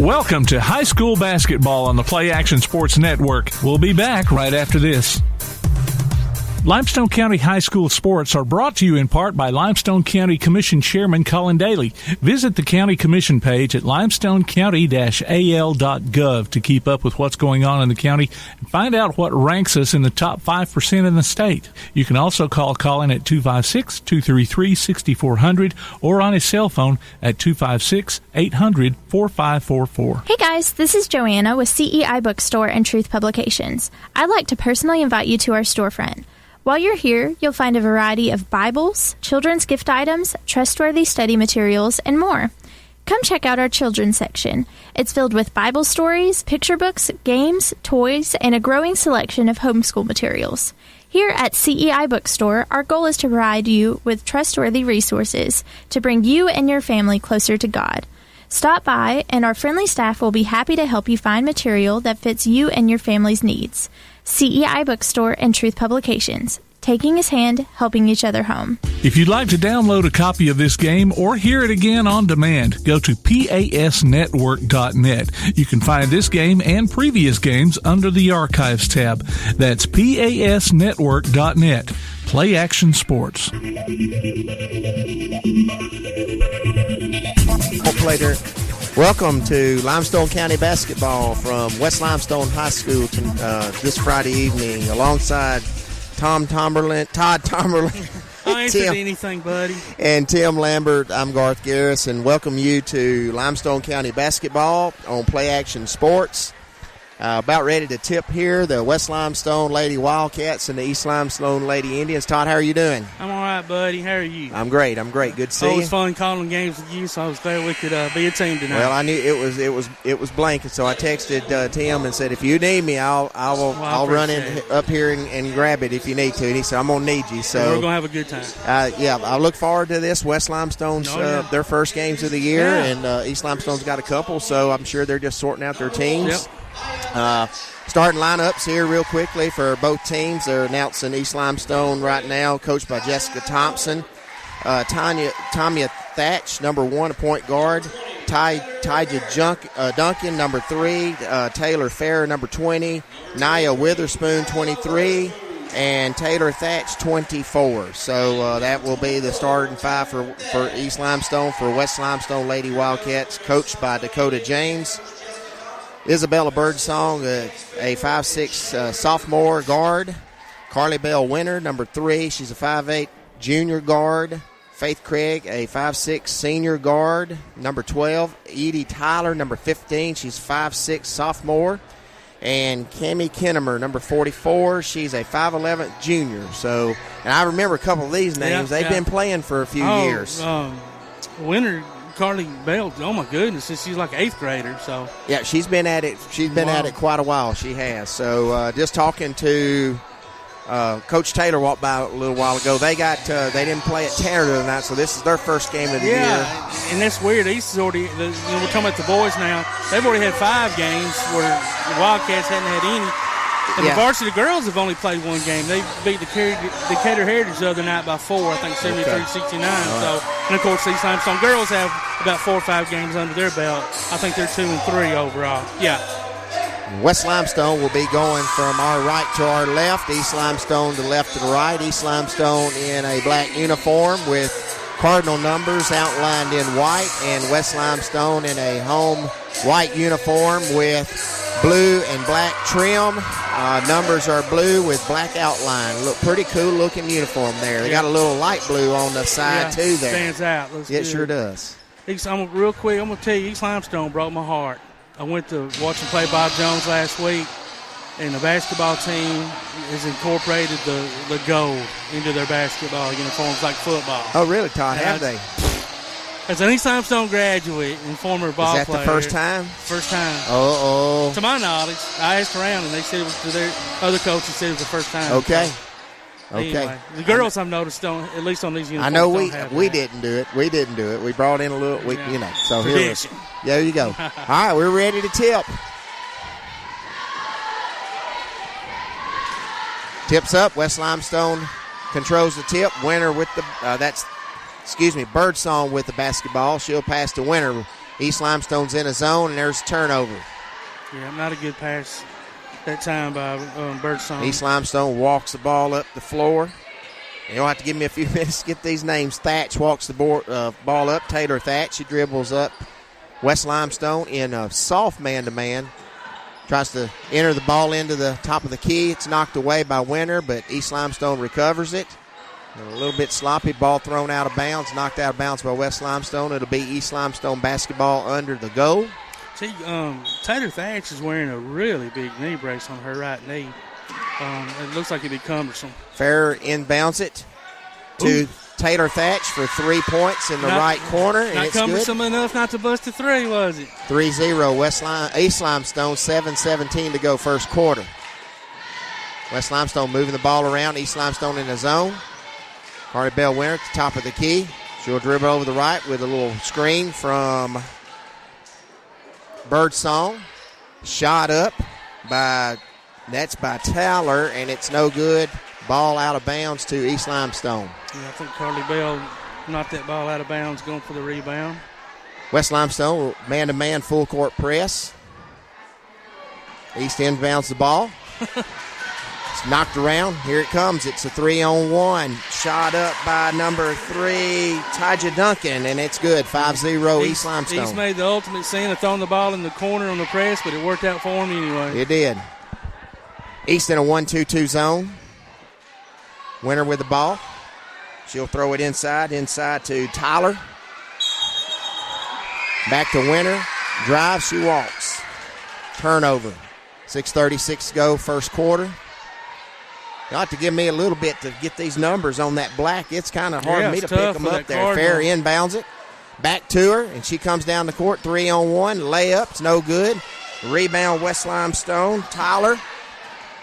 Welcome to high school basketball on the Play Action Sports Network. We'll be back right after this. Limestone County High School sports are brought to you in part by Limestone County Commission Chairman Colin Daly. Visit the County Commission page at limestonecounty-al.gov to keep up with what's going on in the county and find out what ranks us in the top 5% in the state. You can also call Colin at 256-233-6400 or on his cell phone at 256-800-4544. Hey guys, this is Joanna with CEI Bookstore and Truth Publications. I'd like to personally invite you to our storefront. While you're here, you'll find a variety of Bibles, children's gift items, trustworthy study materials, and more. Come check out our children's section. It's filled with Bible stories, picture books, games, toys, and a growing selection of homeschool materials. Here at CEI Bookstore, our goal is to provide you with trustworthy resources to bring you and your family closer to God. Stop by, and our friendly staff will be happy to help you find material that fits you and your family's needs. CEI Bookstore and Truth Publications. Taking his hand, helping each other home. If you'd like to download a copy of this game or hear it again on demand, go to pasnetwork.net. You can find this game and previous games under the Archives tab. That's pasnetwork.net. Play Action Sports. Later. Welcome to Limestone County basketball from West Limestone High School this Friday evening, alongside Todd Tomberlin. I ain't said anything, buddy. And Tim Lambert. I'm Garth Garris, and welcome you to Limestone County basketball on Play Action Sports. About ready to tip here, the West Limestone Lady Wildcats and the East Limestone Lady Indians. Todd, how are you doing? I'm all right, buddy. How are you? I'm great. Good to see you. Always fun calling games with you, so I was glad we could be a team tonight. Well, I knew it was blank, so I texted Tim and said, if you need me, I'll run up here and grab it if you need to. And he said, I'm gonna need you. So we're gonna have a good time. Yeah, I look forward to this. West Limestone's their first games of the year, and East Limestone's got a couple, so I'm sure they're just sorting out their teams. Yep. Starting lineups here real quickly for both teams. They're announcing East Limestone right now, coached by Jessica Thompson. Tanya Thatch, number 1, a point guard. Tyja Duncan, number 3. Taylor Farrer, number 20. Nia Witherspoon, 23. And Taylor Thatch, 24. So that will be the starting 5 for East Limestone. For West Limestone Lady Wildcats, coached by Dakota James. Isabella Birdsong, a 5'6" sophomore guard. Carly Bell Winter, number 3. She's a 5'8" junior guard. Faith Craig, a 5'6" senior guard. Number 12. Edie Tyler, number 15. She's 5'6" sophomore. And Cammie Kinnemer, number 44. She's a 5'11" junior. So, and I remember a couple of these names. They've been playing for a few years. Winter. Carly Bell, oh my goodness, she's like an 8th grader. So yeah, she's been at it. She's been at it quite a while. She has. So just talking to Coach Taylor walked by a little while ago. They didn't play at Tanner tonight, so this is their first game of the year. Yeah, and that's weird. East is already. We're talking about the boys now. They've already had 5 games where the Wildcats hadn't had any. And the varsity girls have only played 1 game. They beat the Decatur Heritage the other night by 4, I think 73-69. Right. So, and of course, these Limestone girls have about 4 or 5 games under their belt. I think they're 2-3 overall. Yeah. West Limestone will be going from our right to our left. East Limestone to left to the right. East Limestone in a black uniform with cardinal numbers outlined in white, and West Limestone in a home white uniform with blue and black trim. Numbers are blue with black outline. Look, pretty cool looking uniform there. They got a little light blue on the side too there. Stands out. It sure does. Real quick, I'm going to tell you, East Limestone broke my heart. I went to watch him play Bob Jones last week, and the basketball team has incorporated the gold into their basketball uniforms like football. Oh, really, Todd? Have they? As an East Limestone graduate and former ball player. Is that the first time? First time. Oh. To my knowledge, I asked around, and they said it was to their other coaches said it was the first time. Okay. So, anyway, the girls I've noticed don't, at least on these uniforms. I know we didn't do it. We didn't do it. We brought in a little, So tradition. There you go. All right, we're ready to tip. Tips up. West Limestone controls the tip. Winner with the Birdsong with the basketball. She'll pass to Winter. East Limestone's in a zone, and there's a turnover. Yeah, not a good pass that time by Birdsong. East Limestone walks the ball up the floor. You'll have to give me a few minutes to get these names. Thatch walks the ball up. Taylor Thatch, he dribbles up. West Limestone in a soft man-to-man. Tries to enter the ball into the top of the key. It's knocked away by Winter, but East Limestone recovers it. A little bit sloppy. Ball thrown out of bounds. Knocked out of bounds by West Limestone. It'll be East Limestone basketball under the goal. See, Taylor Thatch is wearing a really big knee brace on her right knee. It looks like it'd be cumbersome. Fair inbounds it to Taylor Thatch for 3 points in the right corner. And not it's cumbersome good. enough not to bust a three, was it? 3-0 East Limestone, 7:17 to go first quarter. West Limestone moving the ball around. East Limestone in the zone. Carly Bell Winter at the top of the key. She'll dribble over the right with a little screen from Birdsong. Shot up by Towler, and it's no good. Ball out of bounds to East Limestone. Yeah, I think Carly Bell knocked that ball out of bounds going for the rebound. West Limestone, man-to-man full court press. East inbounds the ball. It's knocked around. Here it comes. It's a 3-on-1. Shot up by number 3, Tyja Duncan, and it's good. 5-0 East Limestone. East made the ultimate sin of throwing the ball in the corner on the press, but it worked out for him anyway. It did. East in a 1-2-2 zone. Winter with the ball. She'll throw it inside to Tyler. Back to Winter. Drive, she walks. Turnover. 6:36 to go, first quarter. You'll have to give me a little bit to get these numbers on that black. It's kind of hard for me to pick them up there. Fair inbounds it. Back to her, and she comes down the court. 3-on-1. Layup. It's no good. Rebound, West Limestone. Tyler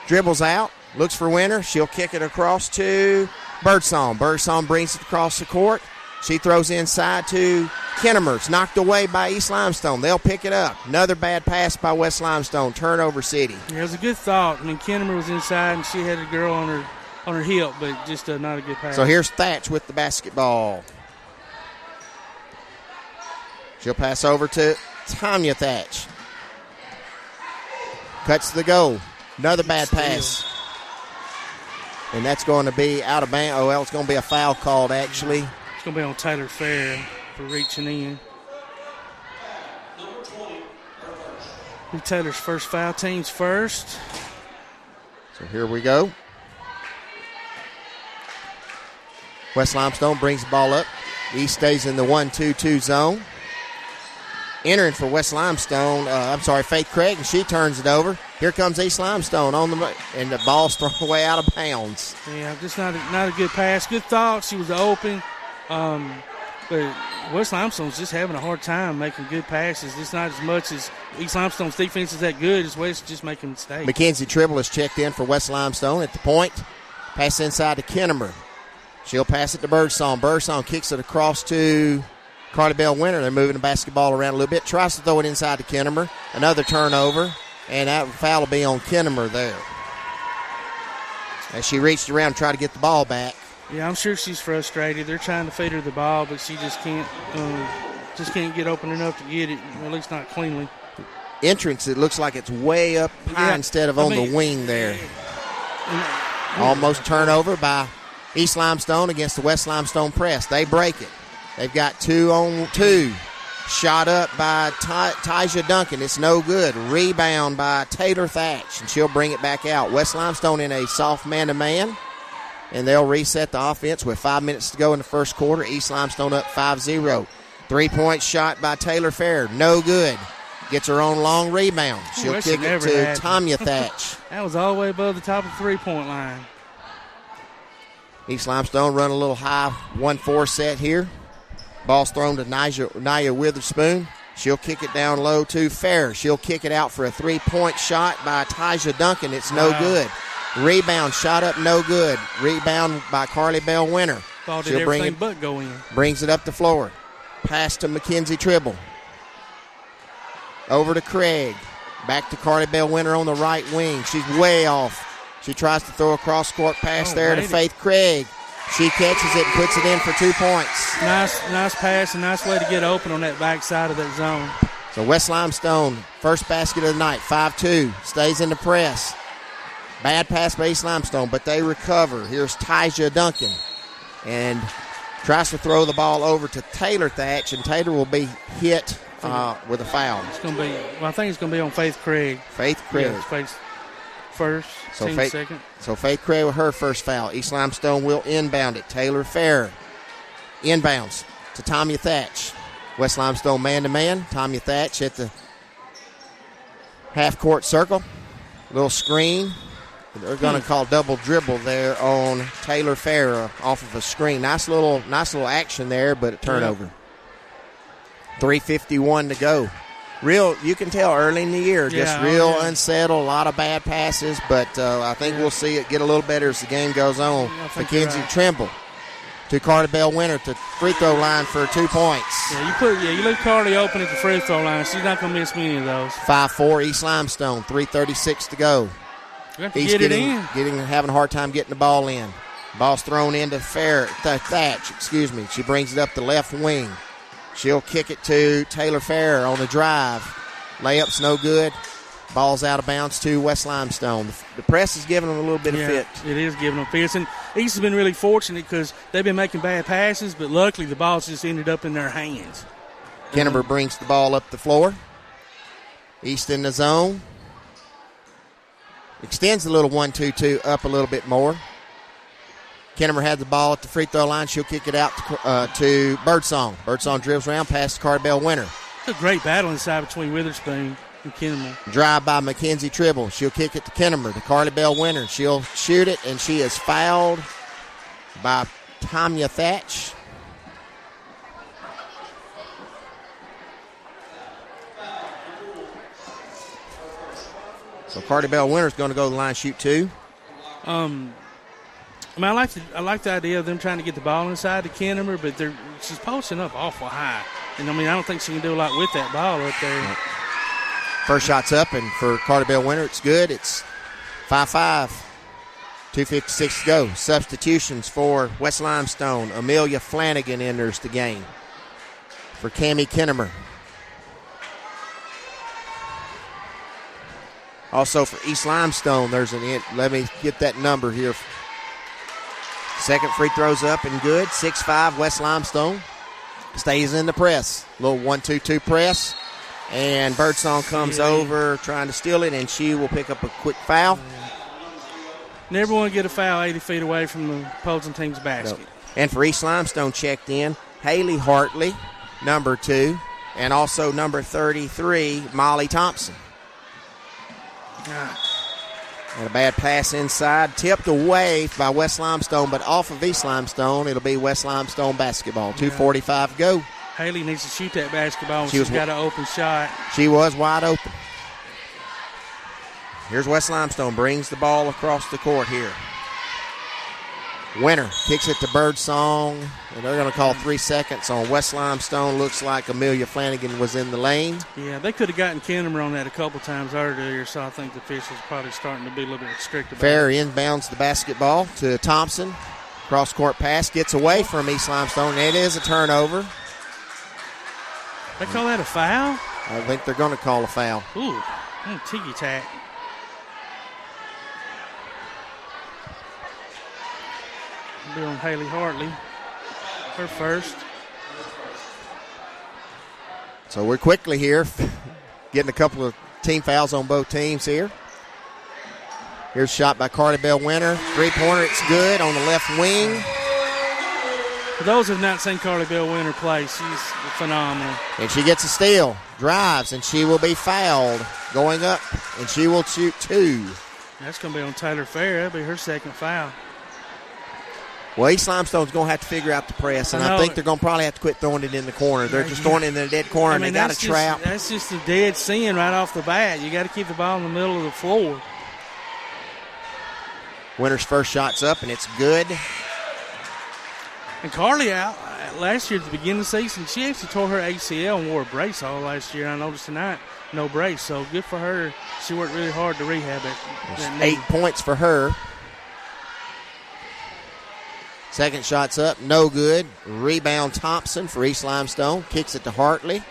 dribbles out. Looks for Winter. She'll kick it across to Birdsong. Birdsong brings it across the court. She throws inside to Kennemer. It's knocked away by East Limestone. They'll pick it up. Another bad pass by West Limestone. Turnover City. Yeah, it was a good thought. I mean, Kennemer was inside, and she had a girl on her hip, but just not a good pass. So here's Thatch with the basketball. She'll pass over to Tanya Thatch. Cuts the goal. Another bad pass. And that's going to be out of bounds. Oh, well, it's going to be a foul called, actually. It's going to be on Taylor Fair for reaching in. Taylor's first foul, team's first. So here we go. West Limestone brings the ball up. East stays in the 1-2-2 zone. Entering for West Limestone, Faith Craig, and she turns it over. Here comes East Limestone and the ball's thrown away out of bounds. Yeah, just not a good pass. Good thought. She was open. But West Limestone's just having a hard time making good passes. It's not as much as East Limestone's defense is that good as West just making mistakes. Mackenzie Tribble is checked in for West Limestone at the point. Pass inside to Kennemer. She'll pass it to Birdsong. Birdsong kicks it across to Carly Bell Winter. They're moving the basketball around a little bit. Tries to throw it inside to Kennemer. Another turnover. And that foul will be on Kennemer there. As she reached around and tried to get the ball back. Yeah, I'm sure she's frustrated. They're trying to feed her the ball, but she just can't get open enough to get it, at least not cleanly. Entrance, it looks like it's way up high instead of on the wing there. Almost turnover by East Limestone against the West Limestone press. They break it. They've got 2-on-2. Shot up by Tyja Duncan. It's no good. Rebound by Taylor Thatch, and she'll bring it back out. West Limestone in a soft man-to-man, and they'll reset the offense with 5 minutes to go in the first quarter. East Limestone up 5-0. 3-point shot by Taylor Fair. No good. Gets her own long rebound. She'll kick it to Tanya Thatch. That was all the way above the top of the three-point line. East Limestone run a little high 1-4 set here. Ball's thrown to Nia Witherspoon. She'll kick it down low to Fair. She'll kick it out for a 3-point shot by Tyja Duncan. It's no good. Rebound, shot up, no good. Rebound by Carly Bell Winter. Ball did everything but go in. Brings it up the floor. Pass to Mackenzie Tribble. Over to Craig. Back to Carly Bell Winter on the right wing. She's way off. She tries to throw a cross-court pass to Faith Craig. She catches it and puts it in for 2 points. Nice pass and nice way to get open on that back side of that zone. So West Limestone, first basket of the night, 5-2, stays in the press. Bad pass by East Limestone, but they recover. Here's Tyja Duncan, and tries to throw the ball over to Taylor Thatch, and Taylor will be hit with a foul. It's going to be, I think it's going to be on Faith Craig. Faith Craig. Yeah, Faith first, second. So Faith Craig with her first foul. East Limestone will inbound it. Taylor Fair inbounds to Tanya Thatch. West Limestone man-to-man. Tanya Thatch at the half-court circle. Little screen. They're going to call double dribble there on Taylor Fair off of a screen. Nice little action there, but a turnover. 3:51 to go. You can tell early in the year, just unsettled, a lot of bad passes, but I think we'll see it get a little better as the game goes on. Mackenzie Trimble to Carter Bell Winter to free throw line for 2 points. You leave Carter open at the free throw line. She's not going to miss many of those. 5-4 East Limestone, 3:36 to go. He's having a hard time getting the ball in. Ball's thrown into Thatch. She brings it up the left wing. She'll kick it to Taylor Fair on the drive. Layup's no good. Ball's out of bounds to West Limestone. The press is giving them a little bit of fit. It is giving them fits. And East has been really fortunate because they've been making bad passes, but luckily the ball's just ended up in their hands. Kennemer brings the ball up the floor. East in the zone. Extends the little 1-2-2 up a little bit more. Kennemer had the ball at the free throw line. She'll kick it out to Birdsong. Birdsong dribbles around past Carter Bell Winter. It's a great battle inside between Witherspoon and Kennemer. Drive by Mackenzie Tribble. She'll kick it to Kennemer, to Carter Bell Winter. She'll shoot it, and she is fouled by Tanya Thatch. So Carter Bell Winter's going to go to the line and shoot two. I like the idea of them trying to get the ball inside to Kennemer, but she's posting up awful high. And, I don't think she can do a lot with that ball up there. First shot's up, and for Carter Bell Winter, it's good. It's 5-5. 2:56 to go. Substitutions for West Limestone. Amelia Flanagan enters the game for Cammie Kennemer. Also for East Limestone, let me get that number here. Second free throw's up and good. 6-5 West Limestone. Stays in the press. Little 1-2-2 press. And Birdsong comes over trying to steal it, and she will pick up a quick foul. Never want to get a foul 80 feet away from the opposing team's basket. No. And for East Limestone checked in, Haley Hartley, number 2, and also number 33, Molly Thompson. And a bad pass inside, tipped away by West Limestone, but off of East Limestone, it'll be West Limestone basketball. 2:45 to go. Haley needs to shoot that basketball when she's got an open shot. She was wide open. Here's West Limestone, brings the ball across the court here. Winter kicks it to Birdsong, and they're going to call 3 seconds on West Limestone. Looks like Amelia Flanagan was in the lane. Yeah, they could have gotten Kennemer on that a couple times earlier, so I think the officials are probably starting to be a little bit strict about Fair it. inbounds the basketball to Thompson. Cross-court pass gets away from East Limestone, and it is a turnover. They call that a foul? I think they're going to call a foul. Ooh, ticky-tack. Be on Haley Hartley, her first. So we're quickly here, getting a couple of team fouls on both teams here. Here's a shot by Carter Bell Winter. Three-pointer, it's good on the left wing. For those who have not seen Carter Bell Winter play, she's phenomenal. And she gets a steal, drives, and she will be fouled going up, and she will shoot 2. That's going to be on Taylor Fair. That'll be her second foul. Well, East Limestone's going to have to figure out the press, and I think they're going to probably have to quit throwing it in the corner. They're just throwing it in the dead corner, and they got a trap. That's just a dead sin right off the bat. You got to keep the ball in the middle of the floor. Winter's first shot's up, and it's good. And Carly out last year at the beginning of the season, she actually tore her ACL and wore a brace all last year. I noticed tonight, no brace, so good for her. She worked really hard to rehab that 8 points for her. Second shot's up, no good. Rebound Thompson for East Limestone. Kicks it to Hartley.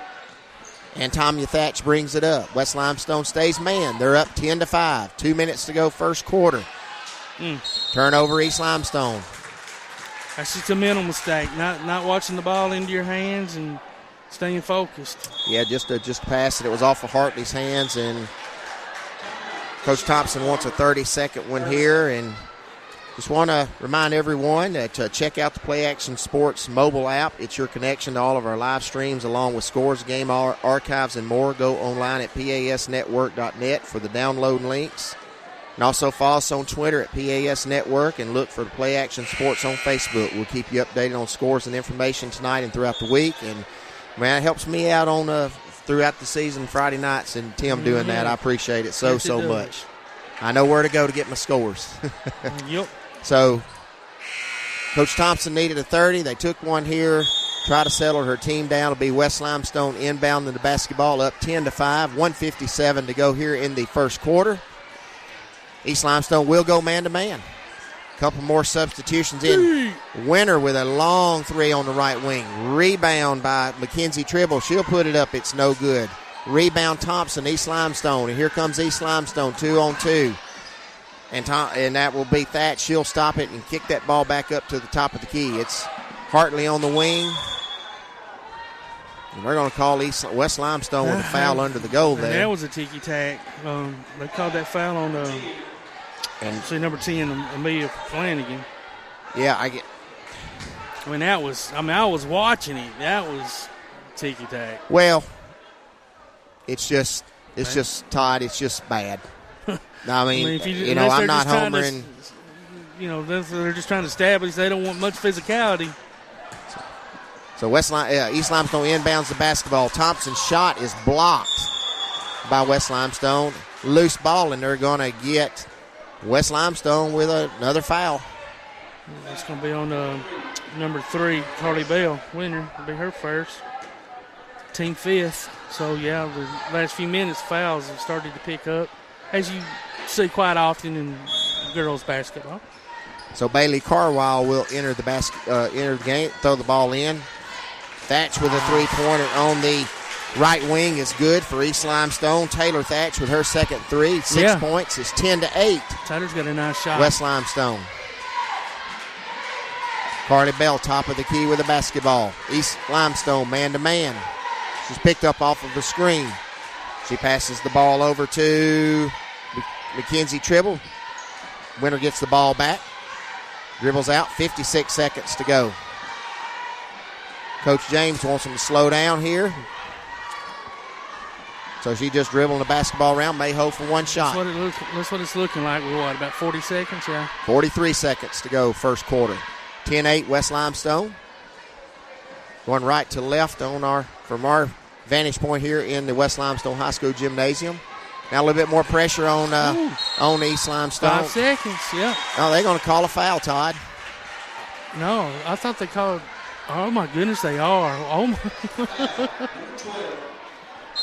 And Tanya Thatch brings it up. West Limestone stays man. They're up 10-5. 2 minutes to go first quarter. Turnover East Limestone. That's just a mental mistake. Not watching the ball into your hands and staying focused. Yeah, just a pass it. It was off of Hartley's hands, and Coach Thompson wants a 30-second one here. And just want to remind everyone to check out the Play Action Sports mobile app. It's your connection to all of our live streams along with scores, game archives, and more. Go online at pasnetwork.net for the download links. And also follow us on Twitter at PAS Network and look for the Play Action Sports on Facebook. We'll keep you updated on scores and information tonight and throughout the week. And, man, it helps me out on throughout the season, Friday nights, and Tim doing that. I appreciate it so much. I know where to go to get my scores. Yep. So, Coach Thompson needed a 30. They took one here. Try to settle her team down. It'll be West Limestone inbound in the basketball, up 10-5. 1:57 to go here in the first quarter. East Limestone will go man-to-man. A couple more substitutions in. Winter with a long three on the right wing. Rebound by Mackenzie Tribble. She'll put it up. It's no good. Rebound Thompson, East Limestone. And here comes East Limestone, 2-on-2. And that will be Thatch. She'll stop it and kick that ball back up to the top of the key. It's Hartley on the wing. And they're going to call West Limestone with a foul under the goal there. That was a ticky-tack. They called that foul on number 10, Amelia Flanagan. Yeah, I was watching it. That was ticky-tack. Well, it's just Todd. It's just bad. I mean I'm not homering. They're just trying to establish they don't want much physicality. So East Limestone inbounds the basketball. Thompson's shot is blocked by West Limestone. Loose ball, and they're going to get West Limestone with another foul. It's going to be on number 3, Carly Bell. Winner. It'll be her first. Team 5th. So, yeah, the last few minutes fouls have started to pick up, as you see quite often in girls basketball. So Bailey Carwile will enter the game, throw the ball in. Thatch with a three-pointer on the right wing is good for East Limestone. Taylor Thatch with her second three, 6 points. It's 10-8. Taylor's got a nice shot. West Limestone. Carly Bell, top of the key with the basketball. East Limestone, man-to-man. She's picked up off of the screen. She passes the ball over to Mackenzie Tribble. Winner gets the ball back. Dribbles out, 56 seconds to go. Coach James wants them to slow down here. So she just dribbling the basketball around, may hold for one shot. That's what it's looking like. We're about 40 seconds, yeah? 43 seconds to go, first quarter. 10-8 West Limestone. Going right to left from our vantage point here in the West Limestone High School Gymnasium. Now a little bit more pressure on East Limestone. 5 seconds, yeah. Oh, they're going to call a foul, Todd. No, I thought they called. Oh, my goodness, they are. Oh, my.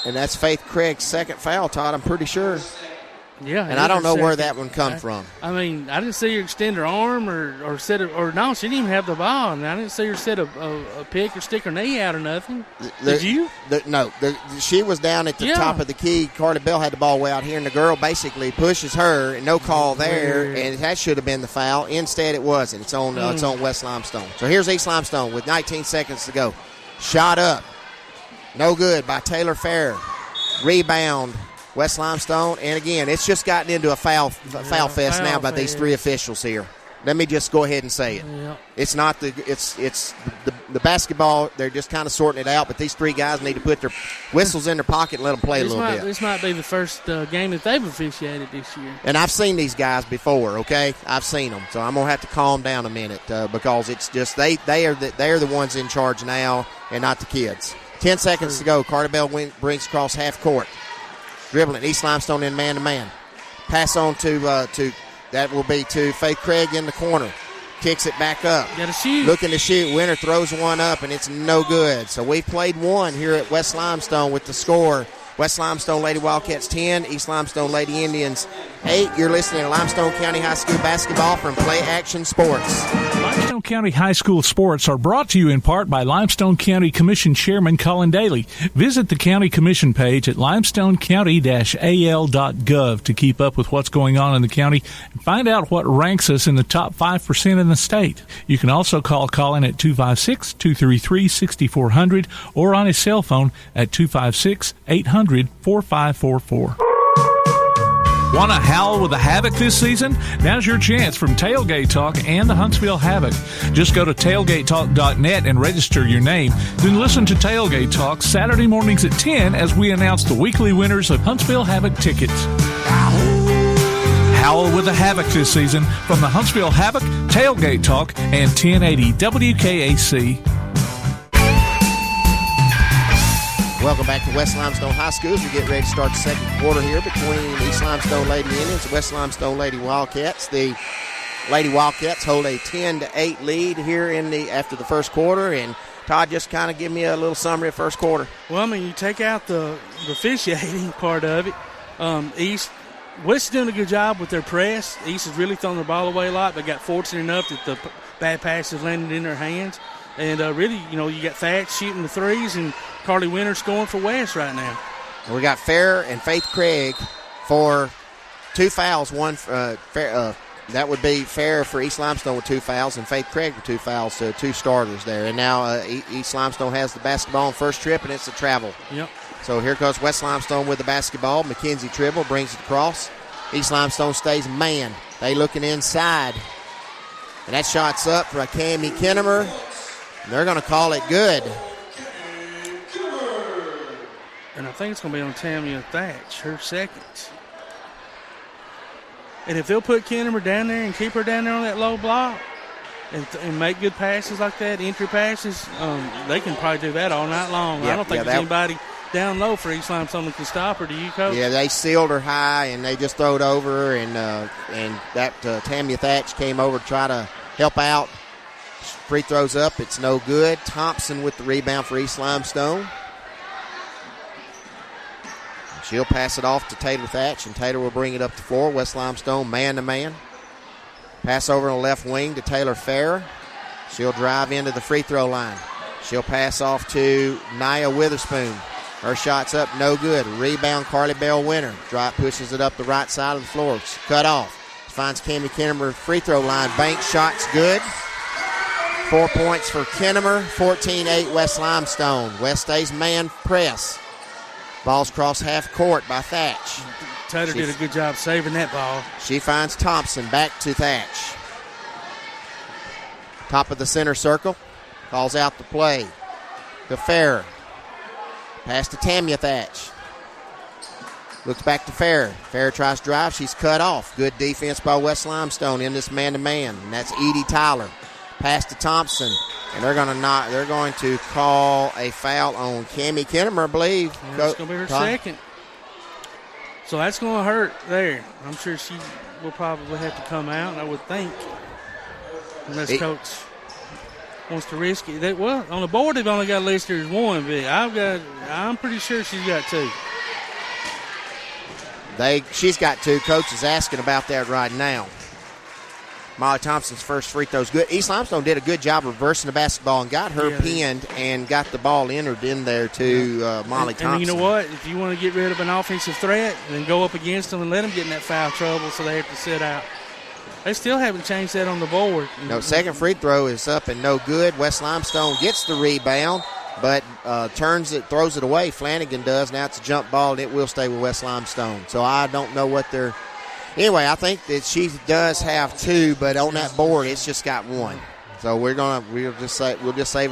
And that's Faith Craig's second foul, Todd, I'm pretty sure. Yeah. And I don't know where that one come from. I mean, I didn't see her extend her arm or set it, or no, she didn't even have the ball. And I didn't see her set a pick or stick her knee out or nothing. Did you? No. She was down at the top of the key. Carter Bell had the ball way out here, and the girl basically pushes her, and no call there, and that should have been the foul. Instead, it wasn't. It's on West Limestone. So here's East Limestone with 19 seconds to go. Shot up. No good by Taylor Fair. Rebound. West Limestone, and again, it's just gotten into a foul fest now by these three officials here. Let me just go ahead and say it. Yeah. It's not it's the basketball. They're just kind of sorting it out, but these three guys need to put their whistles in their pocket and let them play a little bit. This might be the first game that they've officiated this year. And I've seen these guys before. Okay, I've seen them, so I'm gonna have to calm down a minute because it's just they are the ones in charge now, and not the kids. 10 seconds to go. Carter Bell brings across half court. Dribbling, East Limestone in man-to-man. Pass on to that will be to Faith Craig in the corner. Kicks it back up. Got to shoot. Looking to shoot. Winner throws one up, and it's no good. So we played one here at West Limestone with the score. West Limestone Lady Wildcats 10, East Limestone Lady Indians You're listening to Limestone County High School basketball from Play Action Sports. Limestone County High School sports are brought to you in part by Limestone County Commission Chairman Colin Daly. Visit the County Commission page at limestonecounty-al.gov to keep up with what's going on in the county and find out what ranks us in the top 5% in the state. You can also call Colin at 256-233-6400 or on his cell phone at 256-800-4544. Want to howl with the Havoc this season? Now's your chance from Tailgate Talk and the Huntsville Havoc. Just go to tailgatetalk.net and register your name. Then listen to Tailgate Talk Saturday mornings at 10 as we announce the weekly winners of Huntsville Havoc tickets. Howl with the Havoc this season from the Huntsville Havoc, Tailgate Talk, and 1080 WKAC. Welcome back to West Limestone High School as we get ready to start the second quarter here between East Limestone Lady Indians and West Limestone Lady Wildcats. The Lady Wildcats hold a 10-8 lead here after the first quarter. And Todd, just kind of give me a little summary of first quarter. Well, I mean, you take out the officiating part of it. West is doing a good job with their press. East has really thrown the ball away a lot. They got fortunate enough that the bad passes landed in their hands. And really, you got Thatch shooting the threes and Carly Winter scoring for West right now. And we got Fair and Faith Craig for 2 fouls. That would be Fair for East Limestone with 2 fouls and Faith Craig with 2 fouls, so 2 starters there. And now East Limestone has the basketball on first trip, and it's a travel. Yep. So here goes West Limestone with the basketball. Mackenzie Tribble brings it across. East Limestone stays man. They looking inside. And that shot's up for Cami Kinnemer. They're going to call it good. And I think it's going to be on Tamia Thatch, her second. And if they'll put Kinnemer down there and keep her down there on that low block and make good passes like that, entry passes, they can probably do that all night long. I don't think there's anybody down low for East Limestone that can stop her. Do you, Coach? Yeah, they sealed her high, and they just throw it over, and that Tamia Thatch came over to try to help out. Free throws up. It's no good. Thompson with the rebound for East Limestone. She'll pass it off to Taylor Thatch, and Taylor will bring it up to 4. West Limestone man-to-man. Pass over on the left wing to Taylor Farrer. She'll drive into the free throw line. She'll pass off to Nia Witherspoon. Her shot's up, no good. Rebound, Carly Bell Winter. Drop pushes it up the right side of the floor. Cut off. Finds Cami Kinnemer free throw line. Bank shot's good. 4 points for Kinnemer, 14-8 West Limestone. West stays man press. Ball's crossed half court by Thatch. Taylor did a good job saving that ball. She finds Thompson, back to Thatch. Top of the center circle. Calls out the play to Farrer. Pass to Tamia Thatch. Looks back to Farrer. Farrer tries to drive. She's cut off. Good defense by West Limestone in this man-to-man. And that's Edie Tyler. Pass to Thompson, and they're going to call a foul on Cami Kinnemer, I believe. Yeah, that's going to be her second. So that's going to hurt there. I'm sure she will probably have to come out, I would think, unless Coach wants to risk it. On the board they've only got listed as 1, but I'm pretty sure she's got 2. She's got 2. Coach is asking about that right now. Molly Thompson's first free throw is good. East Limestone did a good job reversing the basketball and got her pinned and got the ball entered in there to Molly Thompson. And you know what? If you want to get rid of an offensive threat, then go up against them and let them get in that foul trouble so they have to sit out. They still haven't changed that on the board. No, second free throw is up and no good. West Limestone gets the rebound, but throws it away. Flanagan does. Now it's a jump ball, and it will stay with West Limestone. So I don't know what they're – anyway, I think that she does have 2, but on that board it's just got 1. So we'll just save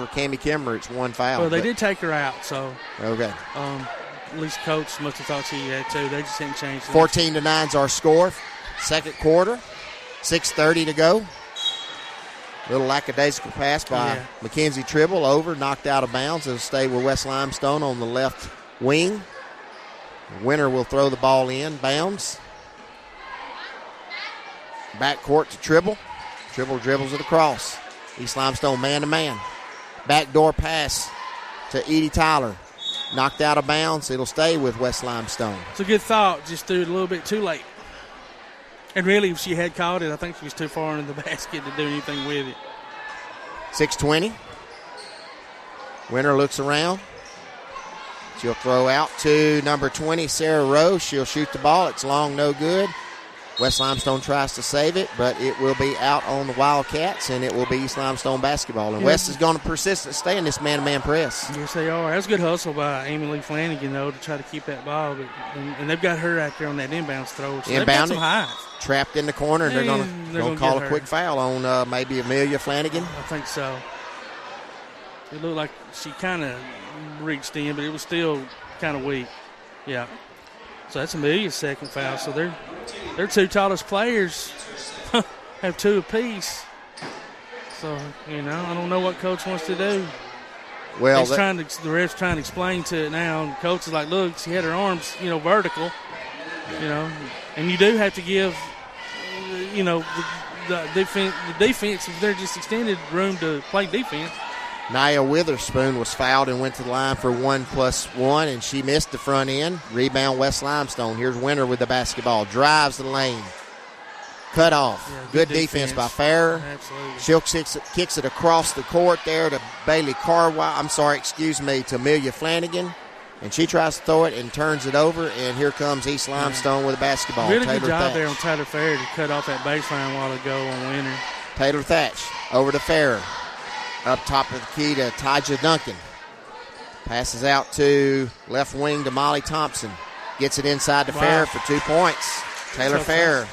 her Cami Kimmer. It's 1 foul. Well, they did take her out, so okay. At least coach must have thought she had 2. They just didn't change. 14-9 is our score. Second quarter, 6:30 to go. Little lackadaisical pass by Mackenzie Tribble over, knocked out of bounds. It'll stay with West Limestone on the left wing. Winner will throw the ball in bounds. Back court to Tribble. Tribble dribbles it across. East Limestone man-to-man. Backdoor pass to Edie Tyler. Knocked out of bounds. It'll stay with West Limestone. It's a good thought. Just threw it a little bit too late. And really, if she had caught it, I think she was too far into the basket to do anything with it. 6:20. Winner looks around. She'll throw out to number 20, Sarah Rowe. She'll shoot the ball. It's long, no good. West Limestone tries to save it, but it will be out on the Wildcats, and it will be East Limestone basketball. And West is going to persist and stay in this man-to-man press. Yes, they are. That was a good hustle by Amy Lee Flanagan, though, to try to keep that ball. But, and they've got her out there on that inbounds throw. So they've got some highs. Trapped in the corner, and they're going to call a quick foul on maybe Amelia Flanagan. I think so. It looked like she kind of reached in, but it was still kind of weak. Yeah. So that's Amelia's second foul. So their two tallest players have two apiece. So, I don't know what coach wants to do. Well, the ref's trying to explain to it now, and the coach is like, look, she had her arms, vertical, and you do have to give, the defense, if they're just extended room to play defense. Nia Witherspoon was fouled and went to the line for 1+1, and she missed the front end. Rebound West Limestone. Here's Winter with the basketball. Drives the lane. Cut off. Yeah, good defense by Farrer. Absolutely. She'll kicks it across the court there to Bailey to Amelia Flanagan. And she tries to throw it and turns it over, and here comes East Limestone with the basketball. Really Taylor good job Thatch. There on Tyler Farrer to cut off that baseline a while ago on Winter. Taylor Thatch over to Farrer. Up top of the key to Tyja Duncan. Passes out to left wing to Molly Thompson. Gets it inside to Farrer for 2 points. Taylor Farrer.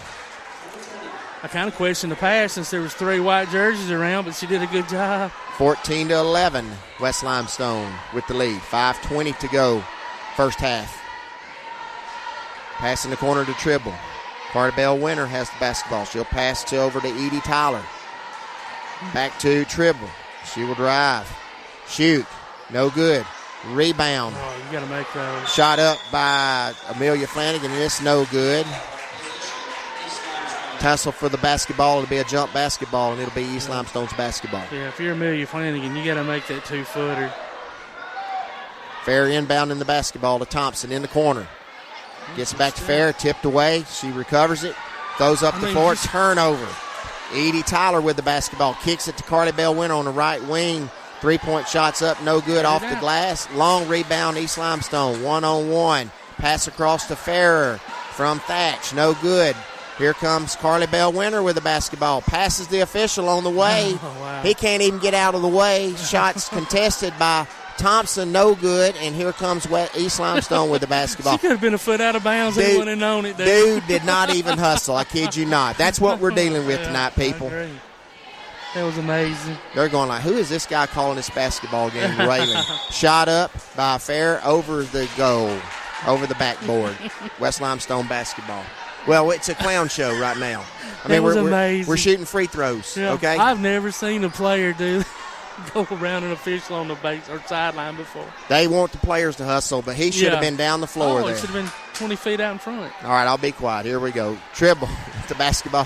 I kind of questioned the pass since there was 3 white jerseys around, but she did a good job. 14-11, West Limestone with the lead. 5:20 to go, first half. Pass in the corner to Tribble. Carter Bell Winter has the basketball. She'll pass over to Edie Tyler. Back to Tribble. She will drive. Shoot. No good. Rebound. Oh, you got to make those. Shot up by Amelia Flanagan, and it's no good. Tussle for the basketball. It'll be a jump basketball, and it'll be East Limestone's basketball. Yeah, if you're Amelia Flanagan, you got to make that 2-footer. Fair inbound in the basketball to Thompson in the corner. Gets back to Fair, tipped away. She recovers it. Throws up the floor. Turnover. Edie Tyler with the basketball. Kicks it to Carly Bell Winter on the right wing. 3-point shots up, no good off the glass. Long rebound, East Limestone. 1-on-1. Pass across to Farrer from Thatch. No good. Here comes Carly Bell Winter with the basketball. Passes the official on the way. Oh, wow. He can't even get out of the way. Shots contested by Thompson, no good. And here comes East Limestone with the basketball. She could have been a foot out of bounds and wouldn't have known it. Dude did not even hustle. I kid you not. That's what we're dealing with tonight, people. That was amazing. They're going like, who is this guy calling this basketball game railing? Shot up by Fair over the goal, over the backboard. West Limestone basketball. Well, it's a clown show right now. I mean, we're shooting free throws, okay? I've never seen a player go around an official on the base or sideline before. They want the players to hustle, but he should have been down the floor there. It should have been 20 feet out in front. All right, I'll be quiet. Here we go. Tribble with the basketball.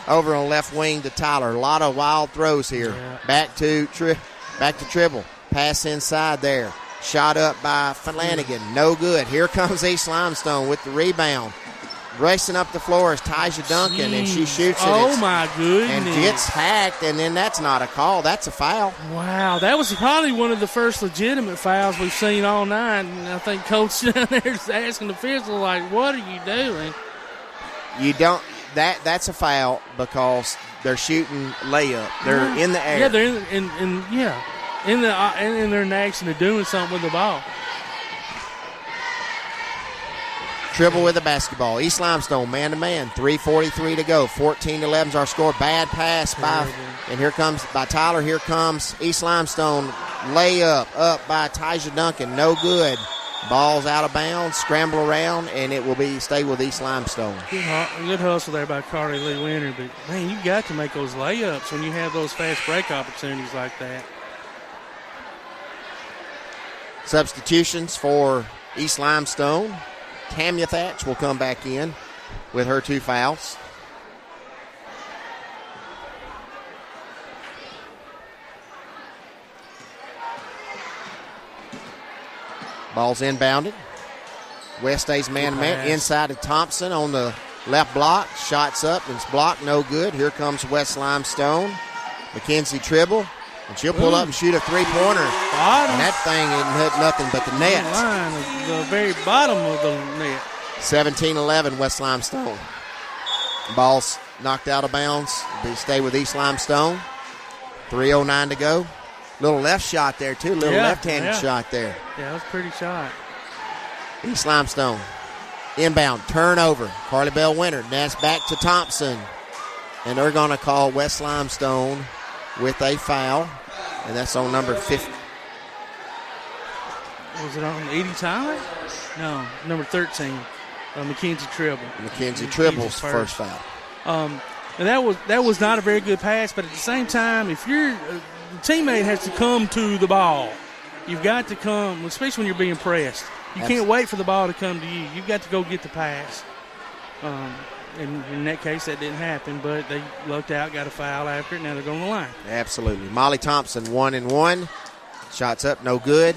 Over on left wing to Tyler. A lot of wild throws here. Yeah. Back to Tribble. Pass inside there. Shot up by Flanagan. No good. Here comes East Limestone with the rebound. Racing up the floor is Tyja Duncan, and she shoots it. Oh, my goodness. And gets hacked, and then that's not a call. That's a foul. Wow, that was probably one of the first legitimate fouls we've seen all night. And I think Coach down there is asking the official, like, what are you doing? You don't. That's a foul because they're shooting layup. They're in the air. Yeah, they're in their action. They're doing something with the ball. Tribble with the basketball. East Limestone, man-to-man. 3:43 to go. 14-11 is our score. Bad pass and here comes by Tyler. Here comes East Limestone. Layup up by Tyja Duncan. No good. Ball's out of bounds. Scramble around, and it will stay with East Limestone. Good hustle there by Carly Lee Winter. But, man, you've got to make those layups when you have those fast break opportunities like that. Substitutions for East Limestone. Tamia Thatch will come back in with her 2 fouls. Ball's inbounded. West stays man-to-man. Inside to Thompson on the Left block, shots up, and it's blocked, no good. Here comes West Limestone. Mackenzie Tribble, and she'll pull up and shoot a three-pointer. And that thing ain't hit nothing but the net. The very bottom of the net. 17-11, West Limestone. Ball's knocked out of bounds. They stay with East Limestone. 3:09 to go. Little left shot there, too. Little left-handed shot there. Yeah, that was a pretty shot. East Limestone. Inbound, turnover. Carly Bell Winter. That's back to Thompson. And they're going to call West Limestone with a foul. And that's on number 50. Was it on Edie Tyler? No, number 13. Mackenzie Tribble. Mackenzie Tribble's first foul. And that was not a very good pass, but at the same time, if your teammate has to come to the ball, you've got to come, especially when you're being pressed. You can't wait for the ball to come to you. You've got to go get the pass. And in that case, that didn't happen, but they lucked out, got a foul after it. Now they're going to the line. Absolutely. Molly Thompson, 1-1. Shots up, no good.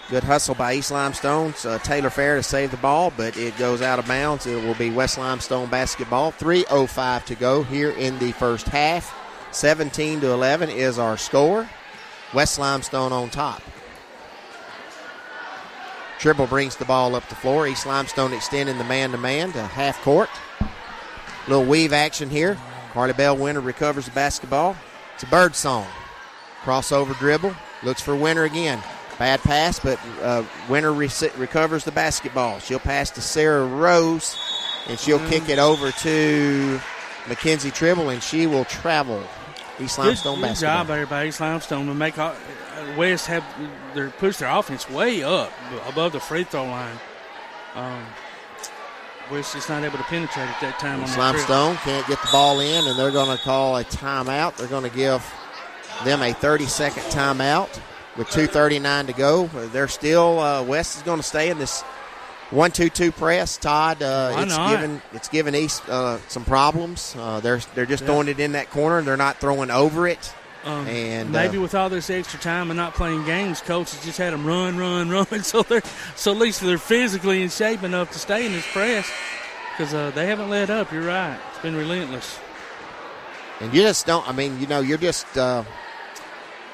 Good hustle by East Limestone. Taylor Fair to save the ball, but it goes out of bounds. It will be West Limestone basketball. 3:05 to go here in the first half. 17-11 is our score. West Limestone on top. Tribble brings the ball up the floor. East Limestone extending the man-to-man to half court. Little weave action here. Carly Bell Winter recovers the basketball. It's a bird song. Crossover dribble. Looks for Winter again. Bad pass, but Winter recovers the basketball. She'll pass to Sarah Rose, and she'll kick it over to Mackenzie Tribble, and she will travel. East Limestone basketball. Good job there by East Limestone to make West push their offense way up above the free throw line. West just not able to penetrate at that time. East Limestone can't get the ball in, and they're going to call a timeout. They're going to give them a 30-second timeout with 2:39 to go. They're still West is going to stay in this 1-2-2 press. Todd, it's given East some problems. They're just throwing it in that corner. They're not throwing over it. And maybe with all this extra time and not playing games, coach has just had them run. So at least they're physically in shape enough to stay in this press because they haven't let up. You're right. It's been relentless. And you just don't. I mean, you're just.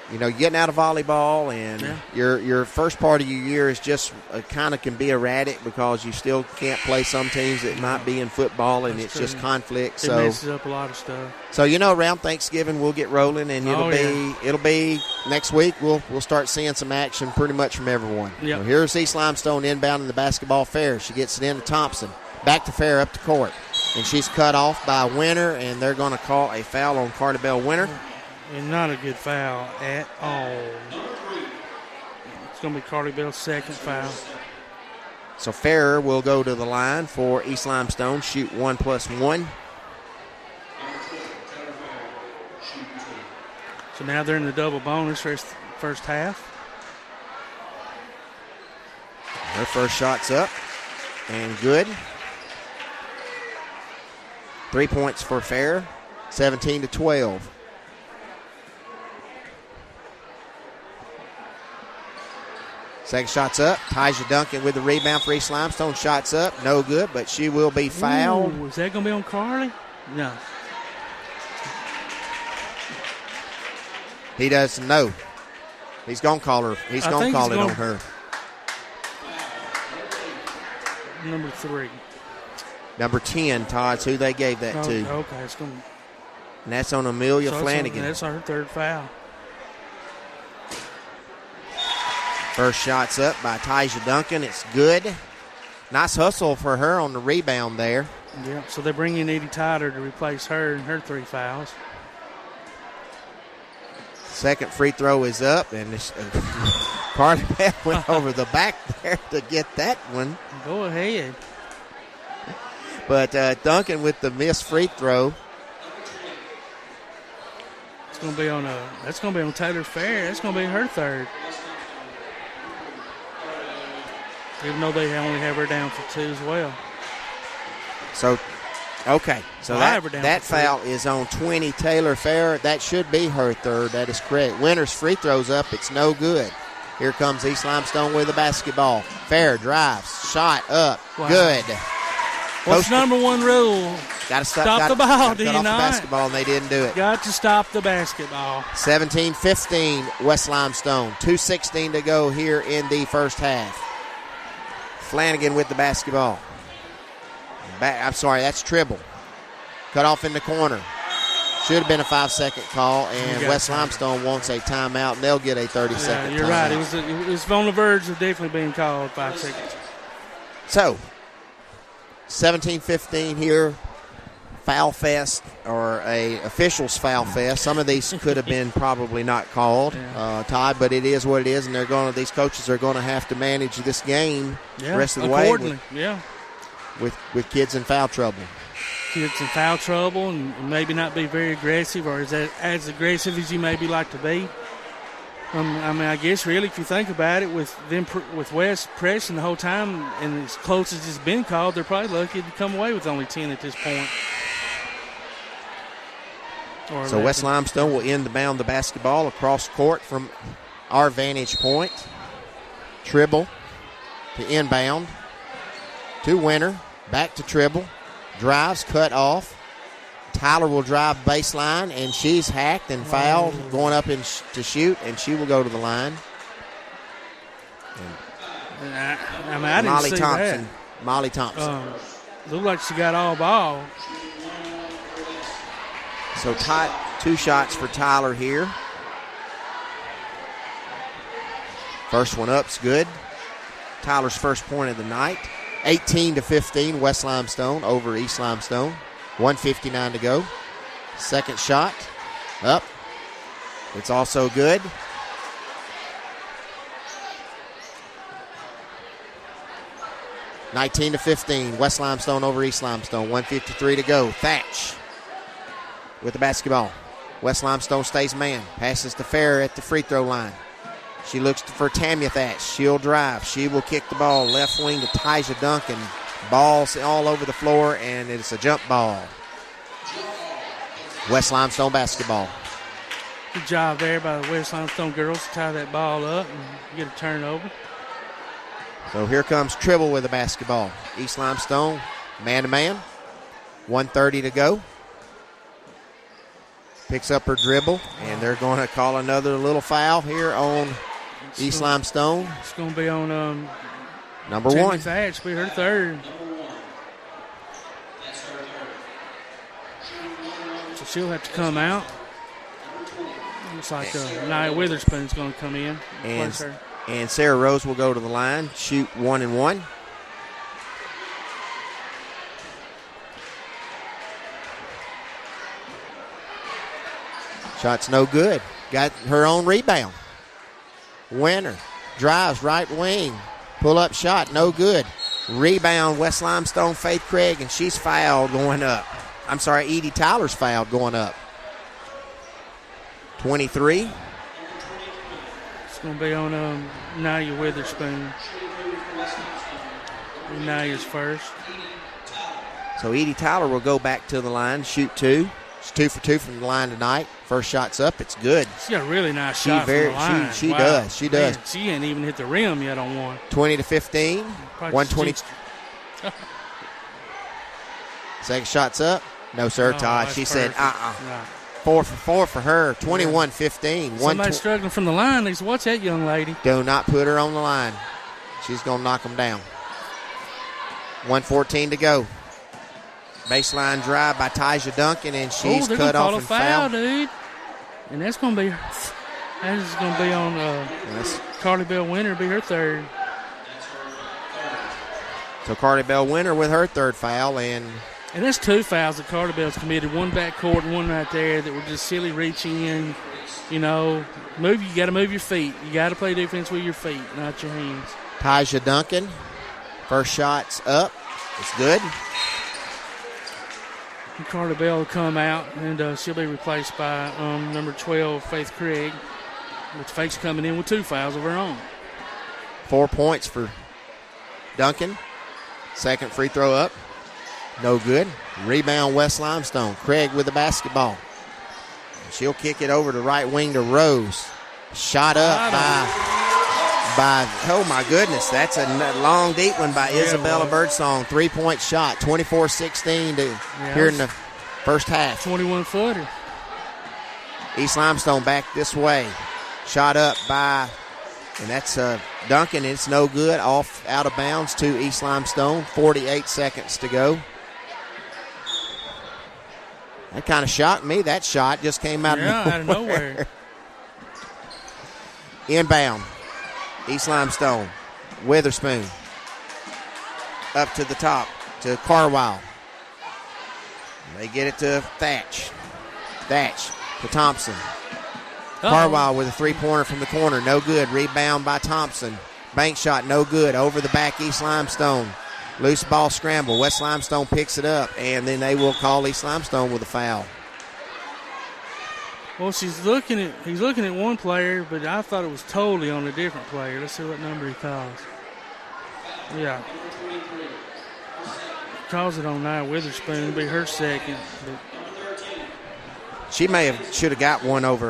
Getting out of volleyball, and your first part of your year is just kind of can be erratic because you still can't play some teams that might be in football, and it's just conflict. It messes up a lot of stuff. So around Thanksgiving we'll get rolling, and it'll be next week. We'll start seeing some action pretty much from everyone. Yep. So here's East Limestone inbounding the basketball. Fair. She gets it into Thompson. Back to Fair up the court, and she's cut off by Winter, and they're going to call a foul on Carter Bell Winter. And not a good foul at all. It's going to be Carly Bell's second foul. So Farrer will go to the line for East Limestone, shoot 1+1. So now they're in the double bonus for first half. Her first shot's up and good. 3 points for Farrer, 17-12. Second shot's up. Tyja Duncan with the rebound for East Limestone. Shot's up. No good, but she will be fouled. Ooh, is that going to be on Carly? No. He doesn't know. He's going to call her. He's going to call it on her. Number 3. Number 10, Todd's who they gave that to. Okay, it's going to. And that's on Amelia Flanagan. That's her third foul. First shot's up by Tyja Duncan. It's good. Nice hustle for her on the rebound there. Yeah, so they bring in Edie Tyler to replace her and her 3 fouls. Second free throw is up, and Carly Bell went over the back there to get that one. Go ahead. But Duncan with the missed free throw. It's going to be that's going to be on Taylor Fair. That's going to be her third. Even though they only have her down for 2 as well. So that foul is on 20, Taylor Fair. That should be her third. That is correct. Winter's free throws up. It's no good. Here comes East Limestone with the basketball. Fair drives. Shot up. Wow. Good. What's number one rule? Got to stop the ball, do you not? The basketball, and they didn't do it. Got to stop the basketball. 17-15, West Limestone. 2:16 to go here in the first half. Flanagan with the basketball. That's Tribble. Cut off in the corner. Should have been a 5-second call, and West Limestone wants a timeout, and they'll get a 30-second you're timeout. right. It was on the verge of definitely being called 5 seconds. So, 17-15 here. Foul fest, or a officials foul fest. Some of these could have been probably not called, Todd, but it is what it is, and these coaches are going to have to manage this game the rest of the way with kids in foul trouble. Kids in foul trouble, and maybe not be very aggressive, or as aggressive as you maybe like to be. I guess really, if you think about it, with West pressing the whole time, and as close as it's been called, they're probably lucky to come away with only 10 at this point. So West Limestone will inbound the basketball across court from our vantage point. Tribble to inbound to Winter, back to Tribble, drives, cut off. Tyler will drive baseline, and she's hacked and fouled, going up to shoot, and she will go to the line. I didn't see that. Molly Thompson. Looked like she got all ball. So 2 shots for Tyler here. First one up's good. Tyler's first point of the night. 18-15, West Limestone over East Limestone. 1:59 to go. Second shot up. It's also good. (19-15), West Limestone over East Limestone. 1:53 to go. Thatch with the basketball. West Limestone stays man. Passes to Fair at the free throw line. She looks for Tamia Thatch. She'll drive. She will kick the ball left wing to Tyja Duncan. Balls all over the floor, and it's a jump ball. West Limestone basketball. Good job there by the West Limestone girls to tie that ball up and get a turnover. So here comes Tribble with the basketball. East Limestone, man-to-man. 1:30 to go. Picks up her dribble, and they're going to call another little foul here on East Limestone. It's going to be on number Tammy 1. Thatch, be her third. So she'll have to come out. Looks like Nia Witherspoon's going to come in and place her. And Sarah Rose will go to the line, shoot 1 and 1. Shot's no good. Got her own rebound. Winner drives right wing. Pull-up shot, no good. Rebound, West Limestone, Faith Craig, and she's fouled going up. I'm sorry, Edie Tyler's fouled going up. 23. It's going to be on Nia Witherspoon. Nia's first. So Edie Tyler will go back to the line, shoot 2. She's 2 for 2 from the line tonight. First shot's up. It's good. She got a really nice shot from the line. She does. She does. Man, she ain't even hit the rim yet on one. 20-15. 120. Second shot's up. No, sir, Todd. She said, Right. 4 for 4 for her. 21-15. Somebody struggling from the line. They said, watch that young lady. Do not put her on the line. She's going to knock them down. 1:14 to go. Baseline drive by Tyja Duncan, and she's cut off and fouled. Dude. And that's going to be on Carly Bell Winter, be her third. So Carly Bell Winter with her third foul, and that's 2 fouls that Carly Bell's committed. One back court and one right there that were just silly reaching in. You know, you got to move your feet. You got to play defense with your feet, not your hands. Tyja Duncan, first shot's up. It's good. And Carly Bell will come out, and she'll be replaced by number 12, Faith Craig, with Faith coming in with 2 fouls of her own. 4 points for Duncan. Second free throw up. No good. Rebound, West Limestone. Craig with the basketball. She'll kick it over to right wing to Rose. Shot up by by, oh my goodness, that's a long deep one by Isabella Birdsong. 3-point shot, 24-16 here in the first half. 21-footer. East Limestone back this way. Shot up by, and that's Duncan. It's no good. Off out of bounds to East Limestone. 48 seconds to go. That kind of shocked me. That shot just came out of nowhere. Inbound. East Limestone. Witherspoon. Up to the top to Carwile. They get it to Thatch. Thatch to Thompson. Carwile with a three-pointer from the corner. No good. Rebound by Thompson. Bank shot no good. Over the back, East Limestone. Loose ball scramble. West Limestone picks it up, and then they will call East Limestone with a foul. Well, he's looking at one player, but I thought it was totally on a different player. Let's see what number he calls. Yeah. Calls it on Nia Witherspoon. It'll be her second. But she should have got one over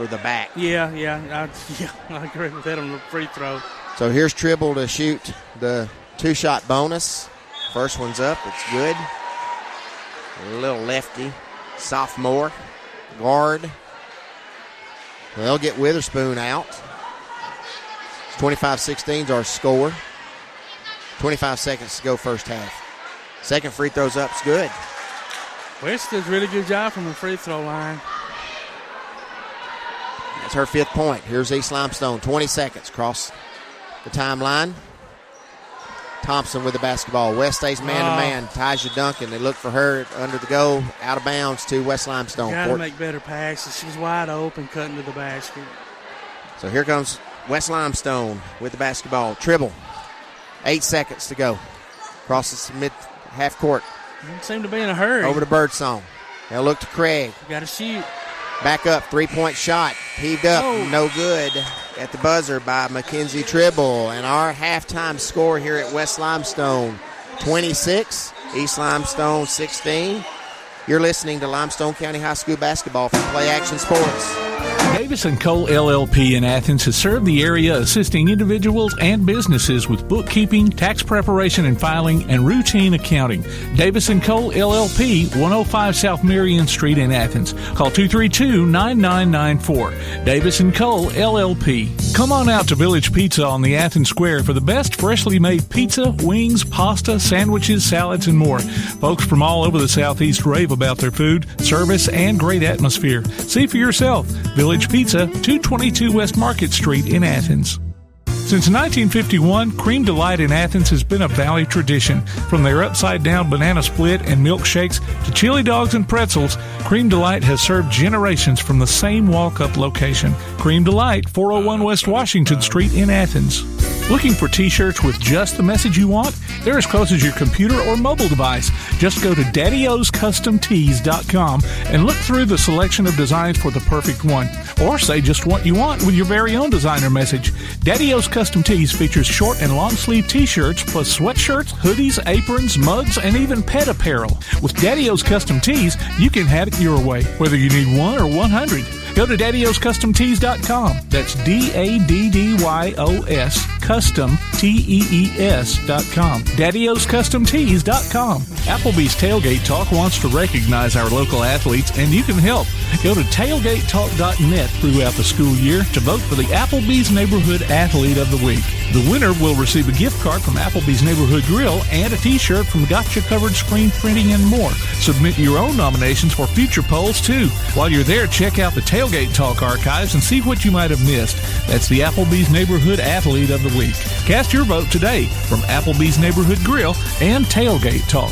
the back. Yeah, I agree with that on the free throw. So here's Tribble to shoot the two-shot bonus. First one's up. It's good. A little lefty. Sophomore. Guard. They'll get Witherspoon out. 25-16 is our score. 25 seconds to go first half. Second free throw's up. It's good. West does a really good job from the free throw line. That's her 5th point. Here's East Limestone. 20 seconds. Cross the timeline. Thompson with the basketball. West stays man-to-man. Taja Duncan. They look for her under the goal. Out of bounds to West Limestone. Got to make better passes. She was wide open, cutting to the basket. So here comes West Limestone with the basketball. Tribble. 8 seconds to go. Crosses the mid-half court. Didn't seem to be in a hurry. Over to Birdsong. They'll look to Craig. Got to shoot. Back up. 3-point shot. Heaved up. Oh. No good. At the buzzer by Mackenzie Tribble. And our halftime score here at West Limestone, 26, East Limestone 16. You're listening to Limestone County High School basketball from Play Action Sports. Davis & Cole LLP in Athens has served the area assisting individuals and businesses with bookkeeping, tax preparation and filing, and routine accounting. Davis & Cole LLP, 105 South Marion Street in Athens. Call 232-9994. Davis & Cole LLP. Come on out to Village Pizza on the Athens Square for the best freshly made pizza, wings, pasta, sandwiches, salads, and more. Folks from all over the Southeast rave about their food, service, and great atmosphere. See for yourself. Village Pizza, 222 West Market Street in Athens. Since 1951, Cream Delight in Athens has been a Valley tradition. From their upside-down banana split and milkshakes to chili dogs and pretzels, Cream Delight has served generations from the same walk-up location. Cream Delight, 401 West Washington Street in Athens. Looking for T-shirts with just the message you want? They're as close as your computer or mobile device. Just go to daddyoscustomtees.com and look through the selection of designs for the perfect one. Or say just what you want with your very own designer message. Daddy O's Custom Tees features short and long sleeve T-shirts plus sweatshirts, hoodies, aprons, mugs, and even pet apparel. With Daddy O's Custom Tees, you can have it your way, whether you need 1 or 100. Go to daddyoscustomtees.com. That's DADDYOS Custom TEES.com. daddyoscustomtees.com. Applebee's Tailgate Talk wants to recognize our local athletes, and you can help. Go to tailgatetalk.net throughout the school year to vote for the Applebee's Neighborhood Athlete of the Week. The winner will receive a gift card from Applebee's Neighborhood Grill and a T-shirt from Gotcha Covered Screen Printing and more. Submit your own nominations for future polls, too. While you're there, check out the Tailgate Talk archives and see what you might have missed. That's the Applebee's Neighborhood Athlete of the Week. Cast your vote today from Applebee's Neighborhood Grill and Tailgate Talk.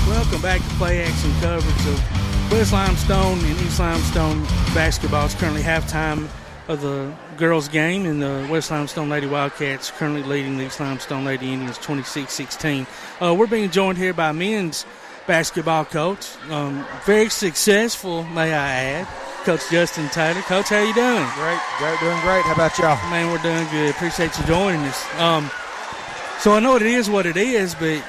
Welcome back to Play Action coverage of West Limestone and East Limestone basketball. It's currently halftime of the girls' game, and the West Limestone Lady Wildcats currently leading the East Limestone Lady Indians 26-16. We're being joined here by men's basketball coach, very successful, may I add, Coach Justin Taylor. Coach, how you doing? Great, doing great. How about y'all? Man, we're doing good. Appreciate you joining us. So I know it is what it is, but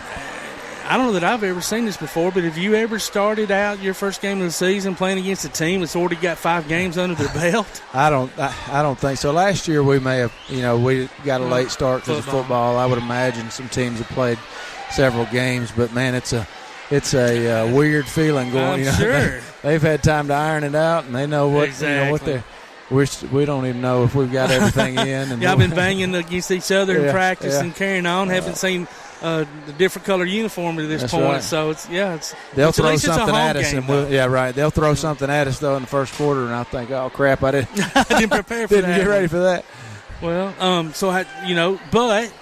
I don't know that I've ever seen this before, but have you ever started out your first game of the season playing against a team that's already got 5 games under their belt? I don't think so. Last year we may have, we got a late start because of football. I would imagine some teams have played several games, but man, it's a weird feeling going. I'm sure they've had time to iron it out, and they know what exactly. what they're. We don't even know if we've got everything in. And I've been banging against each other in practice and carrying on. Haven't seen the different color uniform at this That's point. right. So they'll throw something at us, game, and right. They'll throw something at us though in the first quarter, and I think, oh crap, I didn't prepare for that. Didn't get ready for that. Well, but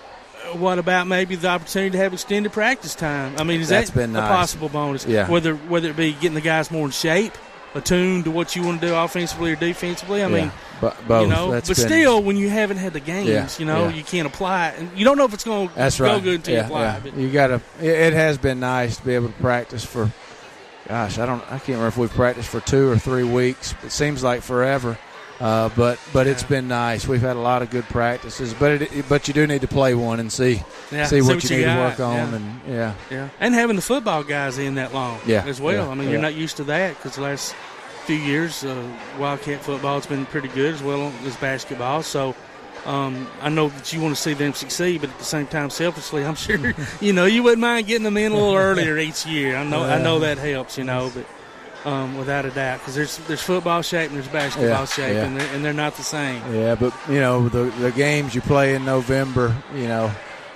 what about maybe the opportunity to have extended practice time? I mean, that's been a possible bonus? Yeah. Whether it be getting the guys more in shape, attuned to what you want to do offensively or defensively. I mean, both. But still, when you haven't had the games, you can't apply it. And you don't know if it's going to go good until you apply it. You got to. It has been nice to be able to practice for. Gosh, I can't remember if we've practiced for 2 or 3 weeks. It seems like forever. But it's been nice. We've had a lot of good practices, but you do need to play one and see what you need to work on, and having the football guys in that long as well. Yeah. I mean, you're not used to that because the last few years Wildcat football has been pretty good as well as basketball. So I know that you want to see them succeed, but at the same time, selfishly, I'm sure you wouldn't mind getting them in a little earlier each year. I know that helps, but. Without a doubt, because there's football shape and there's basketball shape, and they're not the same. Yeah, but the games you play in November,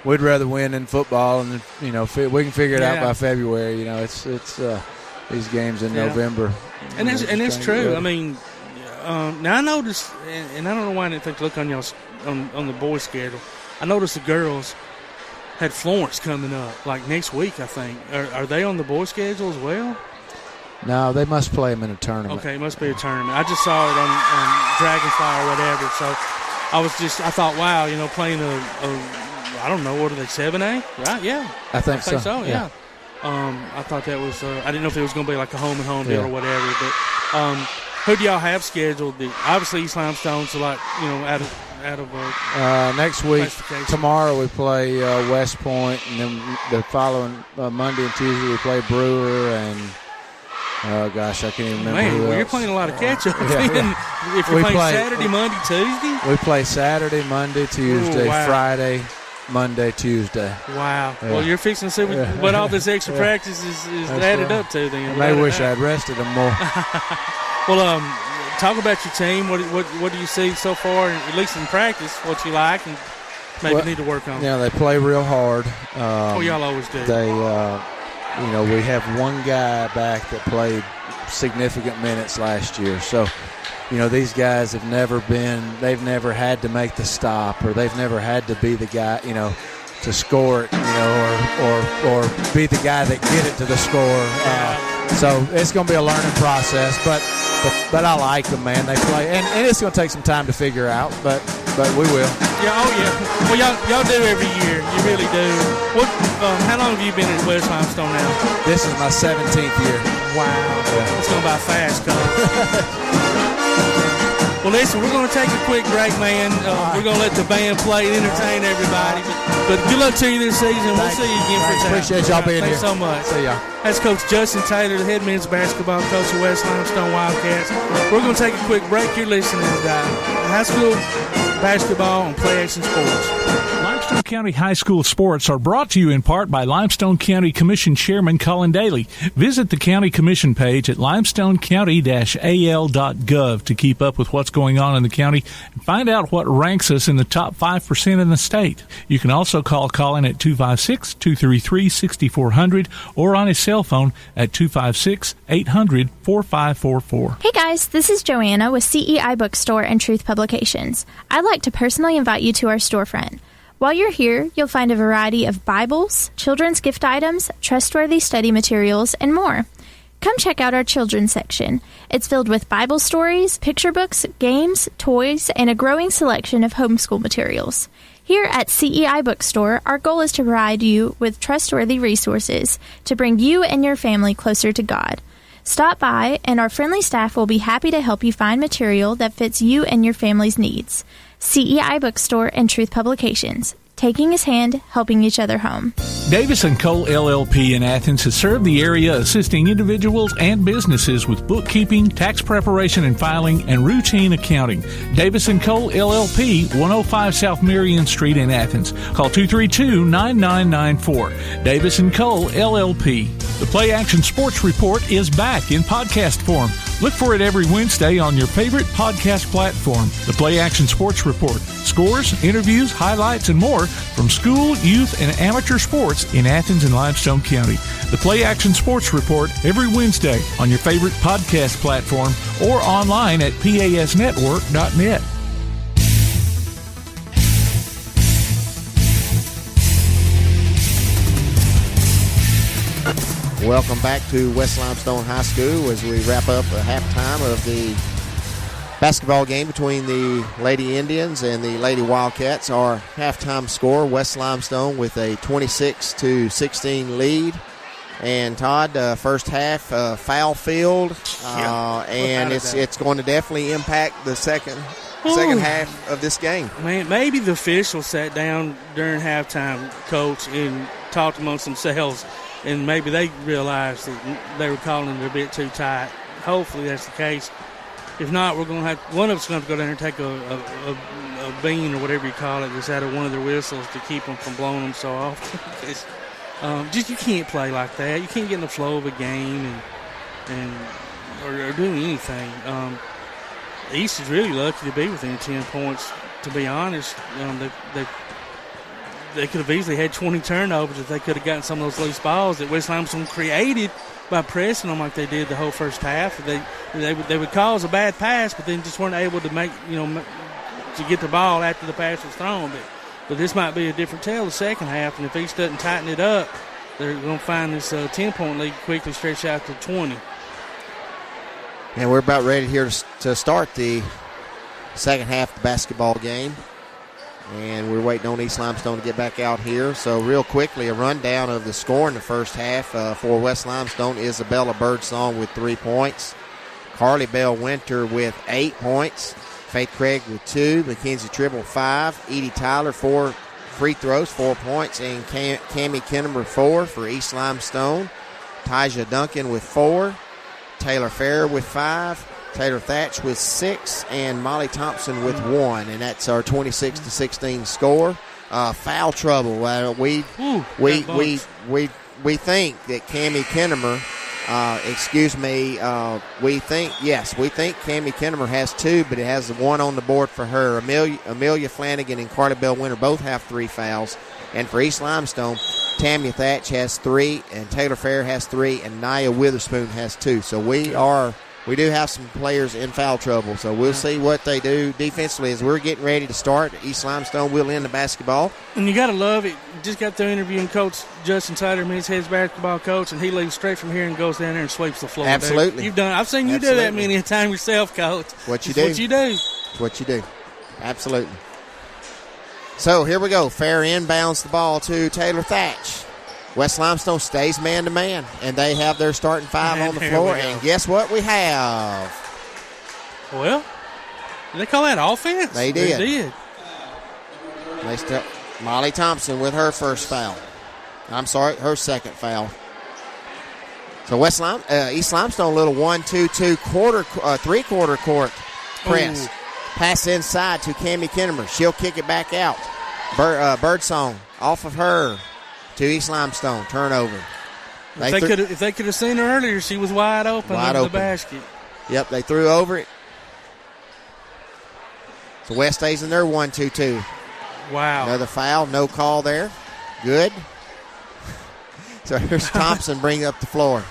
we'd rather win in football, and we can figure it out by February. It's these games in November, and that's true. I mean, now I noticed, and I don't know why I didn't think to look on y'all's on the boys' schedule. I noticed the girls had Florence coming up like next week. I think are they on the boys' schedule as well? No, they must play them in a tournament. Okay, it must be a tournament. I just saw it on Dragonfly or whatever. So I thought, wow, playing I don't know, what are they, 7A? Right? Yeah. I think so. Yeah. I thought that was, I didn't know if it was going to be like a home-and-home deal or whatever. But who do y'all have scheduled? Obviously, East Limestone's a lot, out of next week, tomorrow we play West Point, and then the following Monday and Tuesday we play Brewer and. Oh, gosh, I can't even remember. Man, you're playing a lot of catch-up. If you're playing Saturday, Monday, Tuesday? We play Saturday, Monday, Tuesday, Friday, Monday, Tuesday. Wow. Yeah. Well, you're fixing to see what all this extra practice is added up to then. I wish I'd rested them more. Well, talk about your team. What do you see so far, at least in practice, what you like and maybe need to work on? Yeah, they play real hard. Y'all always do. They we have one guy back that played significant minutes last year. So, these guys they've never had to make the stop, or they've never had to be the guy, to score it, or be the guy that get it to the score. So it's going to be a learning process, but I like them, man. They play, and it's going to take some time to figure out, but we will. Yeah, Well, y'all do every year. You really do. How long have you been at West Limestone now? This is my 17th year. Wow. Yeah. It's going by fast, Well, listen, we're going to take a quick break, man. We're going to let the band play and entertain everybody. But good luck to you this season. We'll see you again for time. Appreciate y'all being here. Thanks so much. See y'all. That's Coach Justin Taylor, the head men's basketball coach of West Limestone Wildcats. We're going to take a quick break. You're listening to high school basketball and play action sports. Limestone County High School sports are brought to you in part by Limestone County Commission Chairman Colin Daly. Visit the County Commission page at limestonecounty-al.gov to keep up with what's going on in the county and find out what ranks us in the top 5% in the state. You can also call Colin at 256-233-6400 or on his cell phone at 256-800-4544. Hey guys, this is Joanna with CEI Bookstore and Truth Publications. I'd like to personally invite you to our storefront. While you're here, you'll find a variety of Bibles, children's gift items, trustworthy study materials, and more. Come check out our children's section. It's filled with Bible stories, picture books, games, toys, and a growing selection of homeschool materials. Here at CEI Bookstore, our goal is to provide you with trustworthy resources to bring you and your family closer to God. Stop by, and our friendly staff will be happy to help you find material that fits you and your family's needs. CEI Bookstore and Truth Publications. taking his hand, helping each other home. Davis & Cole LLP in Athens has served the area assisting individuals and businesses with bookkeeping, tax preparation and filing, and routine accounting. Davis & Cole LLP, 105 South Marion Street in Athens. Call 232-9994. Davis & Cole LLP. The Play Action Sports Report is back in podcast form. Look for it every Wednesday on your favorite podcast platform. The Play Action Sports Report. Scores, interviews, highlights, and more from school, youth, and amateur sports in Athens and Limestone County. The Play Action Sports Report every Wednesday on your favorite podcast platform or online at pasnetwork.net. Welcome back to West Limestone High School as we wrap up the halftime of the basketball game between the Lady Indians and the Lady Wildcats. Our halftime score, West Limestone with a 26-16 lead. And Todd, first half foul field, and it's going to definitely impact the second half of this game. Man, maybe the officials sat down during halftime, Coach, and talked amongst themselves. And maybe they realized that they were calling it a bit too tight. Hopefully that's the case. If not, we're going to have one of us going to go down there and take a bean or whatever you call it, just out of one of their whistles to keep them from blowing them so often. Just you can't play like that. You can't get in the flow of a game or doing anything. The East is really lucky to be within 10 points. To be honest, they could have easily had 20 turnovers if they could have gotten some of those loose balls that West Limestone created by pressing them like they did the whole first half. They would cause a bad pass, but then just weren't able to to get the ball after the pass was thrown. But this might be a different tale the second half, and if East doesn't tighten it up, they're going to find this 10-point lead quickly stretch out to 20. And we're about ready here to start the second half of the basketball game. And we're waiting on East Limestone to get back out here. So real quickly, a rundown of the score in the first half for West Limestone. Isabella Birdsong with 3 points. Carly Bell Winter with 8 points. Faith Craig with 2. Mackenzie Tribble 5. Edie Tyler 4 free throws, 4 points. And Cammie Kinnemer 4 for East Limestone. Tyja Duncan with 4. Taylor Fair with 5. Taylor Thatch with 6, and Molly Thompson with 1, and that's our 26-16 score. Foul trouble. We think that Cammie Kinnemer, we think Cammie Kinnemer has 2, but it has 1 on the board for her. Amelia Flanagan and Carly Bell Winter both have 3 fouls, and for East Limestone, Tamia Thatch has 3, and Taylor Fair has 3, and Nia Witherspoon has 2. So we do have some players in foul trouble, so we'll see what they do defensively as we're getting ready to start. East Limestone will end the basketball. And you got to love it. Just got through interviewing Coach Justin Sider, his head basketball coach, and he leaves straight from here and goes down there and sweeps the floor. Absolutely. Dude. I've seen you do that many a time yourself, Coach. What you do. It's what you do. Absolutely. So here we go. Fair inbounds the ball to Taylor Thatch. West Limestone stays man-to-man, and they have their starting 5 on the floor. And guess what we have? Well, did they call that offense? They did. Molly Thompson with her first foul. Her second foul. So East Limestone, a little 1-2-2 three-quarter court press. Ooh. Pass inside to Cammie Kinnemer. She'll kick it back out. Birdsong off of her. To East Limestone, turnover. If they could have seen her earlier, she was wide open over the basket. Yep, they threw over it. So West stays in their 1-2-2. Wow. Another foul, no call there. Good. So here's Thompson bringing up the floor.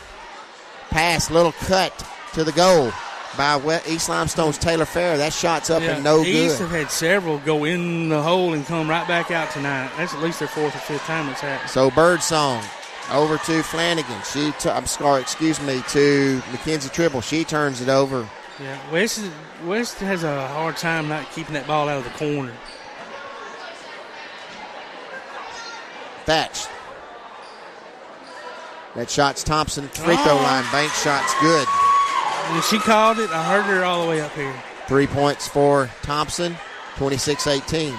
Pass, little cut to the goal by East Limestone's Taylor Fair. That shot's up and no good. East have had several go in the hole and come right back out tonight. That's at least their 4th or 5th time it's happened. So Birdsong over to Flanagan. To Mackenzie Tribble. She turns it over. Yeah, West has a hard time not keeping that ball out of the corner. Thatch. That shot's Thompson free throw line. Bank shot's good. When she called it, I heard her all the way up here. 3 points for Thompson, 26-18.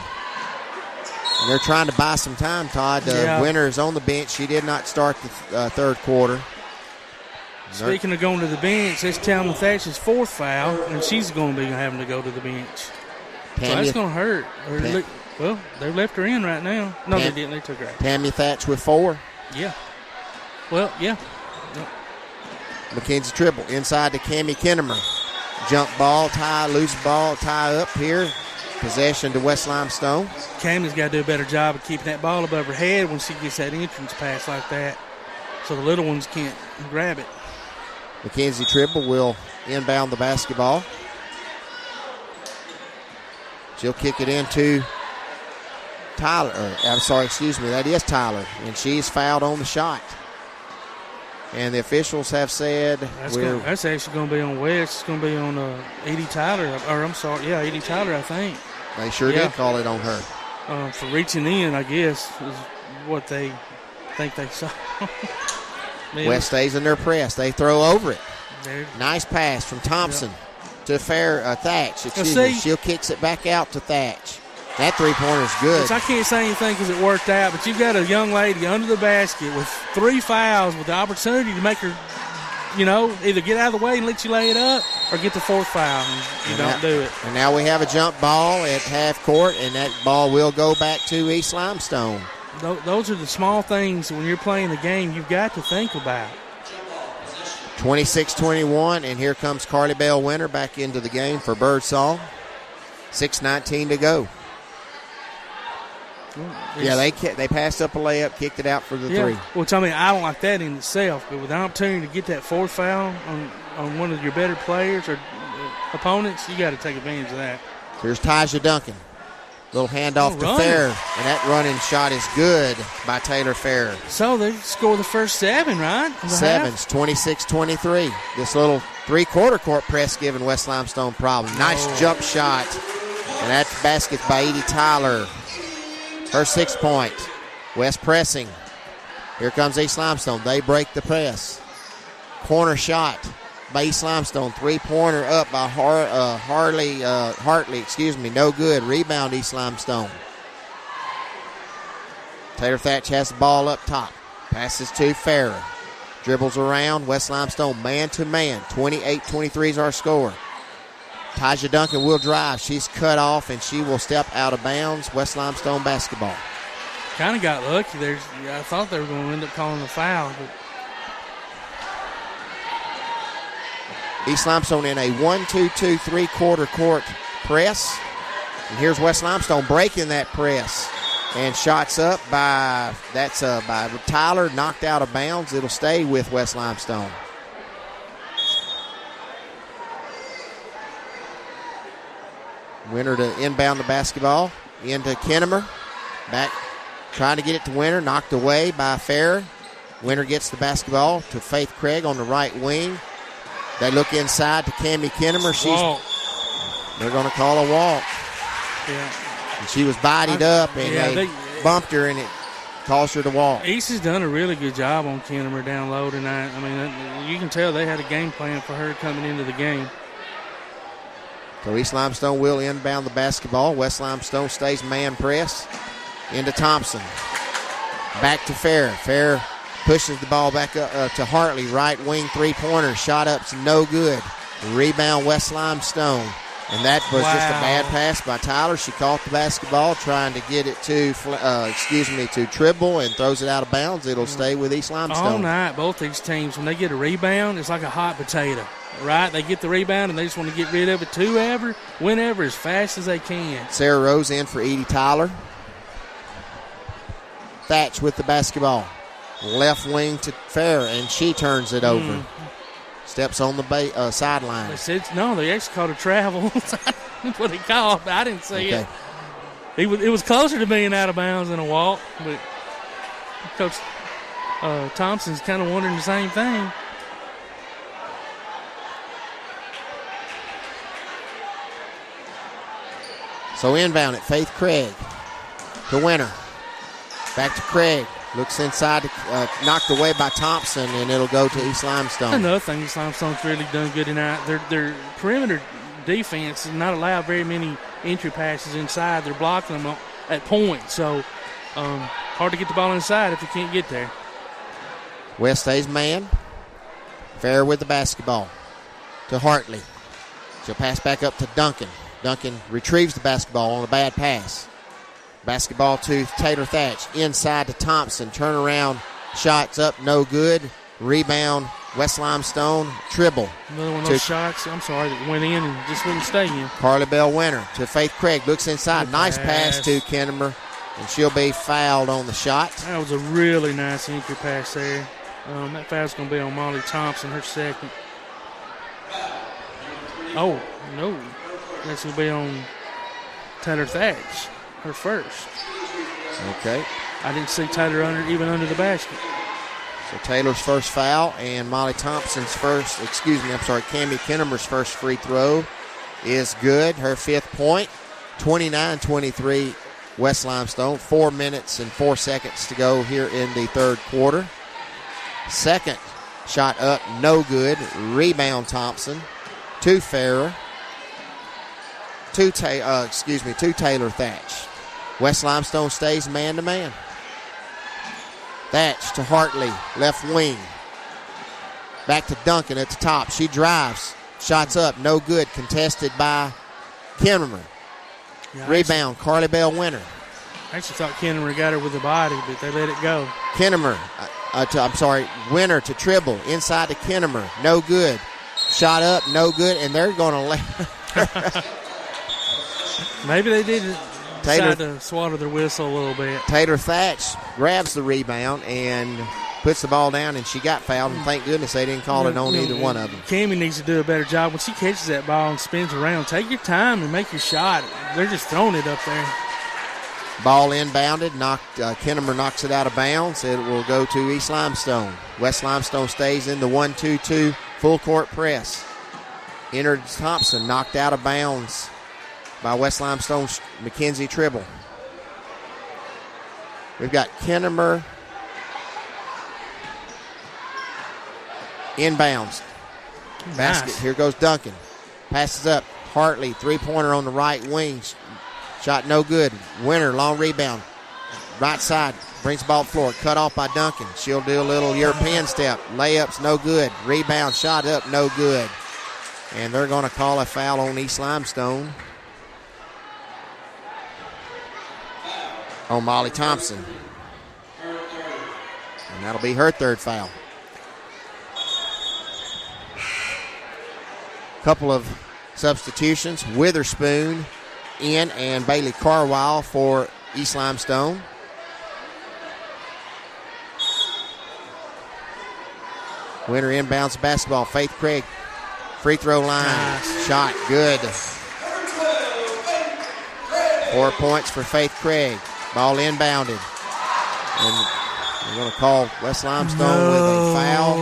And they're trying to buy some time, Todd. Winner is on the bench. She did not start the third quarter. Speaking of going to the bench, that's Talma Thatcher's fourth foul, and she's going to be having to go to the bench. So that's going to hurt. Well, they left her in right now. No, they didn't. They took her out. Tammy Thatch with 4. Yeah. Well, yeah. Mackenzie Tribble inside to Cammie Kinnemer. Jump ball, tie, loose ball, tie up here. Possession to West Limestone. Cammie's got to do a better job of keeping that ball above her head when she gets that entrance pass like that, so the little ones can't grab it. Mackenzie Tribble will inbound the basketball. She'll kick it into Tyler. That is Tyler. And she's fouled on the shot. And the officials have said that's actually going to be on West. It's going to be on Edie Tyler. Edie Tyler, I think. They sure did call it on her. For reaching in, I guess, is what they think they saw. West stays in their press. They throw over it. Nice pass from Thompson to Thatch. She'll kicks it back out to Thatch. That three-pointer is good. Which I can't say anything because it worked out, but you've got a young lady under the basket with 3 fouls with the opportunity to make her, either get out of the way and let you lay it up or get the 4th foul, and you don't do it. And now we have a jump ball at half court, and that ball will go back to East Limestone. Those are the small things when you're playing the game you've got to think about. 26-21, and here comes Carly Bell Winter back into the game for Birdsong. 6:19 to go. They passed up a layup, kicked it out for the 3. Which, I don't like that in itself, but with the opportunity to get that 4th foul on one of your better players or opponents, you got to take advantage of that. Here's Taja Duncan. Little handoff to Fair, and that running shot is good by Taylor Fair. So they score the first 7, right? 7's 26-23. This little three-quarter court press giving West Limestone problem. Nice jump shot, and that basket's by Edie Tyler. Her 6th point. West pressing. Here comes East Limestone. They break the press. Corner shot by East Limestone. 3-pointer up by Hartley. No good. Rebound East Limestone. Taylor Thatch has the ball up top. Passes to Farrer. Dribbles around. West Limestone man-to-man. 28-23 is our score. Taja Duncan will drive. She's cut off, and she will step out of bounds. West Limestone basketball. Kind of got lucky. I thought they were going to end up calling a foul. But East Limestone in a 1-2-2 3-quarter court press. And here's West Limestone breaking that press. And shots up by Tyler, knocked out of bounds. It'll stay with West Limestone. Winter to inbound the basketball into Kinnemer. Back, trying to get it to Winter. Knocked away by Fair. Winter gets the basketball to Faith Craig on the right wing. They look inside to Cammie Kinnemer. They're going to call a walk. Yeah. And she was bodied up, and they bumped her, and it caused her to walk. East has done a really good job on Kinnemer down low tonight. You can tell they had a game plan for her coming into the game. So East Limestone will inbound the basketball. West Limestone stays man press. Into Thompson. Back to Fair. Fair pushes the ball back up to Hartley. Right wing 3-pointer. Shot up's no good. Rebound West Limestone. And that was just a bad pass by Tyler. She caught the basketball trying to get it to Tribble and throws it out of bounds. It'll stay with East Limestone. All night, both these teams, when they get a rebound, it's like a hot potato. Right? They get the rebound, and they just want to get rid of it whenever, as fast as they can. Sarah Rose in for Edie Tyler. Thatch with the basketball. Left wing to Fair, and she turns it over. Steps on the sideline. They said, no, they actually called a travel. That's what he called, but I didn't see it. It was closer to being out of bounds than a walk, but Coach Thompson's kind of wondering the same thing. So inbound it, Faith Craig to Winter. Back to Craig. Looks inside, knocked away by Thompson, and it'll go to East Limestone. Another thing East Limestone's really done good tonight, their perimeter defense has not allowed very many entry passes inside. They're blocking them at point. So hard to get the ball inside if you can't get there. West stays man. Fair with the basketball to Hartley. She'll pass back up to Duncan. Duncan retrieves the basketball on a bad pass. Basketball to Taylor Thatch. Inside to Thompson. Turnaround. Shots up. No good. Rebound. West Limestone. Tribble. Another one of those shots, that went in and just wouldn't stay in. Carly Bell Winter to Faith Craig. Looks inside. Good nice pass to Kinnemer. And she'll be fouled on the shot. That was a really nice entry pass there. That foul's going to be on Molly Thompson, her second. Oh, no. That's going to be on Taylor Thatch, her first. Okay. I didn't see Taylor even under the basket. So Taylor's first foul and Molly Thompson's Cammie Kinnemer's first free throw is good. Her 5th point. 29-23 West Limestone. 4 minutes and 4 seconds to go here in the third quarter. Second shot up, no good. Rebound Thompson. To Farrer. To Taylor Thatch. West Limestone stays man-to-man. Thatch to Hartley, left wing. Back to Duncan at the top. She drives. Shots up, no good. Contested by Kinnemer. Yeah, Rebound, Carly Bell Winter. I actually thought Kinnemer got her with the body, but they let it go. Winter to Tribble. Inside to Kinnemer. No good. Shot up, no good. And they're going to let Maybe they did decide to swallow their whistle a little bit. Taylor Thatch grabs the rebound and puts the ball down, and she got fouled, and thank goodness they didn't call it on either one of them. Cammie needs to do a better job. When she catches that ball and spins around, take your time and make your shot. They're just throwing it up there. Ball inbounded. Kinnemer knocks it out of bounds. It will go to East Limestone. West Limestone stays in the 1-2-2 full court press. Entered Thompson, knocked out of bounds by West Limestone's Mackenzie Tribble. We've got Kinnemer inbounds. Basket. Nice. Here goes Duncan. Passes up. Hartley, three-pointer on the right wing. Shot no good. Winter, long rebound. Right side. Brings the ball to the floor. Cut off by Duncan. She'll do a little European step. Layups, no good. Rebound, shot up, no good. And they're going to call a foul on East Limestone. On Molly Thompson. And that'll be her third foul. Couple of substitutions. Witherspoon in and Bailey Carwile for East Limestone. Winter inbounds the basketball. Faith Craig, free throw line. Nice. Shot good. 4 points for Faith Craig. Ball inbounded. And we're going to call West Limestone with a foul.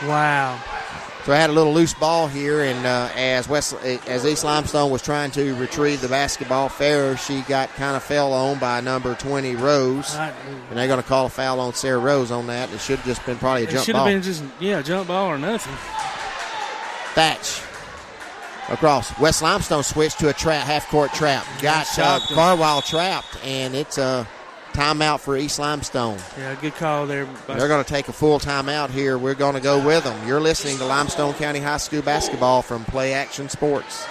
Wow. So I had a little loose ball here, and as East Limestone was trying to retrieve the basketball, Farrer, she got kind of fell on by number 20, Rose. And they're going to call a foul on Sarah Rose on that. It should have just been probably a jump ball. It should have been jump ball or nothing. Thatch across. West Limestone switched to a half-court trap. Got Carwile trapped, and it's a timeout for East Limestone. Yeah, good call there. They're going to take a full timeout here. We're going to go with them. You're listening to Limestone County High School basketball from Play Action Sports.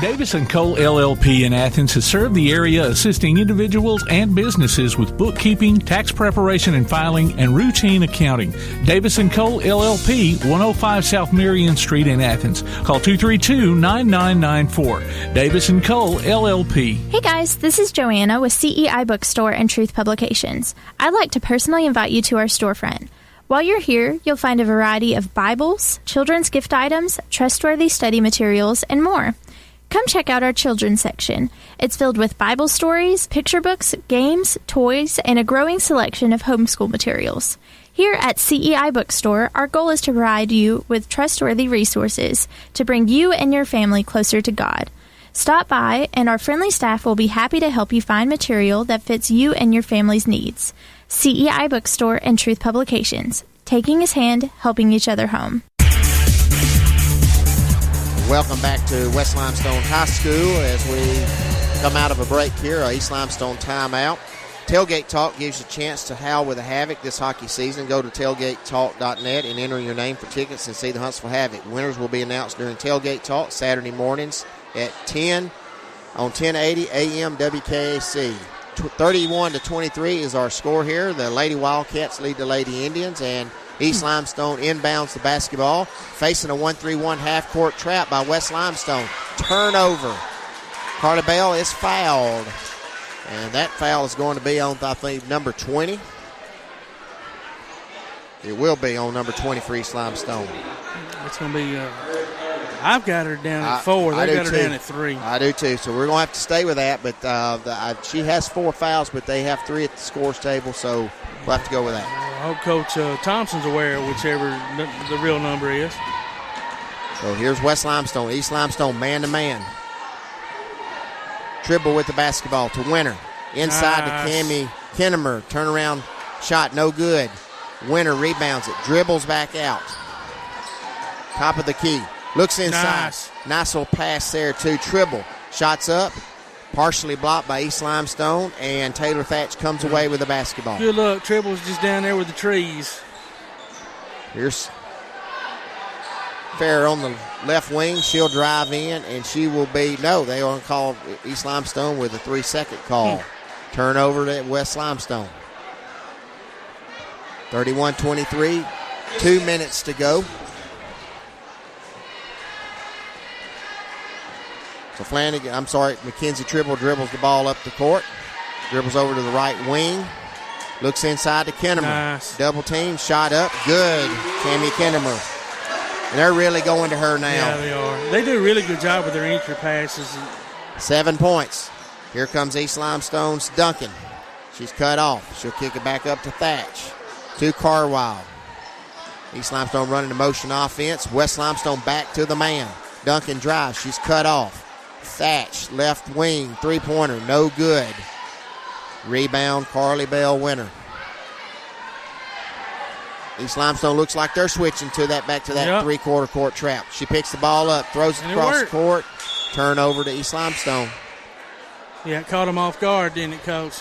Davis & Cole LLP in Athens has served the area assisting individuals and businesses with bookkeeping, tax preparation and filing, and routine accounting. Davis & Cole LLP, 105 South Marion Street in Athens. Call 232-9994. Davis & Cole LLP. Hey guys, this is Joanna with CEI Bookstore and Truth Publications. I'd like to personally invite you to our storefront. While you're here, you'll find a variety of Bibles, children's gift items, trustworthy study materials, and more. Come check out our children's section. It's filled with Bible stories, picture books, games, toys, and a growing selection of homeschool materials. Here at CEI Bookstore, our goal is to provide you with trustworthy resources to bring you and your family closer to God. Stop by, and our friendly staff will be happy to help you find material that fits you and your family's needs. CEI Bookstore and Truth Publications. Taking his hand, helping each other home. Welcome back to West Limestone High School as we Come out of a break here, East Limestone timeout. Tailgate Talk gives you a chance to howl with the Havoc this hockey season. Go to tailgatetalk.net and enter your name for tickets and see the Huntsville Havoc. Winners will be announced during Tailgate Talk Saturday mornings at 10 on 1080 AM WKAC. 31-23 is our score here. The Lady Wildcats lead the Lady Indians, and East Limestone inbounds the basketball, facing a 1-3-1 half-court trap by West Limestone. Turnover. Carly Bell is fouled, and that foul is going to be on, I think, number 20. It will be on number 20 for East Limestone. It's going to be, I've got her down at 4. They've got her down at 3. I do too, so we're going to have to stay with that. But she has 4 fouls, but they have 3 at the scores table, so we'll have to go with that. I hope Coach Thompson's aware of whichever the real number is. So here's West Limestone, East Limestone, man-to-man. Dribble with the basketball to Winter. Inside to Cammie Kinnemer. Turnaround shot, no good. Winter rebounds it. Dribbles back out. Top of the key. Looks inside. Nice little pass there to Tribble. Shots up. Partially blocked by East Limestone. And Taylor Thatch comes away with the basketball. Good luck. Tribble's just down there with the trees. Here's Fair on the left wing. She'll drive in, and she will be, no, they are going to call East Limestone with a 3-second call. Turnover to West Limestone. 31-23, 2 minutes to go. So Mackenzie Tribble dribbles the ball up the court. Dribbles over to the right wing. Looks inside to Kinnemer. Nice. Double team, shot up, good. Cammie Kinnemer. And they're really going to her now. Yeah, they are. They do a really good job with their entry passes. 7 points. Here comes East Limestone's Duncan. She's cut off. She'll kick it back up to Thatch. To Carwile. East Limestone running the motion offense. West Limestone back to the man. Duncan drives. She's cut off. Thatch, left wing, 3-pointer, no good. Rebound, Carly Bell, Winter. East Limestone looks like they're switching to that back to that three-quarter court trap. She picks the ball up, throws it across the court. Turnover to East Limestone. Yeah, it caught them off guard, didn't it, Coach,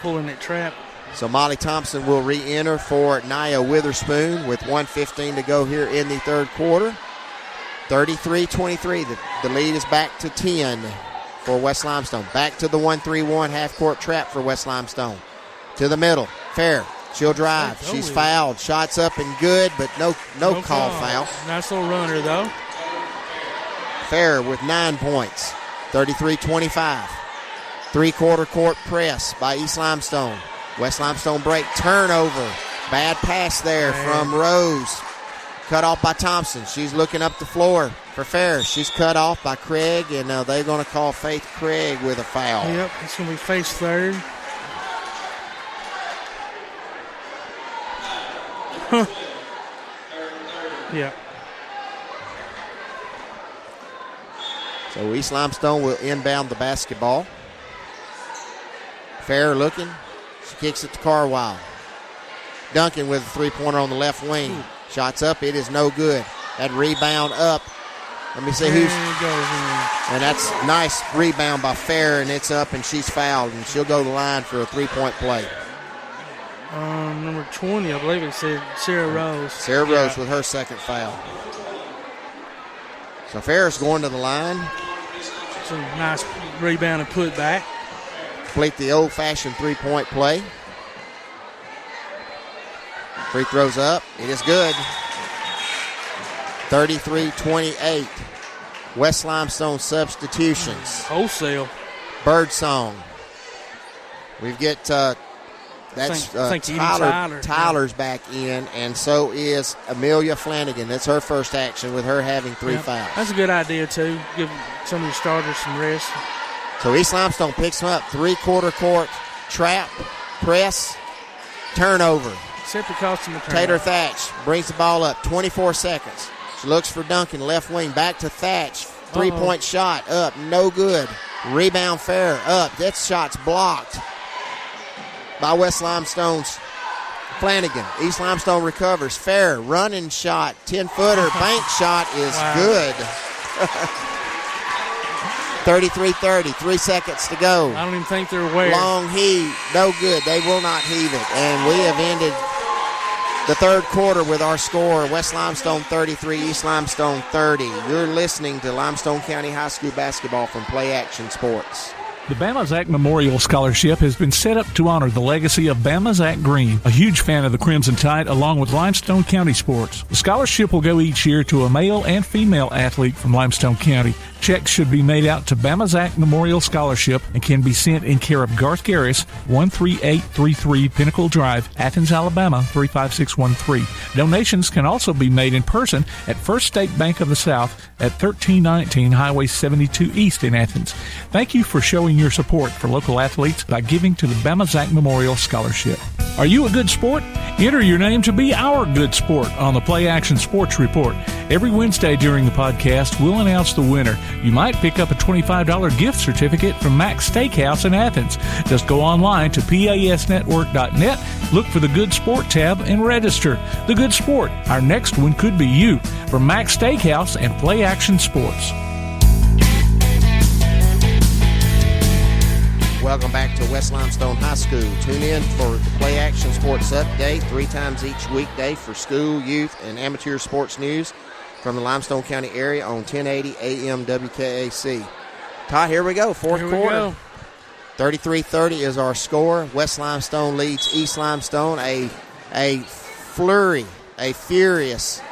pulling that trap. So Molly Thompson will re-enter for Nia Witherspoon with 1:15 to go here in the third quarter. 33-23. The lead is back to 10 for West Limestone. Back to the 1-3-1 half-court trap for West Limestone. To the middle. Fair. She'll drive. She's fouled. Shots up and good, but no call foul. Nice little runner, though. Fair with 9 points. 33-25. Three-quarter court press by East Limestone. West Limestone break. Turnover. Bad pass there from Rose. Cut off by Thompson. She's looking up the floor for Fair. She's cut off by Craig, and they're going to call Faith Craig with a foul. Yep, it's going to be Faith's third. Yeah. So East Limestone will inbound the basketball. Fair looking. She kicks it to Carwile. Duncan with a three-pointer on the left wing. Shots up. It is no good. That rebound up. Let me see who's. And that's nice rebound by Fair, and it's up, and she's fouled, and she'll go to the line for a three-point play. Number 20, I believe it said Sarah Rose. Sarah Rose with her second foul. So Fair's going to the line. Some nice rebound and put back. Complete the old-fashioned three-point play. Free throws up. It is good. 33-28. West Limestone substitutions. Wholesale. Birdsong. We've got Tyler's back in, and so is Amelia Flanagan. That's her first action with her having three fouls. That's a good idea, too. Give some of your starters some rest. So East Limestone picks them up. Three-quarter court, trap, press, turnover. Except it cost him a turnover. Taylor Thatch brings the ball up, 24 seconds. She looks for Duncan, left wing, back to Thatch. Three-point shot, up, no good. Rebound Fair, up. That shot's blocked by West Limestone's Flanagan. East Limestone recovers. Fair, running shot, 10-footer, bank shot is good. 33-30, 3 seconds to go. I don't even think they're aware. Long heave, no good. They will not heave it. And we have ended the third quarter with our score, West Limestone 33, East Limestone 30. You're listening to Limestone County High School basketball from Play Action Sports. The Bama Zach Memorial Scholarship has been set up to honor the legacy of Bama Zach Green, a huge fan of the Crimson Tide, along with Limestone County sports. The scholarship will go each year to a male and female athlete from Limestone County. Checks should be made out to Bama Zach Memorial Scholarship and can be sent in care of Garth Garris, 13833 Pinnacle Drive, Athens, Alabama, 35613. Donations can also be made in person at First State Bank of the South at 1319 Highway 72 East in Athens. Thank you for showing your support for local athletes by giving to the Bama Zach Memorial Scholarship. Are you a good sport? Enter your name to be our good sport on the Play Action Sports Report. Every Wednesday during the podcast, we'll announce the winner. You might pick up a $25 gift certificate from Max Steakhouse in Athens. Just go online to pasnetwork.net, look for the Good Sport tab, and register. The Good Sport. Our next one could be you. From Max Steakhouse and Play Action Sports. Welcome back to West Limestone High School. Tune in for the Play Action Sports Update 3 times each weekday for school, youth, and amateur sports news from the Limestone County area on 1080 AM WKAC. Todd, here we go, fourth quarter. 33-30 is our score. West Limestone leads East Limestone. A flurry, a furious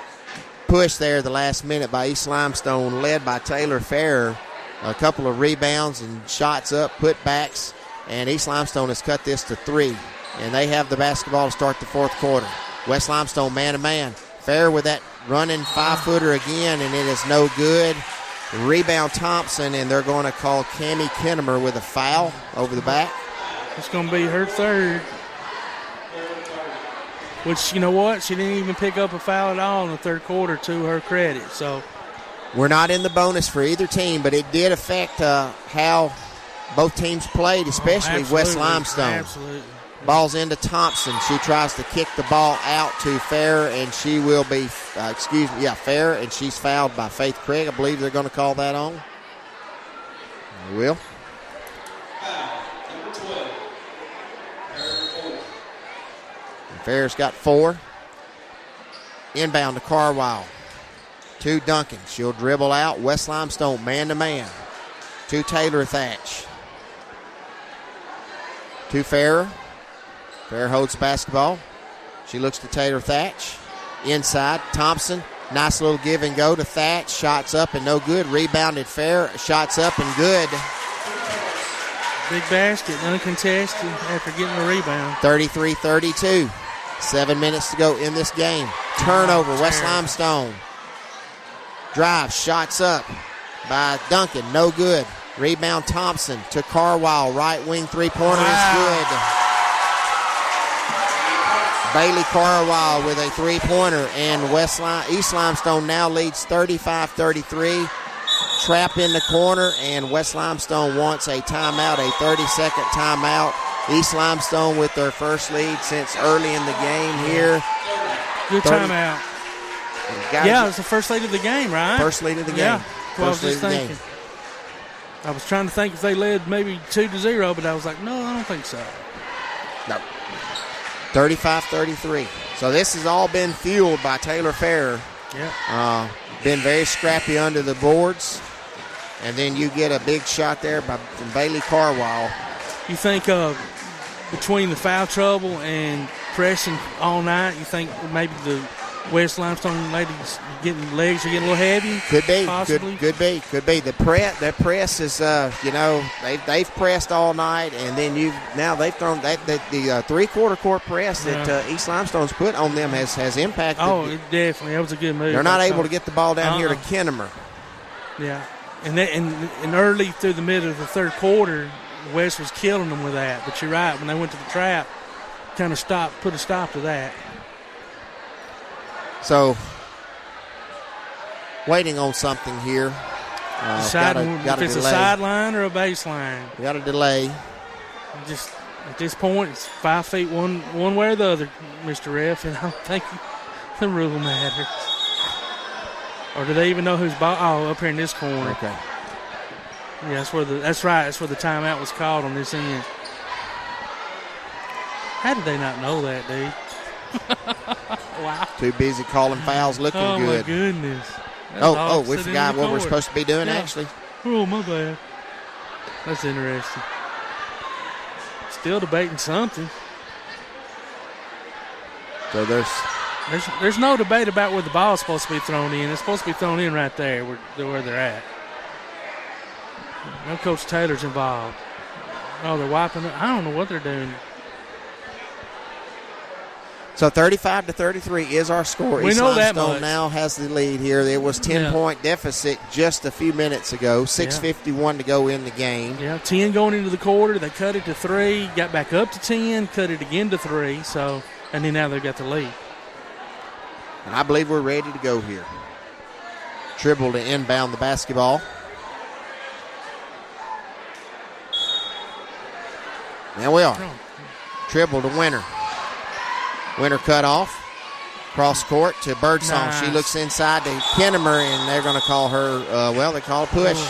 push there the last minute by East Limestone, led by Taylor Farrer. A couple of rebounds and shots up, putbacks, and East Limestone has cut this to 3. And they have the basketball to start the fourth quarter. West Limestone man-to-man. Farrer with that running 5-footer again, and it is no good. Rebound Thompson, and they're going to call Cammie Kinnemer with a foul over the back. It's going to be her third. Which, you know what? She didn't even pick up a foul at all in the third quarter, to her credit. So we're not in the bonus for either team, but it did affect how both teams played, especially West Limestone. Absolutely. Ball's into Thompson. She tries to kick the ball out to Farrer, and she will be, Farrer, and she's fouled by Faith Craig. I believe they're going to call that on. They will. And Farrer's got 4. Inbound to Carwile. To Duncan. She'll dribble out. West Limestone man-to-man. To Taylor Thatch. To Farrer. Farrer holds basketball. She looks to Taylor Thatch. Inside. Thompson. Nice little give and go to Thatch. Shots up and no good. Rebounded Farrer. Shots up and good. Big basket. Uncontested after getting a rebound. 33-32. 7 minutes to go in this game. Turnover. West Limestone. Drive. Shots up by Duncan. No good. Rebound Thompson to Carwile. Right wing three-pointer is good. Bailey Carwile with a three-pointer, and East Limestone now leads 35-33. Trap in the corner, and West Limestone wants a timeout, a 30-second timeout. East Limestone with their first lead since early in the game here. Good timeout. Yeah, it's the first lead of the game, right? First lead of the game. Yeah, that's what I was just thinking. I was trying to think if they led maybe 2-0, but I was like, no, I don't think so. No. 35-33. So this has all been fueled by Taylor Farrer. Yeah. Been very scrappy under the boards. And then you get a big shot there from Bailey Carwile. You think between the foul trouble and pressing all night, you think maybe the West Limestone ladies legs are getting a little heavy? Could be. Possibly. Could be. The press is, they've pressed all night, and then they've thrown the three-quarter court press that East Limestone's put on them has impacted. Oh, definitely. That was a good move. They're not able to get the ball down here to Kinnemer. Yeah. And early through the middle of the third quarter, West was killing them with that. But you're right. When they went to the trap, kind of put a stop to that. So, waiting on something here. If it's a sideline or a baseline. Got a delay. Just at this point, it's 5 feet one way or the other, Mr. Ref, and I don't think the rule matters. Or do they even know whose ball? Oh, up here in this corner. Okay. Yeah, that's right. That's where the timeout was called on this end. How did they not know that, dude? Wow. Too busy calling fouls, looking good. Oh, my goodness. We forgot what we're supposed to be doing, actually. Oh, my bad. That's interesting. Still debating something. So there's no debate about where the ball's supposed to be thrown in. It's supposed to be thrown in right there where they're at. No, Coach Taylor's involved. Oh, they're wiping it. I don't know what they're doing. So 35-33 is our score. We East know that Limestone much. now has the lead here. It was 10-point deficit just a few minutes ago. 6:51 to go in the game. Yeah, 10 going into the quarter. They cut it to 3, got back up to 10, cut it again to 3. So, and then now they've got the lead. And I believe we're ready to go here. Tribble to inbound the basketball. There we are. Tribble to Winter. Winter cut off. Cross court to Birdsong. Nice. She looks inside to Kennemer, and they're going to call her, they call a push.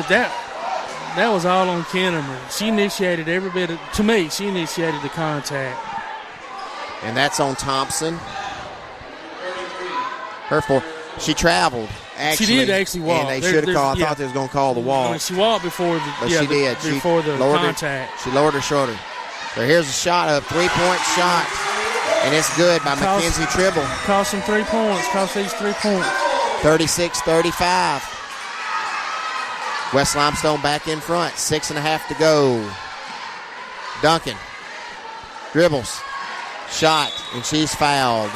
That was all on Kennemer. She initiated every bit of, to me, she initiated the contact. And that's on Thompson. Her four. She traveled, actually. She did actually walk. And they should have called. I thought they was going to call the walk. I mean, she walked before the, But she did. before the contact. She lowered her shoulder. So here's a shot, a three-point shot. And it's good by Mackenzie Tribble. Cost them 3 points. Cost these 3 points. 36-35. West Limestone back in front. 6.5 to go. Duncan dribbles. Shot, and she's fouled.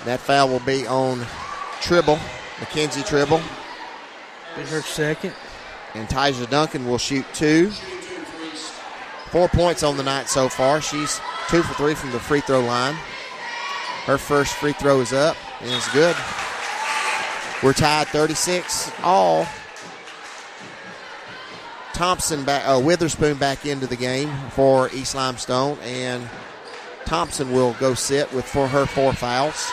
That foul will be on Tribble, Mackenzie Tribble. Be her second. And Tyja Duncan will shoot 2. 4 points on the night so far. She's 2 for 3 from the free throw line. Her first free throw is up, and it's good. We're tied 36 all. Witherspoon back into the game for East Limestone, and Thompson will go sit for her 4 fouls.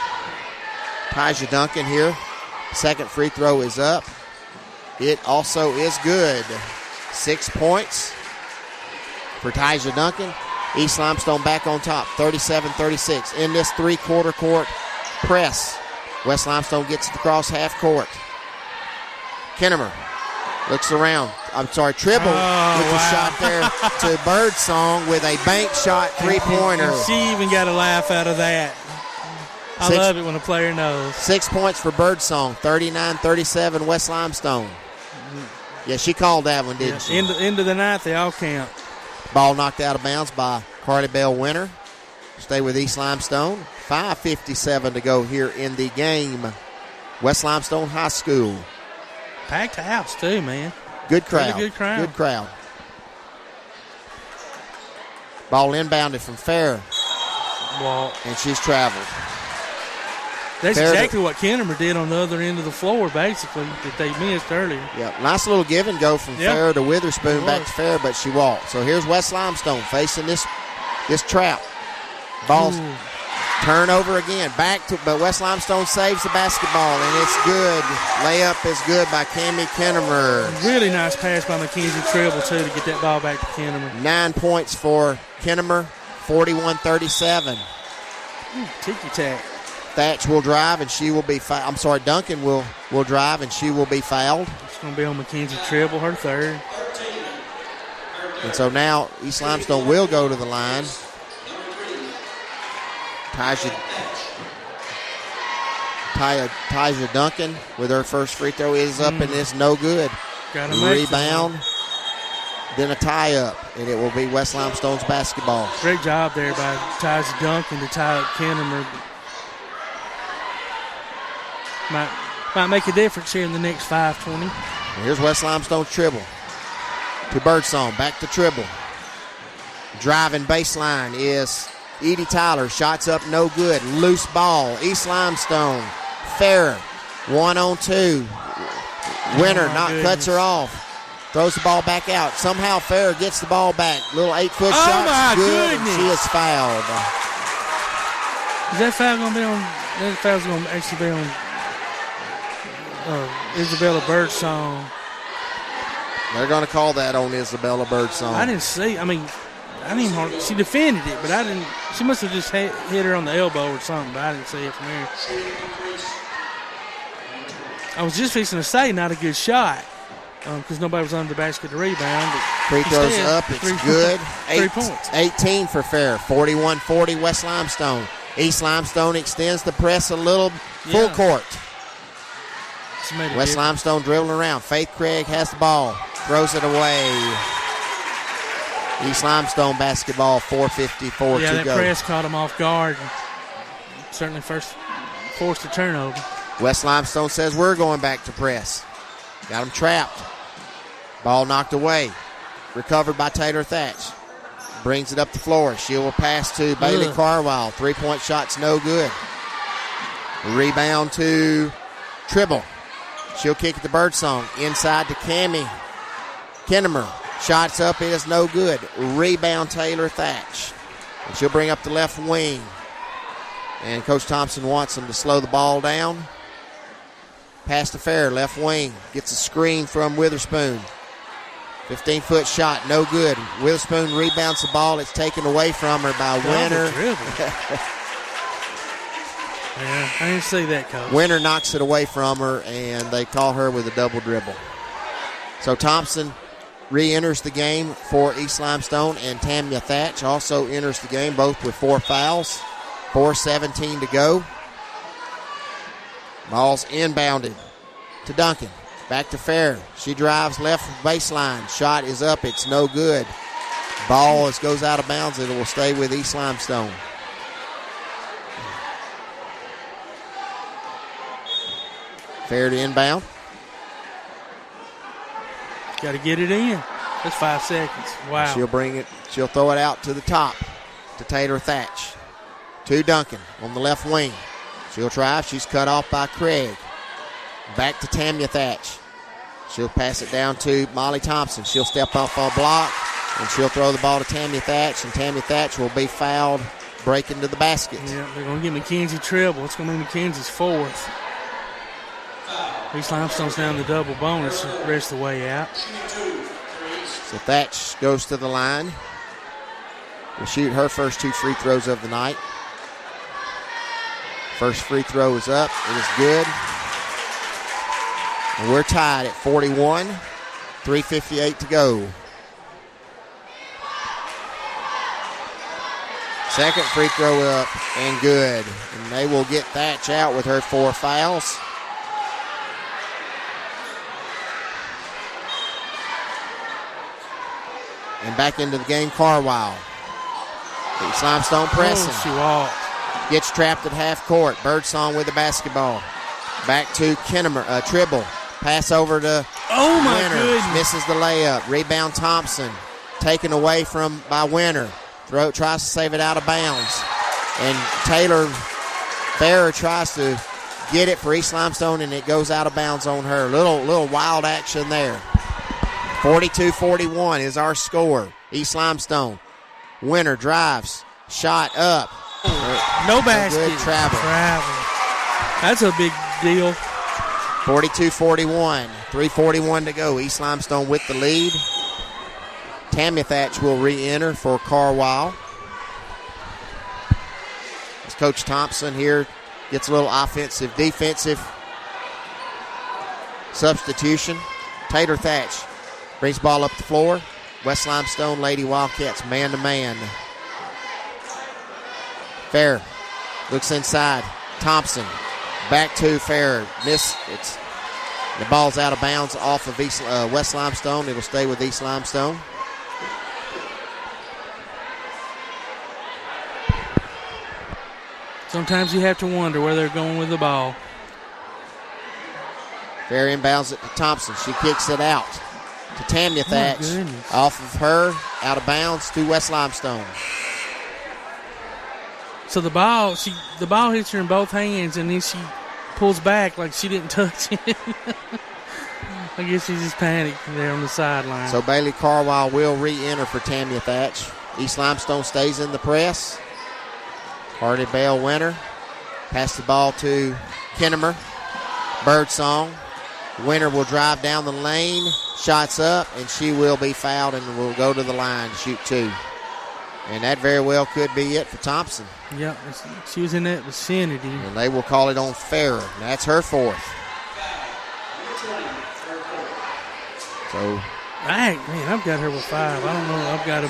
Tyja Duncan here. Second free throw is up. It also is good. 6 points for Tyja Duncan. East Limestone back on top, 37-36. In this three-quarter court press, West Limestone gets it across half court. Kennemer looks around. Tribble with a shot there to Birdsong with a bank shot three-pointer. And she even got a laugh out of that. I love it when a player knows. 6 points for Birdsong, 39-37 West Limestone. Yeah, she called that one, didn't she? End of the night, they all count. Ball knocked out of bounds by Carly Bell Winter. Stay with East Limestone. 5:57 to go here in the game. West Limestone High School. Packed house, too, man. Good crowd. Really good crowd. Good crowd. Ball inbounded from Fair. Well, and she's traveled. That's exactly what Kennemer did on the other end of the floor, basically, that they missed earlier. Yeah, nice little give and go from Fair to Witherspoon, back to Fair, but she walked. So here's West Limestone facing this trap. Ball's turnover again. But West Limestone saves the basketball, and it's good. Layup is good by Cammie Kennemer. Really nice pass by Mackenzie Tribble, too, to get that ball back to Kennemer. 9 points for Kennemer, 41-37. Ticky-tack. Thatch will drive, and she will be fouled. Duncan will drive, and she will be fouled. It's going to be on Mackenzie Tribble, her third. And so now East Limestone will go to the line. Tyja Duncan with her first free throw is up, and it's no good. Rebound, then a tie-up, and it will be West Limestone's basketball. Great job there by Tyja Duncan to tie up Kennemer. Might make a difference here in the next 5:20. Here's West Limestone Tribble to Birdsong, back to Tribble. Driving baseline is Edie Tyler. Shots up, no good. Loose ball. East Limestone. Farrer, 1-on-2. Winter cuts her off. Throws the ball back out. Somehow Farrer gets the ball back. Little 8-foot shot. Oh, my good. goodness. She is fouled. Is that foul going to be on? That foul's going to actually be on Isabella Birdsong. They're going to call that on Isabella Birdsong. I didn't see. I didn't even. She defended it, but I didn't. She must have just hit her on the elbow or something, but I didn't see it from here. I was just fixing to say not a good shot because nobody was under the basket to rebound. Free throws up. It's good. 3 points. 18 for Fair. 41-40 West Limestone. East Limestone extends the press a little full court. West Limestone dribbling around. Faith Craig has the ball. Throws it away. East Limestone basketball, 4:54 to go. Yeah, that press caught them off guard. Certainly first forced a turnover. West Limestone says we're going back to press. Got them trapped. Ball knocked away. Recovered by Taylor Thatch. Brings it up the floor. She will pass to Bailey Carwile. 3-point shot's no good. Rebound to Tribble. She'll kick it to Birdsong. Inside to Cammie Kinnemer. Shots up. It is no good. Rebound Taylor Thatch. And she'll bring up the left wing. And Coach Thompson wants them to slow the ball down. Pass to Fair. Left wing. Gets a screen from Witherspoon. 15-foot shot, no good. Witherspoon rebounds the ball. It's taken away from her by Winter. Yeah, I didn't see that, Coach. Winter knocks it away from her, and they call her with a double dribble. So Thompson re-enters the game for East Limestone, and Tamia Thatch also enters the game, both with 4 fouls. 4:17 to go. Ball's inbounded to Duncan. Back to Fair. She drives left baseline. Shot is up. It's no good. Ball goes out of bounds. It will stay with East Limestone. Fair to inbound. Got to get it in. That's 5 seconds. Wow. She'll bring it. She'll throw it out to the top to Taylor Thatch. To Duncan on the left wing. She'll drive. She's cut off by Craig. Back to Tamia Thatch. She'll pass it down to Molly Thompson. She'll step off a block, and she'll throw the ball to Tamia Thatch, and Tamia Thatch will be fouled, breaking to the basket. Yeah, they're going to give McKenzie treble. It's going to be McKenzie's 4th. East Limestone's down the double bonus the rest of the way out. So Thatch goes to the line. Will shoot her first 2 free throws of the night. First free throw is up. It is good. And we're tied at 41. 3:58 to go. Second free throw up and good. And they will get Thatch out with her 4 fouls. And back into the game, Carwile. East Limestone pressing. She walked. Gets trapped at half court. Birdsong with the basketball. Back to Kinnemer, Tribble. Pass over to Winter. Goodness. Misses the layup. Rebound Thompson. Taken away by Winter. Tries to save it out of bounds. And Taylor Farrer tries to get it for East Limestone, and it goes out of bounds on her. Little wild action there. 42-41 is our score. East Limestone. Winter drives. Shot up. No basket. Good travel. That's a big deal. 42-41. 3:41 to go. East Limestone with the lead. Tamia Thatch will re-enter for Carwile. As Coach Thompson here gets a little offensive, defensive substitution. Taylor Thatch brings ball up the floor. West Limestone Lady Wildcats man-to-man. Fair looks inside. Thompson back to Fair. The ball's out of bounds off of West Limestone. It'll stay with East Limestone. Sometimes you have to wonder where they're going with the ball. Fair inbounds it to Thompson. She kicks it out to Tamia Thatch. Off of her, out of bounds to West Limestone. So the ball hits her in both hands, and then she pulls back like she didn't touch it. I guess she just panicked there on the sideline. So Bailey Carwile will re-enter for Tamia Thatch. East Limestone stays in the press. Hardy Bell Winter. Pass the ball to Kinnemer. Birdsong Winner will drive down the lane, shots up, and she will be fouled and will go to the line to shoot 2. And that very well could be it for Thompson. Yep, she was in that vicinity. And they will call it on Farrer. That's her 4th. So, I've got her with 5. I don't know. I've got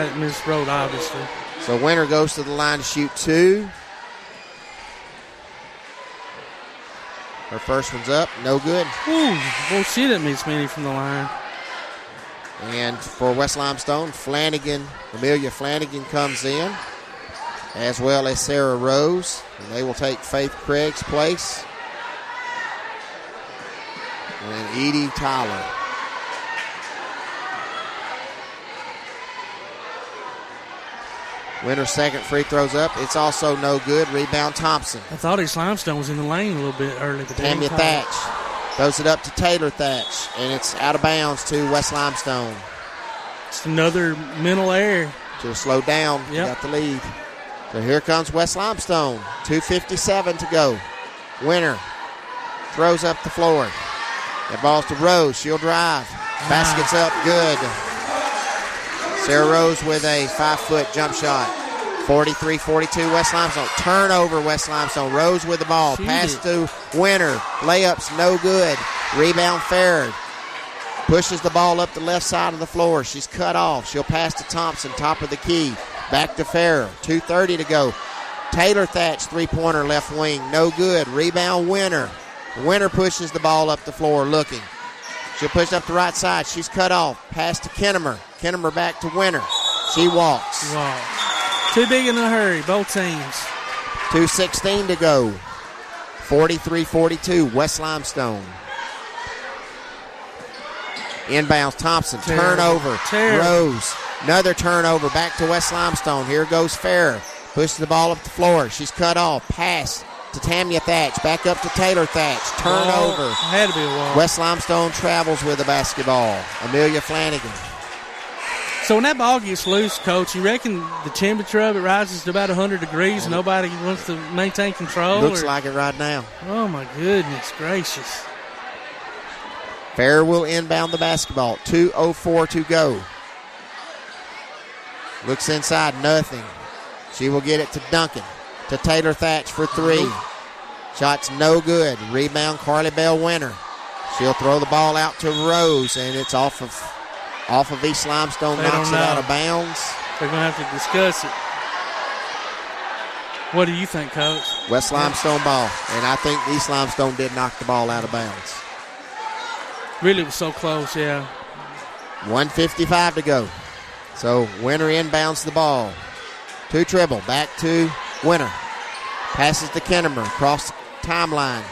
it miswrote, obviously. So Winter goes to the line to shoot 2. Her first one's up, no good. Ooh, well, she didn't miss many from the line. And for West Limestone, Amelia Flanagan comes in, as well as Sarah Rose. And they will take Faith Craig's place. And Edie Tyler. Winter's second free throw's up. It's also no good. Rebound Thompson. I thought East Limestone was in the lane a little bit early. Tammy Thatch throws it up to Taylor Thatch, and it's out of bounds to West Limestone. It's another mental error. Just slow down. Yep. Got the lead. So here comes West Limestone. 2:57 to go. Winter throws up the floor. That ball's to Rose. She'll drive. Basket's up. Good. Sarah Rose with a 5-foot jump shot. 43-42 West Limestone. Turnover West Limestone. Rose with the ball. Pass to Winter. Layups no good. Rebound Farrer. Pushes the ball up the left side of the floor. She's cut off. She'll pass to Thompson, top of the key. Back to Farrer. 2:30 to go. Taylor Thatch, three-pointer left wing. No good. Rebound Winter. Winter pushes the ball up the floor looking. She'll push up the right side. She's cut off. Pass to Kennemer. Kennemer back to Winter. She walks. Wow. Too big in a hurry, both teams. 2:16 to go. 43-42, West Limestone. Inbounds Thompson. Turnover. Rose. Another turnover. Back to West Limestone. Here goes Farrer. Pushes the ball up the floor. She's cut off. Pass to Tamia Thatch. Back up to Taylor Thatch. Turnover. Had to be a wall. West Limestone travels with the basketball. Amelia Flanagan. So when that ball gets loose, Coach, you reckon the temperature of it rises to about 100 degrees and nobody wants to maintain control? Looks like it right now. Oh, my goodness gracious. Farrer will inbound the basketball. 2:04 to go. Looks inside, nothing. She will get it to Duncan. To Taylor Thatch for 3. Shot's no good. Rebound Carly Bell Winter. She'll throw the ball out to Rose, and it's off of East Limestone. Knocks it out of bounds. They're going to have to discuss it. What do you think, Coach? West Limestone ball, and I think East Limestone did knock the ball out of bounds. Really was so close, yeah. 1:55 to go. So Winter inbounds the ball. To Tribble, back to Winter. Passes to Kennemer, across the timeline.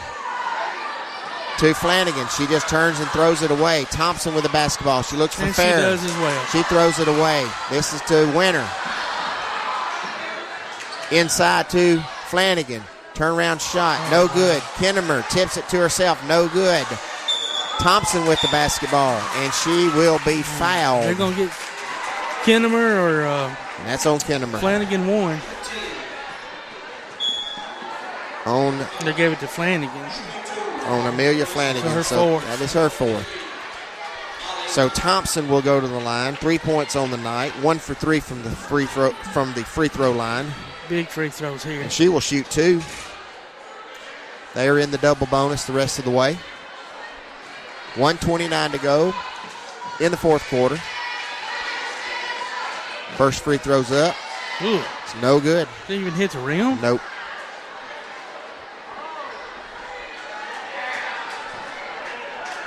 To Flanagan. She just turns and throws it away. Thompson with the basketball. She looks for Farrer. She does as well. She throws it away. This is to Winter. Inside to Flanagan. Turnaround shot. No good. Kennemer tips it to herself. No good. Thompson with the basketball. And she will be fouled. They're going to get Kennemer or that's on Kennemer. Flanagan won. They gave it to Flanagan. On Amelia Flanagan. So that is her 4th. So Thompson will go to the line. 3 points on the night. 1 for 3 from the free throw line. Big free throws here. And she will shoot 2. They are in the double bonus the rest of the way. 1:29 to go in the fourth quarter. First free throw's up. Ooh. It's no good. Didn't even hit the rim? Nope.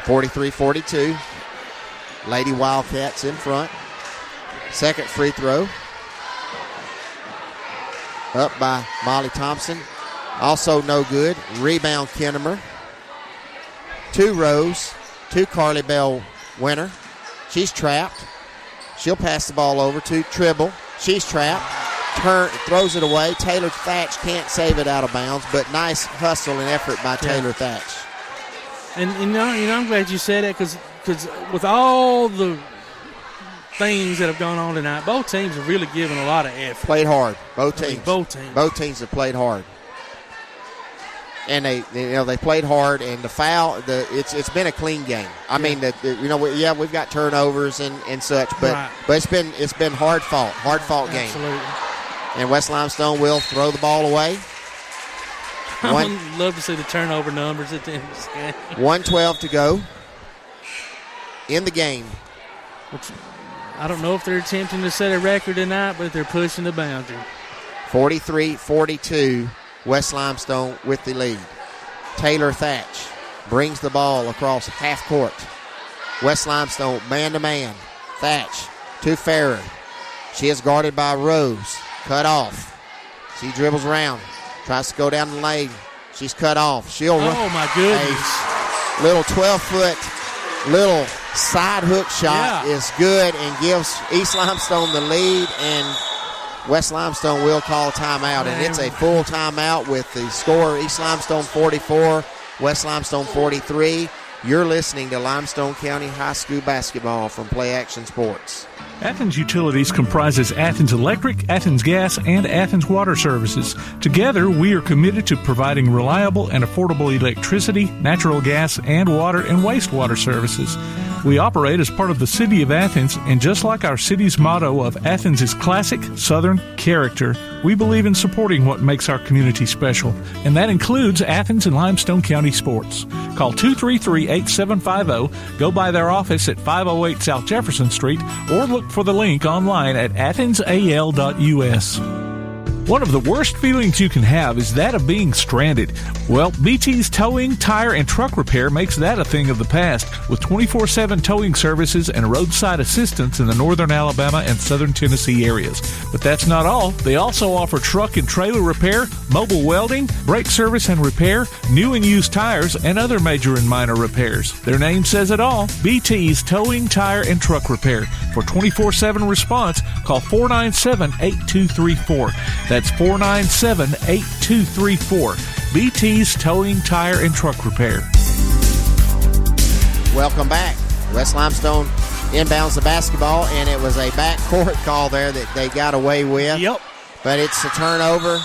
(43-42). Lady Wildcats in front. Second free throw. Up by Molly Thompson. Also no good. Rebound Kennemer. To Rose. To Carly Bell Winter. She's trapped. She'll pass the ball over to Tribble. She's trapped. Throws it away. Taylor Thatch can't save it out of bounds, but nice hustle and effort by Taylor Thatch. And I'm glad you said that because with all the things that have gone on tonight, both teams have really given a lot of effort. Played hard. Both teams. Both teams. Both teams have played hard. and they played hard, and the foul. It's been a clean game. I mean, we've got turnovers and such, but it's been hard fought game. Absolutely. And West Limestone will throw the ball away. I would love to see the turnover numbers at the end of this game. 1:12 to go in the game. Which, I don't know if they're attempting to set a record tonight, but they're pushing the boundary. 43-42, West Limestone with the lead. Taylor Thatch brings the ball across half court. West Limestone man-to-man. Thatch to Farrer. She is guarded by Rose. Cut off. She dribbles around. Tries to go down the lane. She's cut off. She'll run. Oh, my goodness. A little 12-foot, little side hook shot is good and gives East Limestone the lead, and West Limestone will call timeout. And it's a full timeout with the score East Limestone 44, West Limestone 43. You're listening to Limestone County High School basketball from Play Action Sports. Athens Utilities comprises Athens Electric, Athens Gas, and Athens Water Services. Together, we are committed to providing reliable and affordable electricity, natural gas, and water and wastewater services. We operate as part of the City of Athens, and just like our city's motto of Athens is classic Southern character, we believe in supporting what makes our community special, and that includes Athens and Limestone County sports. Call 233-8750, go by their office at 508 South Jefferson Street, or look for the link online at athensal.us. One of the worst feelings you can have is that of being stranded. Well, BT's Towing, Tire, and Truck Repair makes that a thing of the past, with 24/7 towing services and roadside assistance in the northern Alabama and southern Tennessee areas. But that's not all. They also offer truck and trailer repair, mobile welding, brake service and repair, new and used tires, and other major and minor repairs. Their name says it all, BT's Towing, Tire, and Truck Repair. For 24/7 response, call 497-8234. That's 497-8234. BT's Towing, Tire, and Truck Repair. Welcome back. West Limestone inbounds the basketball, and it was a backcourt call there that they got away with. Yep. But it's a turnover,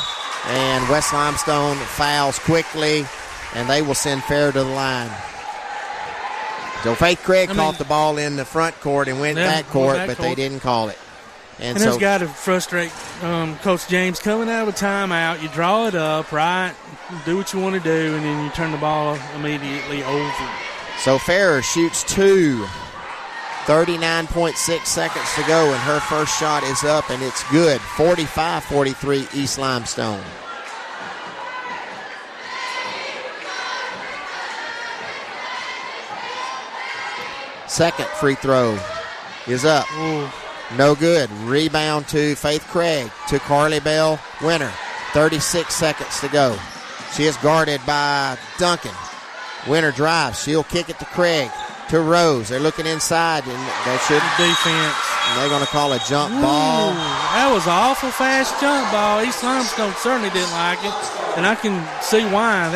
and West Limestone fouls quickly, and they will send Fair to the line. So Faith Craig caught the ball in the front court and went back court, but they didn't call it. And that's got to frustrate Coach James coming out of a timeout. You draw it up, right? Do what you want to do, and then you turn the ball immediately over. So Farrer shoots two. 39.6 seconds to go, and her first shot is up, and it's good. 45-43 East Limestone. Second free throw is up. Ooh. No good. Rebound to Faith Craig, to Carly Bell Winter. 36 seconds to go. She is guarded by Duncan. Winter drives. She'll kick it to Craig, to Rose. They're looking inside, and they shouldn't. Defense. And they're going to call a jump ball. That was an awful fast jump ball. East Limestone certainly didn't like it, and I can see why.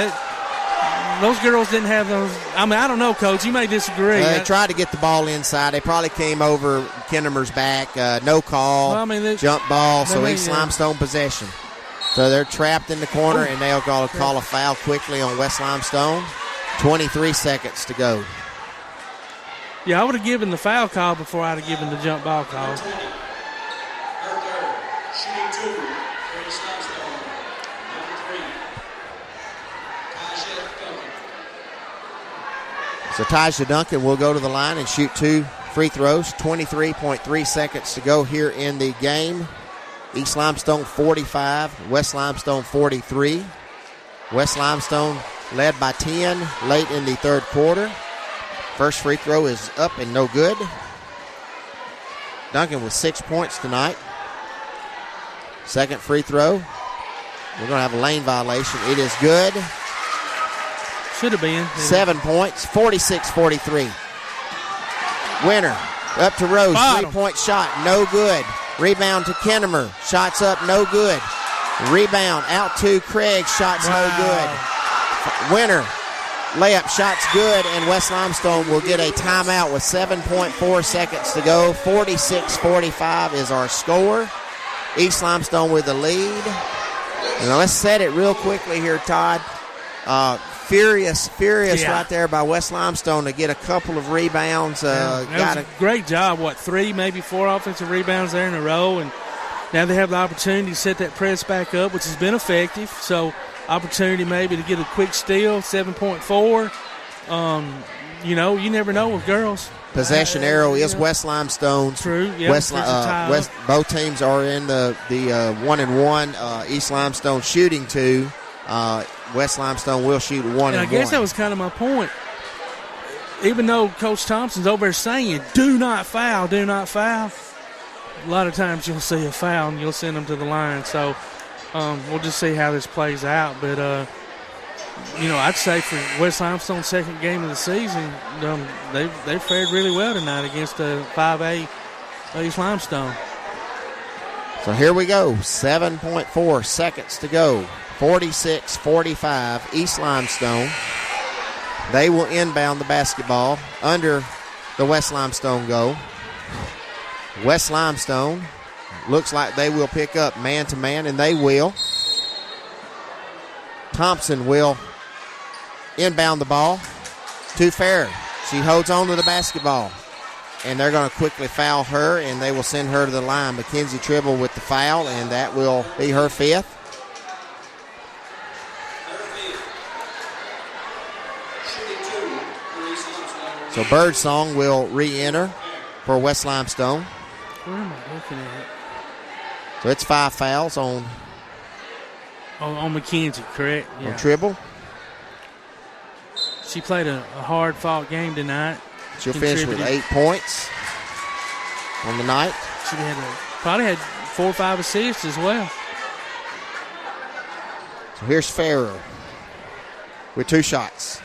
Those girls didn't have those. I mean, I don't know, Coach. You may disagree. They tried to get the ball inside. They probably came over Kindermer's back. No call. Well, I mean, jump ball. So East Limestone possession. So they're trapped in the corner, and they'll call a foul quickly on West Limestone. 23 seconds to go. Yeah, I would have given the foul call before I'd have given the jump ball call. So Taja Duncan will go to the line and shoot two free throws. 23.3 seconds to go here in the game. East Limestone 45, West Limestone 43. West Limestone led by 10 late in the third quarter. First free throw is up and no good. Duncan with 6 points tonight. Second free throw. We're going to have a lane violation. It is good. Should have been. 7 points, 46-43. Winner up to Rose. Bottom. 3-point shot, no good. Rebound to Kinnemer. Shots up, no good. Rebound out to Craig. Shots no good. Winner. Layup, shots good, and West Limestone will get a timeout with 7.4 seconds to go. 46-45 is our score. East Limestone with the lead. Now let's set it real quickly here, Todd. Furious right there by West Limestone to get a couple of rebounds. That was a great job. 3, maybe 4 offensive rebounds there in a row, and now they have the opportunity to set that press back up, which has been effective. So opportunity maybe to get a quick steal, 7.4. You never know with girls. Possession arrow is West Limestone's. True. Yeah, both teams are in the 1-1. East Limestone shooting 2. West Limestone will shoot 1-1. I guess that was kind of my point. Even though Coach Thompson's over there saying, do not foul, a lot of times you'll see a foul and you'll send them to the line. So we'll just see how this plays out. But, I'd say for West Limestone's second game of the season, they fared really well tonight against 5A East Limestone. So here we go, 7.4 seconds to go. 46-45, East Limestone. They will inbound the basketball under the West Limestone goal. West Limestone looks like they will pick up man-to-man, and they will. Thompson will inbound the ball to Farrer. She holds on to the basketball, and they're going to quickly foul her, and they will send her to the line. Mackenzie Tribble with the foul, and that will be her 5th. So Birdsong will re-enter for West Limestone. Where am I looking at? So it's 5 fouls on Mackenzie, correct? Yeah. On Tribble. She played a hard-fought game tonight. She'll finish with 8 points on the night. She probably had 4 or 5 assists as well. So here's Farrer with 2 shots.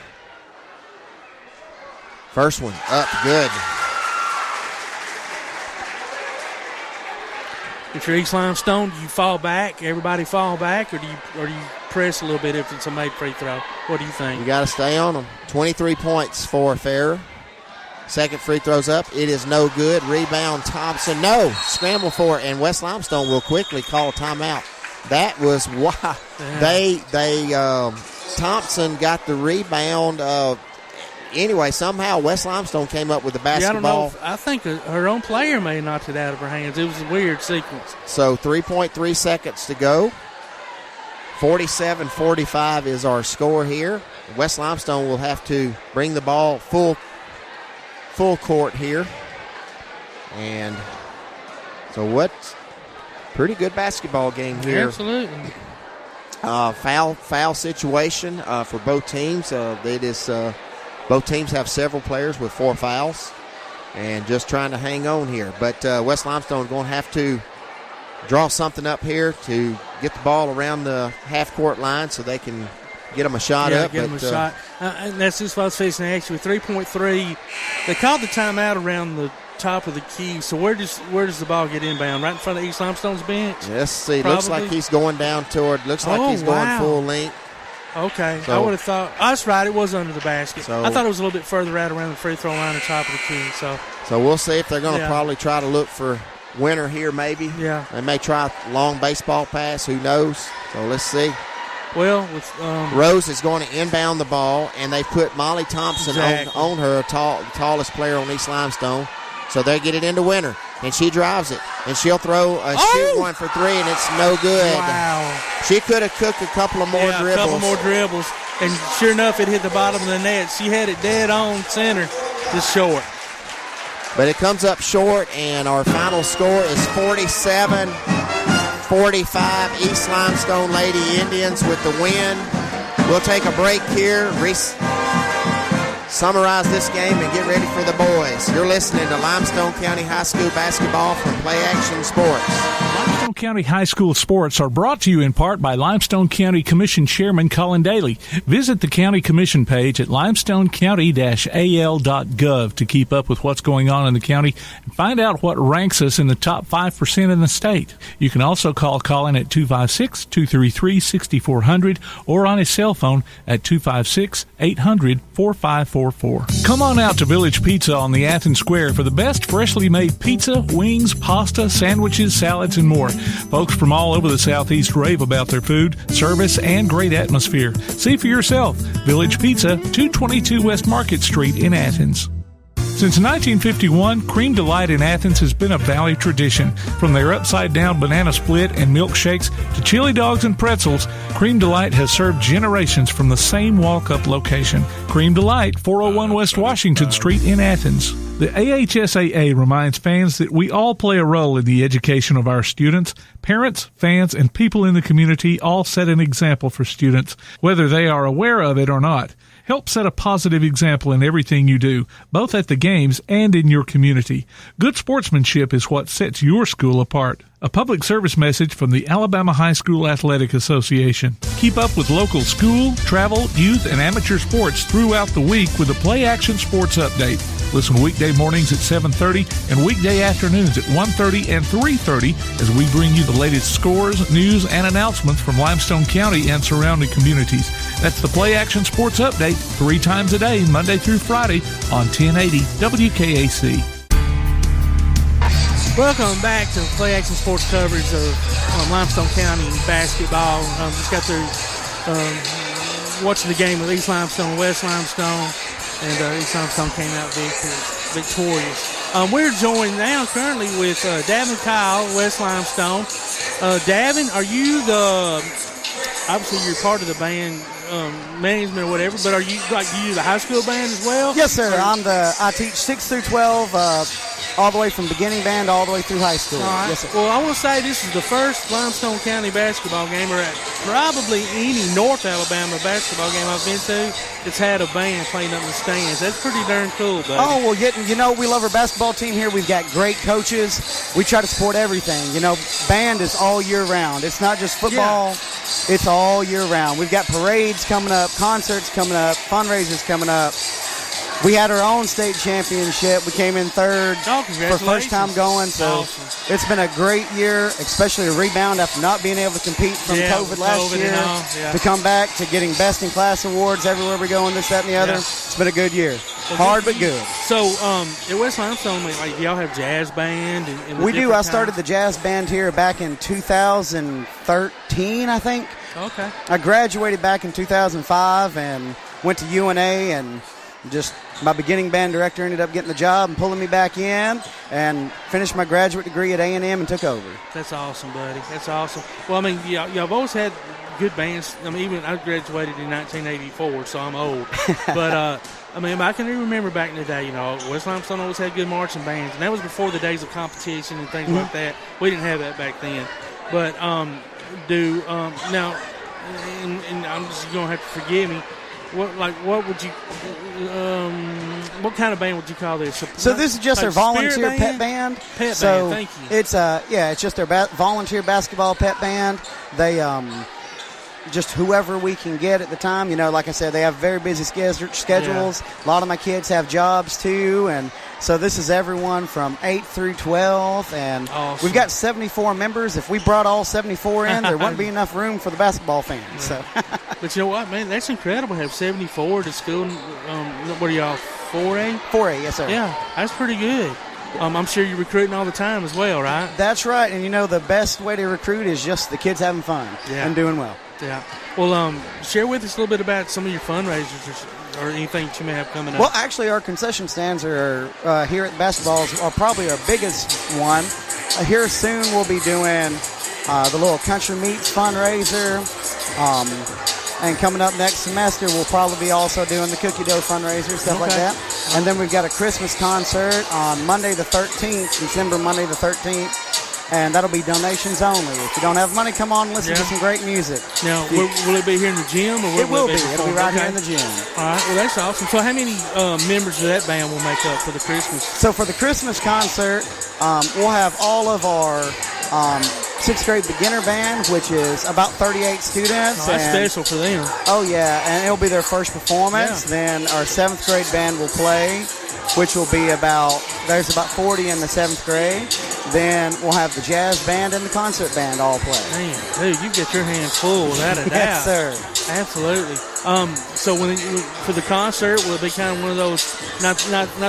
First one up, good. If you're East Limestone, do you fall back? Everybody fall back, or do you press a little bit if it's a made free throw? What do you think? You got to stay on them. 23 points for Farrer. Second free throw's up. It is no good. Rebound Thompson. No. Scramble for it, and West Limestone will quickly call a timeout. That was why Thompson got the rebound. Anyway, somehow West Limestone came up with the basketball. Yeah, I don't know. I think her own player may have knocked it out of her hands. It was a weird sequence. So 3.3 seconds to go. 47-45 is our score here. West Limestone will have to bring the ball full court here. And so what's pretty good basketball game here. Absolutely. Foul situation for both teams. Both teams have several players with 4 fouls and just trying to hang on here. But West Limestone is going to have to draw something up here to get the ball around the half-court line so they can get them a shot up. Get them a shot. And that's just what I was facing actually. 3.3. They called the timeout around the top of the key. So where does the ball get inbound? Right in front of East Limstone's bench? Let's see. Probably. Looks like he's going down toward. Looks like he's going full length. Okay, so, I would have thought. Oh, that's right. It was under the basket. So, I thought it was a little bit further out around the free throw line, the top of the key. So we'll see if they're going to probably try to look for Winter here. Maybe. Yeah. They may try a long baseball pass. Who knows? So let's see. Well, with Rose is going to inbound the ball, and they put Molly Thompson on her, the tallest player on East Limestone. So they get it into Winter, and she drives it, and she'll throw shoot one for 3, and it's no good. Wow. She could have cooked a couple of more dribbles. A couple more dribbles, and sure enough, it hit the bottom of the net. She had it dead on center, just short. But it comes up short, and our final score is 47-45. East Limestone Lady Indians with the win. We'll take a break here. Summarize this game and get ready for the boys. You're listening to Limestone County High School basketball from Play Action Sports. Limestone County High School sports are brought to you in part by Limestone County Commission Chairman Colin Daly. Visit the County Commission page at limestonecounty-al.gov to keep up with what's going on in the county and find out what ranks us in the top 5% in the state. You can also call Colin at 256-233-6400 or on his cell phone at 256-800-4544. Come on out to Village Pizza on the Athens Square for the best freshly made pizza, wings, pasta, sandwiches, salads, and and more. Folks from all over the Southeast rave about their food, service, and great atmosphere. See for yourself. Village Pizza, 222 West Market Street in Athens. Since 1951, Cream Delight in Athens has been a Valley tradition. From their upside-down banana split and milkshakes to chili dogs and pretzels, Cream Delight has served generations from the same walk-up location. Cream Delight, 401 West Washington Street in Athens. The AHSAA reminds fans that we all play a role in the education of our students. Parents, fans, and people in the community all set an example for students, whether they are aware of it or not. Help set a positive example in everything you do, both at the games and in your community. Good sportsmanship is what sets your school apart. A public service message from the Alabama High School Athletic Association. Keep up with local school, travel, youth, and amateur sports throughout the week with a Play Action Sports Update. Listen weekday mornings at 7:30 and weekday afternoons at 1:30 and 3:30 as we bring you the latest scores, news, and announcements from Limestone County and surrounding communities. That's the Play Action Sports Update 3 times a day, Monday through Friday on 1080 WKAC. Welcome back to Play Action Sports coverage of Limestone County basketball. Just got through watching the game with East Limestone, West Limestone, and East Limestone came out victorious. We're joined now currently with Davin Kyle, West Limestone. Davin, are you obviously you're part of the band management or whatever, but are you do the high school band as well? Yes, sir. I teach 6 through 12, all the way from beginning band all the way through high school. All right. Yes, sir. Well, I want to say this is the first Limestone County basketball game, or probably any North Alabama basketball game I've been to that's had a band playing up in the stands. That's pretty darn cool, buddy. Oh, well, we love our basketball team here. We've got great coaches. We try to support everything. Band is all year round. It's not just football. Yeah. It's all year round. We've got parades coming up, concerts coming up, fundraisers coming up. We had our own state championship. We came in third for first time going. So awesome. It's been a great year, especially a rebound after not being able to compete from COVID last year. To come back to getting best in class awards everywhere we go and this, that, and the other. It's been a good year. Well, hard but good. So at West Limestone, y'all have jazz band? And we do. I started the jazz band here back in 2013, I think. Okay. I graduated back in 2005 and went to UNA, and just my beginning band director ended up getting the job and pulling me back in, and finished my graduate degree at A&M and took over. That's awesome, buddy. That's awesome. Well, y'all have always had good bands. Even I graduated in 1984, so I'm old. But, I can remember back in the day, West Limestone always had good marching bands, and that was before the days of competition and things like that. We didn't have that back then. But now, and I'm just going to have to forgive me, what would you, what kind of band would you call this? So this is just our volunteer pet band. Band, thank you. It's it's just our volunteer basketball pet band. They just whoever we can get at the time. Like I said, they have very busy schedules. Yeah. A lot of my kids have jobs too, and so this is everyone from 8 through 12, and awesome. We've got 74 members. If we brought all 74 in, there wouldn't be enough room for the basketball fans. Yeah. So. But you know what, man? That's incredible to have 74 to school. What are y'all, 4A? 4A, yes, sir. Yeah, that's pretty good. I'm sure you're recruiting all the time as well, right? That's right, and the best way to recruit is just the kids having fun and doing well. Yeah. Well, share with us a little bit about some of your fundraisers or anything that you may have coming up. Well, actually, our concession stands are here at the basketballs are probably our biggest one. Here soon we'll be doing the little country meets fundraiser. And coming up next semester, we'll probably be also doing the cookie dough fundraiser, stuff like that. And then we've got a Christmas concert on Monday the 13th, December Monday the 13th. And that'll be donations only. If you don't have money, come on and listen to some great music. Now, will it be here in the gym? Or it will be. It'll be right here in the gym. All right. Well, that's awesome. So how many members of that band will make up for the Christmas? So for the Christmas concert, we'll have all of our 6th grade beginner band, which is about 38 students. Oh, that's special for them. Oh, yeah. And it'll be their first performance. Yeah. Then our 7th grade band will play, which will be there's about 40 in the 7th grade. Then we'll have the jazz band and the concert band all play. Man, dude, you get your hands full without a doubt. Yes, sir. Absolutely. So for the concert, will it be kind of one of those, not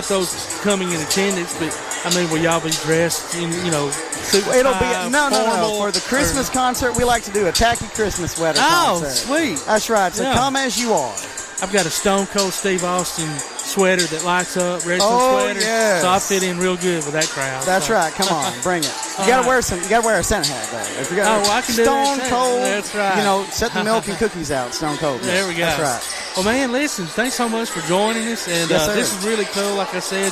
those coming in attendance, but I mean, will y'all be dressed in, suit and It'll tie, be no. formal, For the Christmas concert, we like to do a tacky Christmas sweater concert. Sweet. That's right. So come as you are. I've got a Stone Cold Steve Austin sweater that lights up, wrestling sweater. Yes. So I fit in real good with that crowd. That's right. Come on, bring it. You gotta wear some. You gotta wear a Santa hat though. If you got I can do Stone that. Cold. That's right. Set the milk and cookies out. Stone Cold. There we go. That's right. Well, man, listen, thanks so much for joining us. And Yes, sir. this is really cool. Like I said,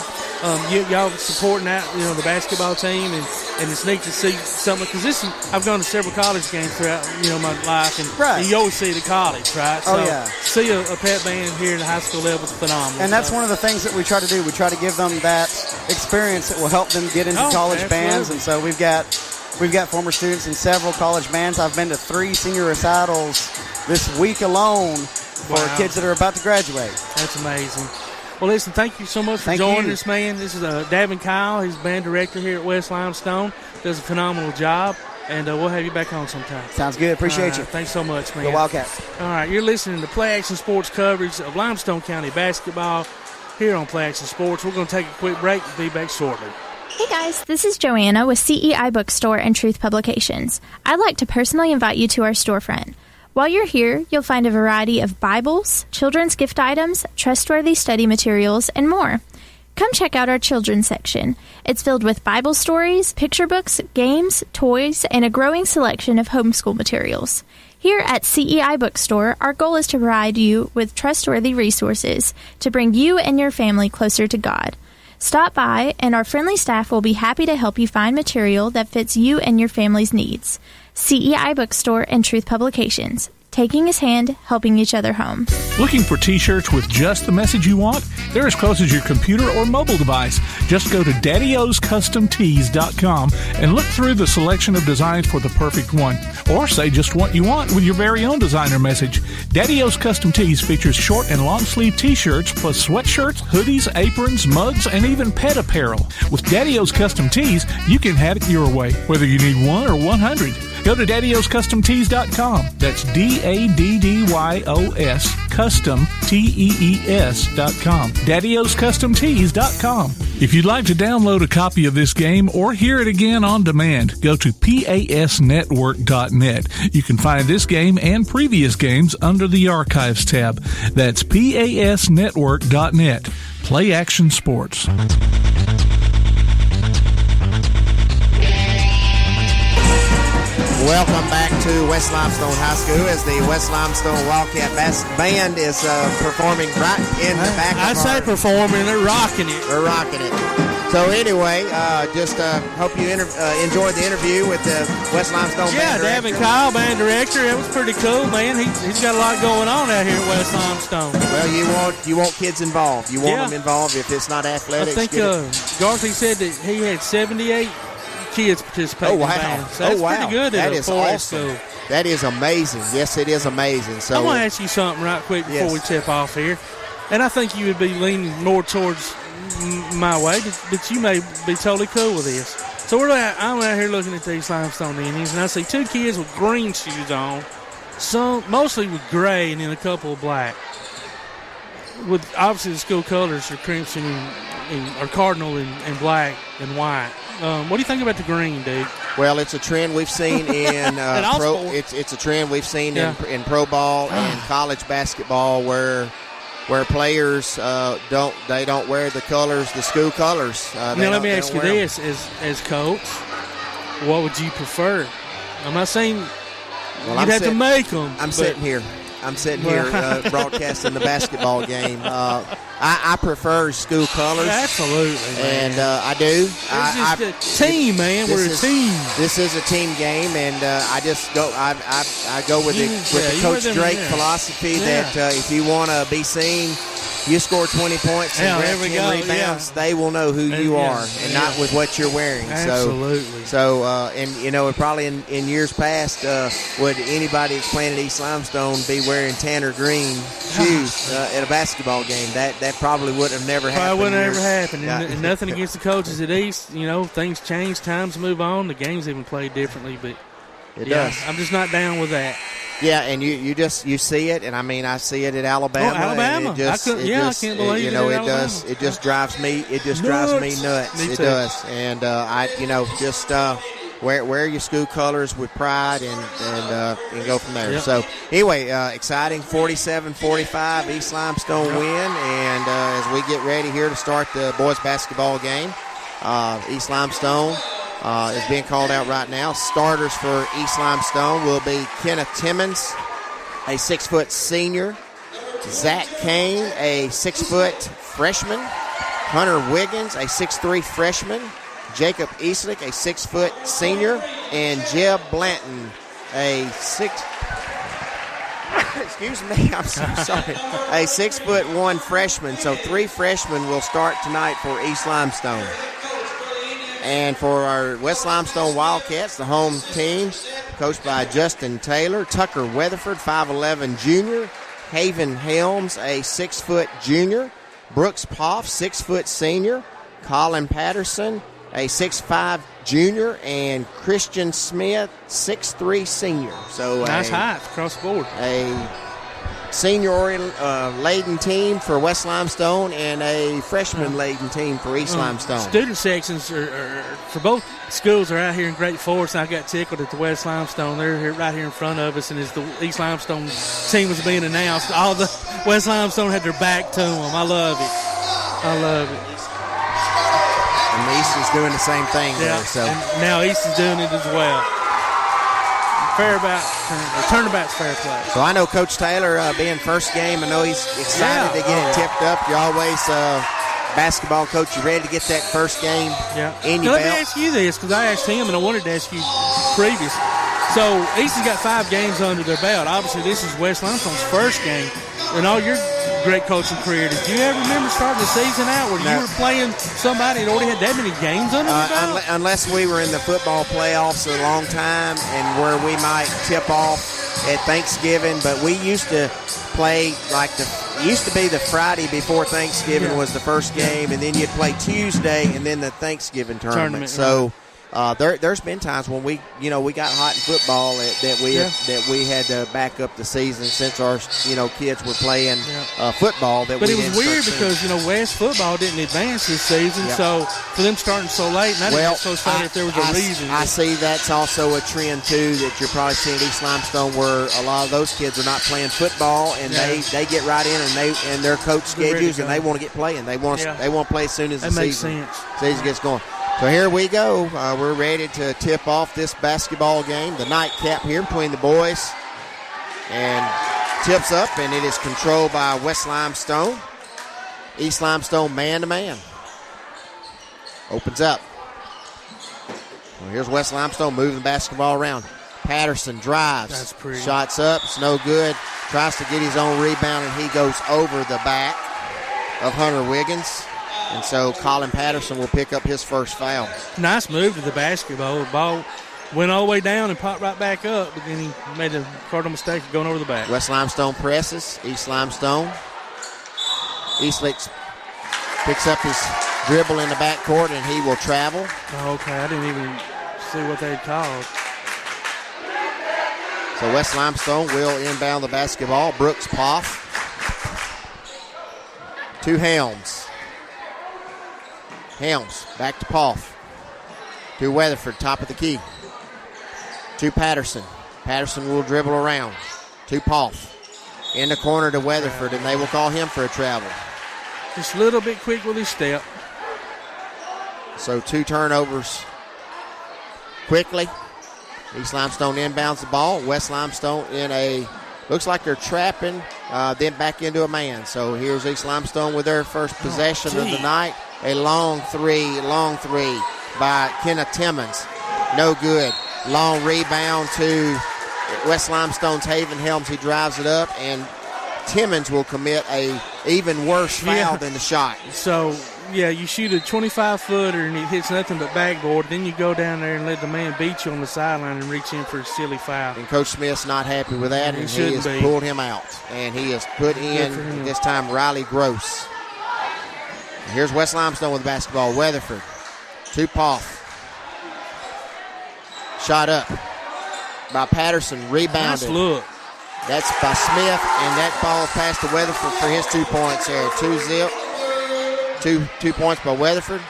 y'all supporting that, the basketball team, and it's neat to see something. Because I've gone to several college games throughout, my life, and you always see the college, right? Oh, so yeah. See a pep band here in the high school level is phenomenal. And that's one of the things that we try to do. We try to give them that experience that will help them get into college bands. And so we've got former students in several college bands. I've been to 3 senior recitals this week alone for kids that are about to graduate. That's amazing. Well, listen, thank you so much for joining us, man. This is Davin Kyle. He's band director here at West Limestone. Does a phenomenal job, and we'll have you back on sometime. Sounds good. Appreciate you. Thanks so much, man. The Wildcats. All right, you're listening to Play Action Sports coverage of Limestone County basketball here on Play Action Sports. We're going to take a quick break and be back shortly. Hey guys, this is Joanna with CEI Bookstore and Truth Publications. I'd like to personally invite you to our storefront. While you're here, you'll find a variety of Bibles, children's gift items, trustworthy study materials, and more. Come check out our children's section. It's filled with Bible stories, picture books, games, toys, and a growing selection of homeschool materials. Here at CEI Bookstore, our goal is to provide you with trustworthy resources to bring you and your family closer to God. Stop by, and our friendly staff will be happy to help you find material that fits you and your family's needs. CEI Bookstore and Truth Publications. Taking his hand, helping each other home. Looking for t-shirts with just the message you want? They're as close as your computer or mobile device. Just go to daddyoscustomtees.com and look through the selection of designs for the perfect one. Or say just what you want with your very own designer message. Daddy O's Custom Tees features short and long sleeve t-shirts plus sweatshirts, hoodies, aprons, mugs, and even pet apparel. With Daddy O's Custom Tees, you can have it your way, whether you need 1 or 100. Go to daddyoscustomtees.com. That's DADDYOS Custom TEES.com. daddyoscustomtees.com. If you'd like to download a copy of this game or hear it again on demand, go to pasnetwork.net. You can find this game and previous games under the Archives tab. That's pasnetwork.net. Play Action Sports. Welcome back to West Limestone High School as the West Limestone Wildcat Band is performing right in the back of I say performing, they're rocking it. They're rocking it. So anyway, just hope you enjoyed the interview with the West Limestone Band director. Davin Kyle, band director. It was pretty cool, man. He's got a lot going on out here at West Limestone. Well, you want kids involved. You want them involved if it's not athletics. I think Garth said that he had 78 kids participate in the band. So that's pretty good. That is awesome. School. That is amazing. Yes, it is amazing. So I want to ask you something right quick before we tip off here. And I think you would be leaning more towards my way, but you may be totally cool with this. So I'm out here looking at these Limestone Indians, and I see 2 kids with green shoes on, some mostly with gray and then a couple of black. With obviously the school colors are crimson or cardinal and black and white. What do you think about the green, dude? Well, it's a trend we've seen in pro. It's a trend we've seen in pro ball and college basketball where players don't wear the school colors. Now let me ask you this: as coach, what would you prefer? I'm not saying you'd have to make them. I'm sitting here broadcasting the basketball game. I prefer school colors. Absolutely, man. And I do. It's just a team, man. We're a team. This is a team game, and I just go. I go with the Coach Drake philosophy that if you want to be seen, you score 20 points and grab 10 rebounds, they will know who you are and not with what you're wearing. Absolutely. So probably in years past, would anybody playing at East Limestone be wearing tan or green shoes at a basketball game? That probably would have never happened. Probably would have never happened. And nothing against the coaches at East. Things change, times move on. The game's even played differently, but it does. I'm just not down with that. Yeah, and you see it, and I mean I see it at Alabama. Oh, Alabama! And I can't believe it. It does. It just drives me. It just drives me nuts. Me it too. Does, and wear your school colors with pride and go from there. Yep. So anyway, exciting 47-45 East Limestone win, and as we get ready here to start the boys basketball game, East Limestone is being called out right now. Starters for East Limestone will be Kenneth Timmons, a 6-foot senior, Zach Kane, a 6-foot freshman, Hunter Wiggins, a 6'3 freshman, Jacob Eastlick, a 6-foot senior, and Jeb Blanton, a 6'1 freshman. So 3 freshmen will start tonight for East Limestone. And for our West Limestone Wildcats, the home team, coached by Justin Taylor, Tucker Weatherford, 5'11 junior, Haven Helms, a 6-foot junior, Brooks Poff, 6-foot senior, Colin Patterson, a 6'5 junior, and Christian Smith, 6'3 senior. So nice height across the board. A senior-laden team for West Limestone and a freshman-laden team for East Limestone. Student sections are for both schools are out here in Great Forest. I got tickled at the West Limestone. They're here, right here in front of us, and as the East Limestone team was being announced, all the West Limestone had their back to them. I love it. And East is doing the same thing there. So. And now East is doing it as well. Turnabout's fair play. So I know Coach Taylor, being first game, I know he's excited to get it tipped up. You're always basketball coach. You ready to get that first game in your belt? Let me ask you this, because I asked him, and I wanted to ask you previous. So East has got 5 games under their belt. Obviously, this is West Limestone's first game. In all your great coaching career, did you ever remember starting the season out where you were playing somebody that already had that many games under their belt? Unless we were in the football playoffs a long time and where we might tip off at Thanksgiving, but we used to play used to be the Friday before Thanksgiving was the first game, and then you'd play Tuesday and then the Thanksgiving tournament. So there's been times when we got hot in football that we had to back up the season since our kids were playing football. But it was weird because West football didn't advance this season, so for them starting so late, and I didn't so if there was a reason. I see that's also a trend too that you're probably seeing at East Limestone where a lot of those kids are not playing football and they get right in and their coach schedules and they want to get playing. They want to play as soon as the season gets going. So here we go. We're ready to tip off this basketball game. The nightcap here between the boys. And tips up, and it is controlled by West Limestone. East Limestone man-to-man. Opens up. Well, here's West Limestone moving the basketball around. Patterson drives. That's pretty. Shots up. It's no good. Tries to get his own rebound, and he goes over the back of Hunter Wiggins. And so Colin Patterson will pick up his first foul. Nice move to the basketball. The ball went all the way down and popped right back up, but then he made a cardinal mistake of going over the back. West Limestone presses. East Limestone. Eastlick picks up his dribble in the backcourt, and he will travel. Oh, okay, I didn't even see what they called. So West Limestone will inbound the basketball. Brooks Poff to Helms. Helms back to Poff. To Weatherford, top of the key. To Patterson. Patterson will dribble around. To Poff. In the corner to Weatherford, and they will call him for a travel. Just a little bit quick with his step. So 2 turnovers quickly. East Limestone inbounds the ball. West Limestone looks like they're trapping, then back into a man. So here's East Limestone with their first possession of the night. A long three by Kenneth Timmons. No good. Long rebound to West Limstone's Haven Helms. He drives it up, and Timmons will commit a even worse foul than the shot. So, you shoot a 25-footer and it hits nothing but backboard. Then you go down there and let the man beat you on the sideline and reach in for a silly foul. And Coach Smith's not happy with that, and he has pulled him out. And he has put in, this time, Riley Gross. And here's West Limestone with the basketball. Weatherford to Poff. Shot up by Patterson. Rebounded. Nice look. That's by Smith, and that ball passed to Weatherford for his 2 points there. 2 points by Weatherford.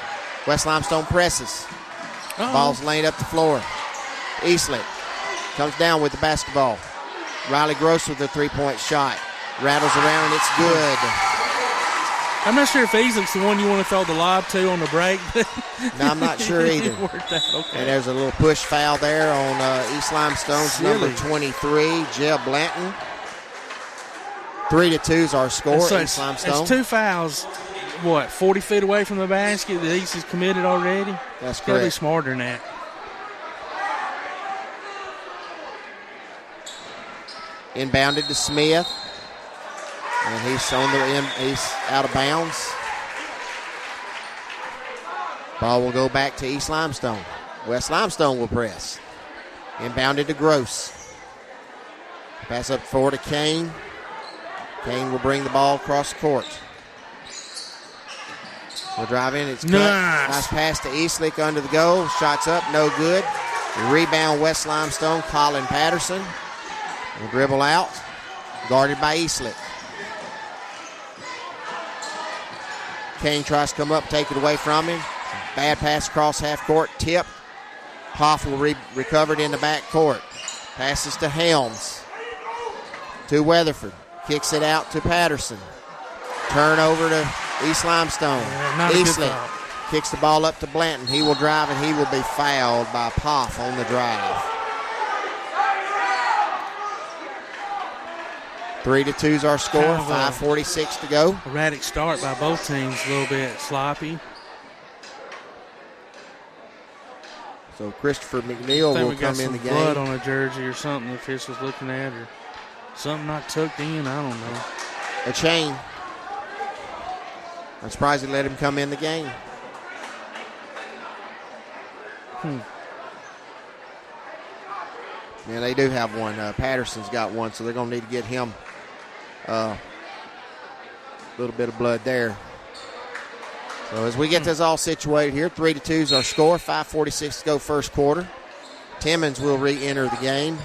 West Limestone presses. Ball's laying up the floor. Eastlick comes down with the basketball. Riley Gross with a 3-point shot. Rattles around, and it's good. I'm not sure if Eastlick's the one you want to throw the lob to on the break. No, I'm not sure either. It worked out okay. And there's a little push foul there on East Limestone's number 23, Jeb Blanton. 3-2 is our score, East Limestone. It's 2 fouls, 40 feet away from the basket that East is committed already? That's correct. Got to be smarter than that. Inbounded to Smith. And he's out of bounds. Ball will go back to East Limestone. West Limestone will press. Inbounded to Gross. Pass up forward to Kane. Kane will bring the ball across the court. We'll drive in. It's cut. Nice pass to Eastlick under the goal. Shots up, no good. Rebound West Limestone. Colin Patterson will dribble out. Guarded by Eastlick. Kane tries to come up, take it away from him. Bad pass across half court, tip. Hoff will recover it in the back court. Passes to Helms. To Weatherford. Kicks it out to Patterson. Turnover to East Limestone. Eastlick kicks the ball up to Blanton. He will drive, and he will be fouled by Poff on the drive. 3-2 is our score. 5:46 to go. Erratic start by both teams. A little bit sloppy. So Christopher McNeil will come in the game. Blood on a jersey or something the official's looking at, or something not tucked in. I don't know. A chain. I'm surprised they let him come in the game. Yeah, they do have one. Patterson's got one, so they're going to need to get him a little bit of blood there. So as we get this all situated here, 3-2 is our score. 5:46 to go first quarter. Timmons will re-enter the game.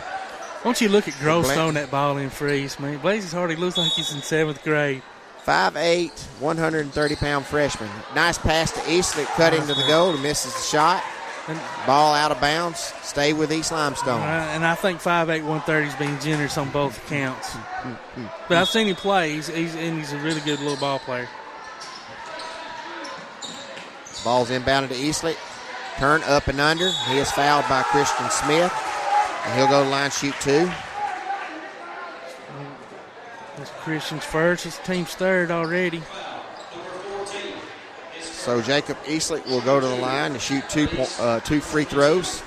Don't you look at Gross throwing that ball in freeze, man. Blazes Hardy looks like he's in 7th grade. 5'8", 130-pound freshman. Nice pass to Eastlick, cut into the goal, and misses the shot. Ball out of bounds. Stay with East Limestone. And I think 5'8", 130 is being generous on both accounts. But I've seen him play. He's a really good little ball player. Ball's inbounded to Eastlick. Turn up and under. He is fouled by Christian Smith. And he'll go to line, shoot 2. That's Christian's first. His team's third already. So Jacob Eastlick will go to the line to shoot 2 free throws.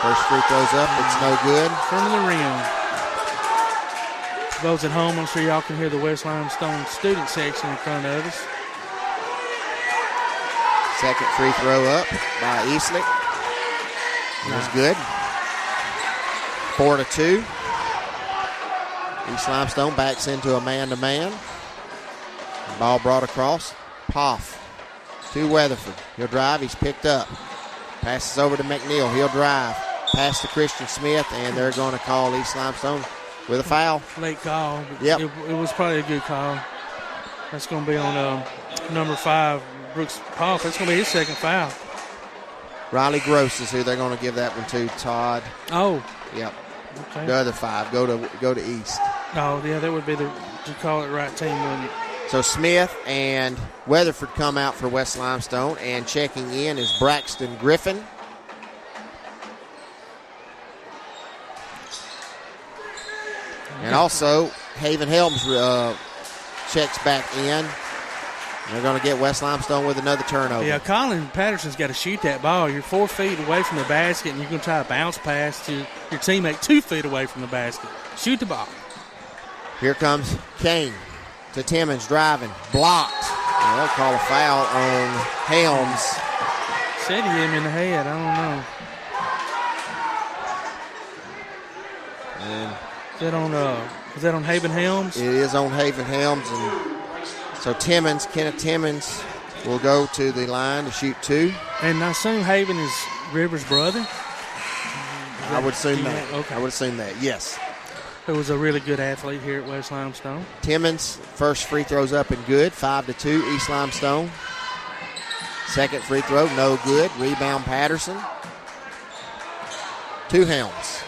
First free throw's up. It's no good. Front of the rim. For those at home, I'm sure y'all can hear the West Limestone student section in front of us. Second free throw up by Eastlick. It was good. 4-2. East Limestone backs into a man-to-man. Ball brought across. Poff to Weatherford. He'll drive. He's picked up. Passes over to McNeil. He'll drive. Pass to Christian Smith, and they're going to call East Limestone with a foul. Late call. Yep. It was probably a good call. That's going to be on number 5, Brooks Poff. That's going to be his second foul. Riley Gross is who they're going to give that one to, Todd. Oh. Yep. Okay. The other 5 go to East. Oh, yeah, that would be to call it right team, wouldn't it? So Smith and Weatherford come out for West Limestone, and checking in is Braxton Griffin. And also Haven Helms checks back in. They're going to get West Limestone with another turnover. Yeah, Colin Patterson's got to shoot that ball. You're 4 feet away from the basket, and you're going to try a bounce pass to your teammate 2 feet away from the basket. Shoot the ball. Here comes Kane to Timmons driving. Blocked. And they'll call a foul on Helms. Said he hit him in the head. I don't know. And is that on Haven Helms? It is on Haven Helms. And so Kenneth Timmons will go to the line to shoot 2. And I assume Haven is Rivers' brother? I would assume that. Okay. I would assume that, yes. Who was a really good athlete here at West Limestone. Timmons, first free throw's up and good, 5-2, East Limestone. Second free throw, no good. Rebound, Patterson. To Helms.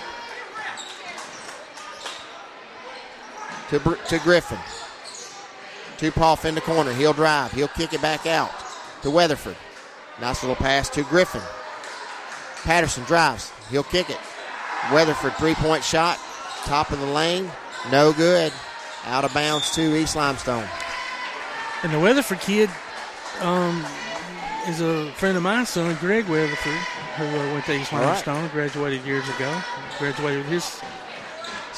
To Griffin. To Poff in the corner. He'll drive. He'll kick it back out to Weatherford. Nice little pass to Griffin. Patterson drives. He'll kick it. Weatherford, three-point shot. Top of the lane. No good. Out of bounds to East Limestone. And the Weatherford kid is a friend of my son, Greg Weatherford, who went to East Limestone, graduated years ago. Graduated with his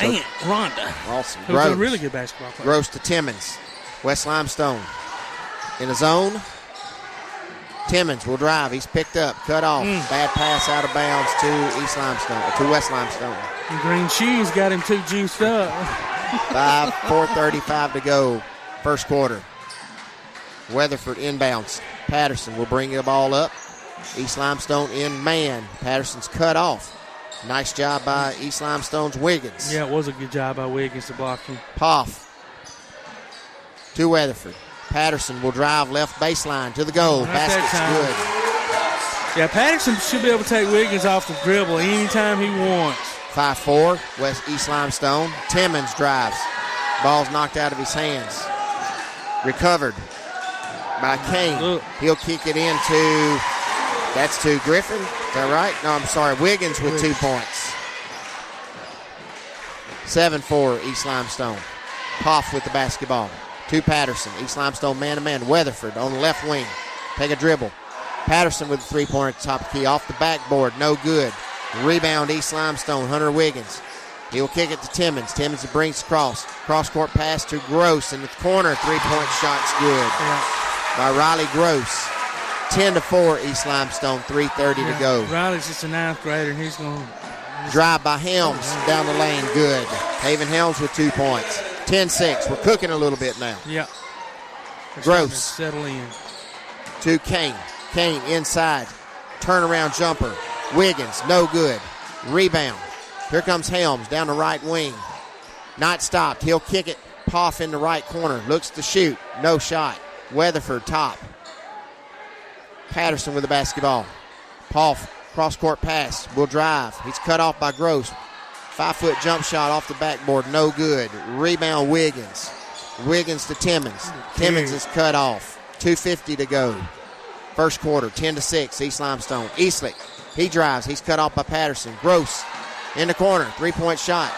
aunt, Rhonda. Awesome. Who's a really good basketball player. Gross to Timmons. West Limestone in the zone. Timmons will drive. He's picked up, cut off. Bad pass out of bounds to East Limestone, to West Limestone. And Green Shoes got him too juiced up. 4:35 to go, first quarter. Weatherford inbounds. Patterson will bring the ball up. East Limestone in man. Patterson's cut off. Nice job by East Limestone's Wiggins. Yeah, it was a good job by Wiggins to block him. Poff to Weatherford. Patterson will drive left baseline to the goal. Basket's good. Yeah, Patterson should be able to take Wiggins off the dribble anytime he wants. 5-4, West East Limestone. Timmons drives. Ball's knocked out of his hands. Recovered by Kane. Look. He'll kick it into, that's to Griffin. Is that right? No, I'm sorry. Wiggins with 2 points. 7-4, East Limestone. Poff with the basketball. To Patterson. East Limestone man-to-man. Weatherford on the left wing. Take a dribble. Patterson with the three-pointer at the top of the key. Off the backboard. No good. Rebound East Limestone. Hunter Wiggins. He'll kick it to Timmons. Timmons brings across. Cross-court pass to Gross in the corner. Three-point shot's good. By Riley Gross. 10-4 East Limestone. 3:30 to go. Riley's just a ninth grader, and he's going to... Drive by Helms down the lane. Good. Haven Helms with 2 points. 10-6. We're cooking a little bit now. Yeah. Gross. Settle in. To Kane. Kane inside. Turnaround jumper. Wiggins. No good. Rebound. Here comes Helms down the right wing. Not stopped. He'll kick it. Poff in the right corner. Looks to shoot. No shot. Weatherford top. Patterson with the basketball. Poff. Cross-court pass. Will drive. He's cut off by Gross. 5-foot jump shot off the backboard. No good. Rebound Wiggins. Wiggins to Timmons. Timmons is cut off. 2:50 to go. First quarter. 10-6. East Limestone. Eastlick. He drives. He's cut off by Patterson. Gross in the corner. Three-point shot.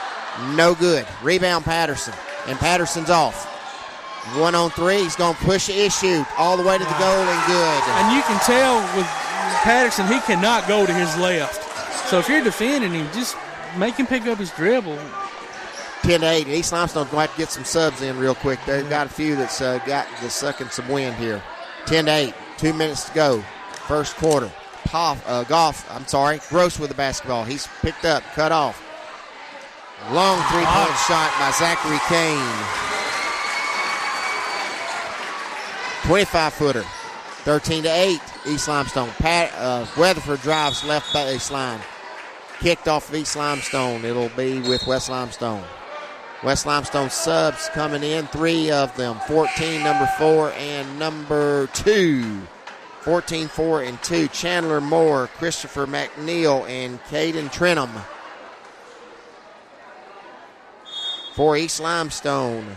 No good. Rebound Patterson. And Patterson's off. 1-on-3. He's going to push the issue all the way to the goal and good. And you can tell with Patterson, he cannot go to his left. So if you're defending him, just make him pick up his dribble. 10-8. East Limestone's going to have to get some subs in real quick. They've got a few that's got the sucking some wind here. 10-8. 2 minutes to go. First quarter. Gross with the basketball. He's picked up, cut off. Long three-point shot by Zachary Kane. 25-footer. 13-8. East Limestone. Weatherford drives left baseline. Kicked off of East Limestone. It'll be with West Limestone. West Limestone subs coming in, 3 of them. 14, number 4, and number 2. 14, 4, and 2. Chandler Moore, Christopher McNeil, and Caden Trenum. For East Limestone,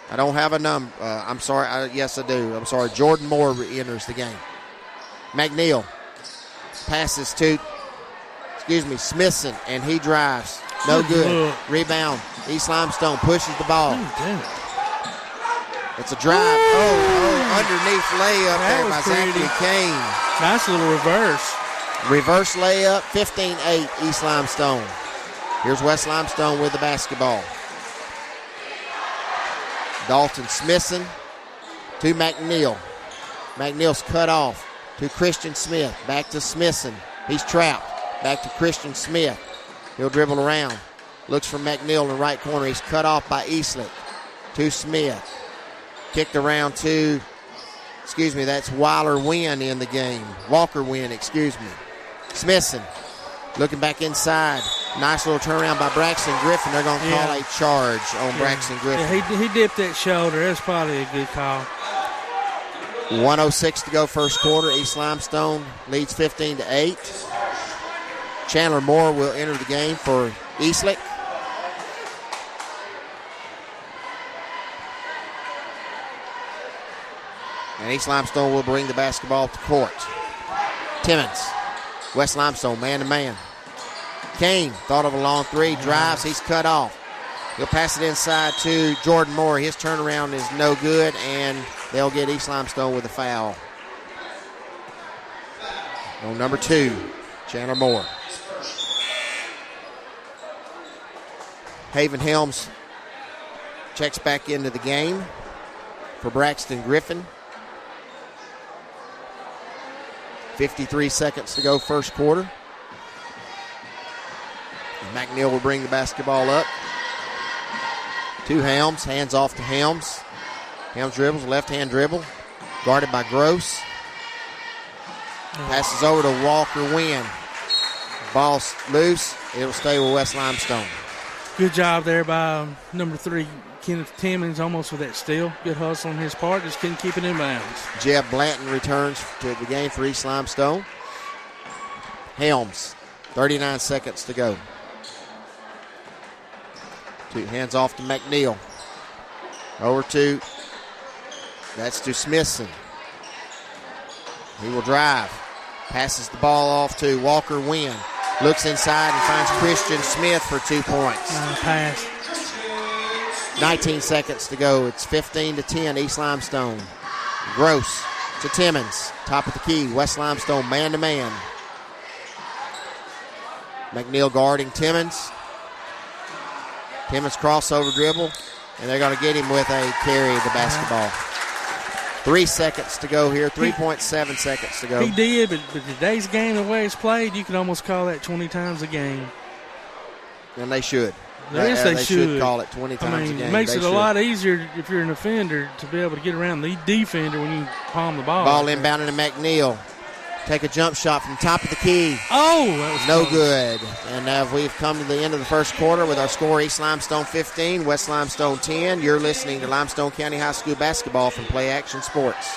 I don't have a number. I'm sorry. Yes, I do. I'm sorry. Jordan Moore enters the game. McNeil passes to, Smithson, and he drives. No good. Rebound. East Limestone pushes the ball. It's a drive. Underneath layup there by Zachary Kane. Nice little reverse. Reverse layup, 15-8 East Limestone. Here's West Limestone with the basketball. Dalton Smithson to McNeil. McNeil's cut off to Christian Smith. Back to Smithson. He's trapped. Back to Christian Smith. He'll dribble around. Looks for McNeil in the right corner. He's cut off by Eastlick. To Smith. Kicked around to That's Walker Wynn in the game. Smithson looking back inside. Nice little turnaround by Braxton Griffin. They're going to call a charge on Braxton Griffin. Yeah, he dipped that shoulder. That's probably a good call. 1:06 to go first quarter. East Limestone leads 15-8. Chandler Moore will enter the game for Eastlick. And East Limestone will bring the basketball to court. Timmons, West Limestone, man-to-man. Kane thought of a long three, drives, he's cut off. He'll pass it inside to Jordan Moore. His turnaround is no good, and they'll get East Limestone with a foul. On number 2, Chandler Moore. Haven Helms checks back into the game for Braxton Griffin. 53 seconds to go first quarter. And McNeil will bring the basketball up to Helms. Hands off to Helms. Helms dribbles, left-hand dribble. Guarded by Gross. Passes over to Walker Wynn. Ball's loose. It'll stay with West Limestone. Good job there by number 3, Kenneth Timmons, almost with that steal. Good hustle on his part. Just couldn't keep it in bounds. Jeb Blanton returns to the game for East Limestone. Helms, 39 seconds to go. Hands off to McNeil. That's to Smithson. He will drive. Passes the ball off to Walker Wynn. Looks inside and finds Christian Smith for 2 points. Pass. 19 seconds to go. It's 15-10, East Limestone. Gross to Timmons. Top of the key. West Limestone man-to-man. McNeil guarding Timmons. Timmons crossover dribble, and they're going to get him with a carry of the basketball. 3 seconds to go here. 3.7 seconds to go. He did, but today's game, the way it's played, you could almost call that 20 times a game. And they should. Yes, they should call it 20 times a game. It makes it a lot easier if you're an offender to be able to get around the defender when you palm the ball. Ball inbounded to McNeil. Take a jump shot from top of the key. Oh, that was no close. Good. And we've come to the end of the first quarter with our score: East Limestone 15, West Limestone 10. You're listening to Limestone County High School basketball from Play Action Sports.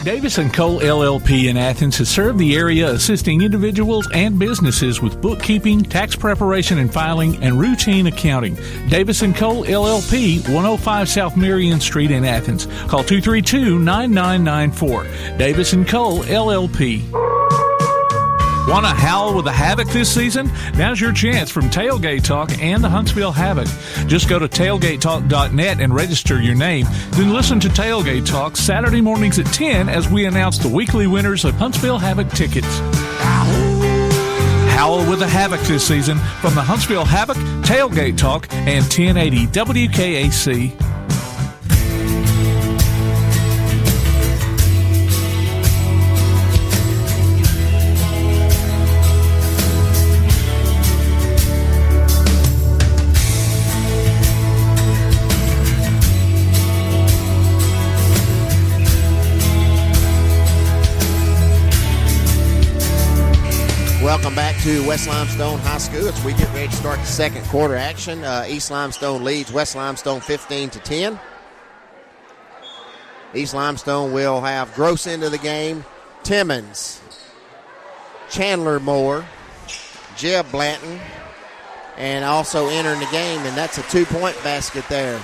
Davis & Cole LLP in Athens has served the area assisting individuals and businesses with bookkeeping, tax preparation and filing, and routine accounting. Davis & Cole LLP, 105 South Marion Street in Athens. Call 232-9994. Davis & Cole LLP. Want to howl with the Havoc this season? Now's your chance from Tailgate Talk and the Huntsville Havoc. Just go to tailgatetalk.net and register your name. Then listen to Tailgate Talk Saturday mornings at 10 as we announce the weekly winners of Huntsville Havoc tickets. Howl with the Havoc this season from the Huntsville Havoc, Tailgate Talk, and 1080 WKAC. Welcome back to West Limestone High School. As we get ready to start the second quarter action, East Limestone leads West Limestone 15-10. East Limestone will have Gross into the game, Timmons, Chandler Moore, Jeb Blanton, and also entering the game, and that's a 2-point basket there.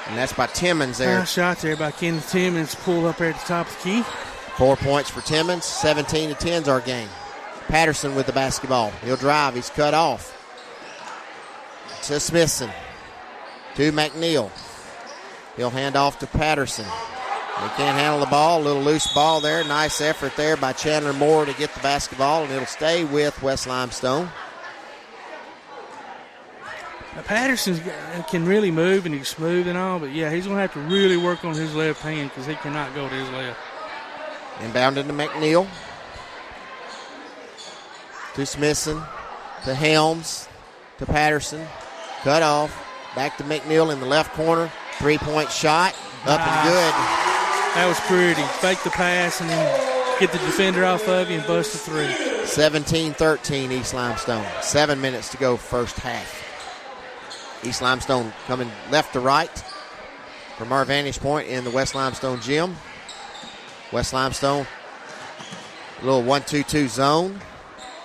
And that's by Timmons there. Nice shot there by Kenneth Timmons, pulled up there at the top of the key. 4 points for Timmons. 17-10 is our game. Patterson with the basketball. He'll drive. He's cut off. To Smithson. To McNeil. He'll hand off to Patterson. He can't handle the ball. A little loose ball there. Nice effort there by Chandler Moore to get the basketball, and it'll stay with West Limestone. Now, Patterson can really move, and he's smooth and all, but, yeah, he's going to have to really work on his left hand because he cannot go to his left. Inbounded to McNeil. To Smithson. To Helms. To Patterson. Cut off. Back to McNeil in the left corner. 3-point shot. Up and good. That was pretty. Fake the pass and then get the defender off of you and bust a three. 17-13 East Limestone. 7 minutes to go first half. East Limestone coming left to right from our vantage point in the West Limestone gym. West Limestone, a little 1-2-2 zone.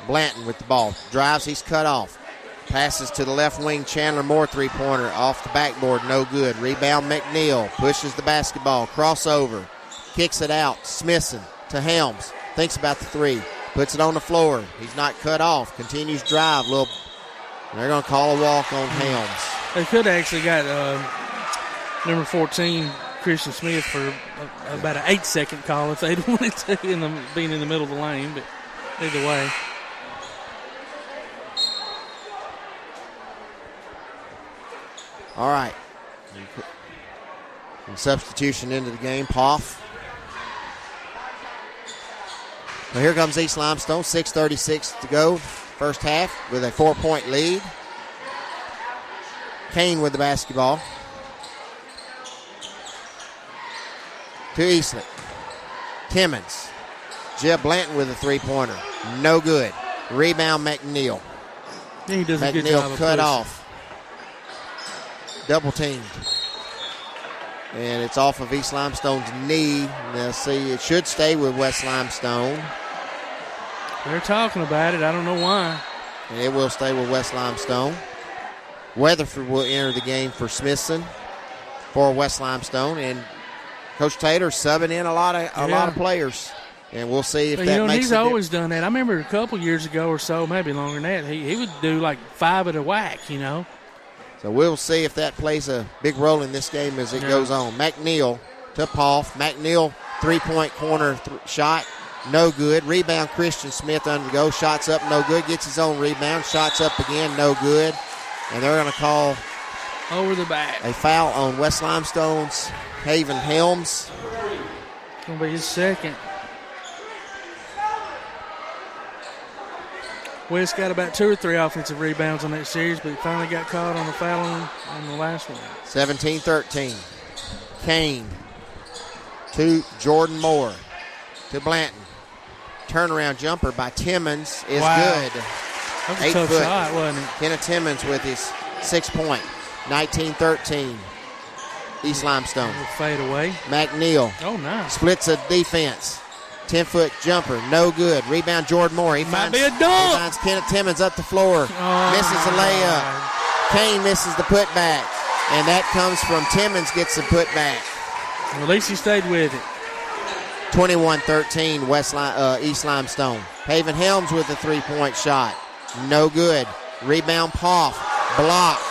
Blanton with the ball. Drives, he's cut off. Passes to the left wing, Chandler Moore three-pointer. Off the backboard, no good. Rebound, McNeil. Pushes the basketball. Crossover. Kicks it out. Smithson to Helms. Thinks about the three. Puts it on the floor. He's not cut off. Continues drive. They're going to call a walk on Helms. They could have actually got number 14, Christian Smith, for about an 8-second call if they'd wanted to, being in the middle of the lane. But either way. All right. And substitution into the game, Poff. Well, here comes East Limestone, 6:36 to go, first half, with a 4-point lead. Kane with the basketball. To Eastlick. Timmons. Jeb Blanton with a three-pointer. No good. Rebound, McNeil. Yeah, he does a good job McNeil of cut pushing. off. Double teamed. And it's off of East Limestone's knee. Now, see, it should stay with West Limestone. They're talking about it. I don't know why. And it will stay with West Limestone. Weatherford will enter the game for Smithson for West Limestone. And Coach Taylor subbing in a lot of players. And we'll see if that makes he's always done that. I remember a couple years ago or so, maybe longer than that, he would do like 5 at a whack, So we'll see if that plays a big role in this game as it goes on. McNeil to Poff. McNeil, three-point corner shot, no good. Rebound, Christian Smith under the go. Shots up, no good. Gets his own rebound. Shots up again, no good. And they're going to call over the back a foul on West Limestone's Haven Helms. It's going to be his second. West got about 2 or 3 offensive rebounds on that series, but he finally got caught on the foul on the last one. 17-13. Kane to Jordan Moore to Blanton. Turnaround jumper by Timmons is good. That was a tough shot, wasn't it? Kenneth Timmons with his 6-point. 19-13. East Limestone. Fade away. McNeil. Oh, nice. Splits a defense. 10-foot jumper, no good. Rebound, Jordan Moore. He might be a dunk. He finds Kenneth Timmons up the floor. Misses the layup. Kane misses the putback. And that comes from Timmons gets the putback. Well, at least he stayed with it. 21-13 East Limestone. Haven Helms with a three-point shot. No good. Rebound, Poff. Blocked.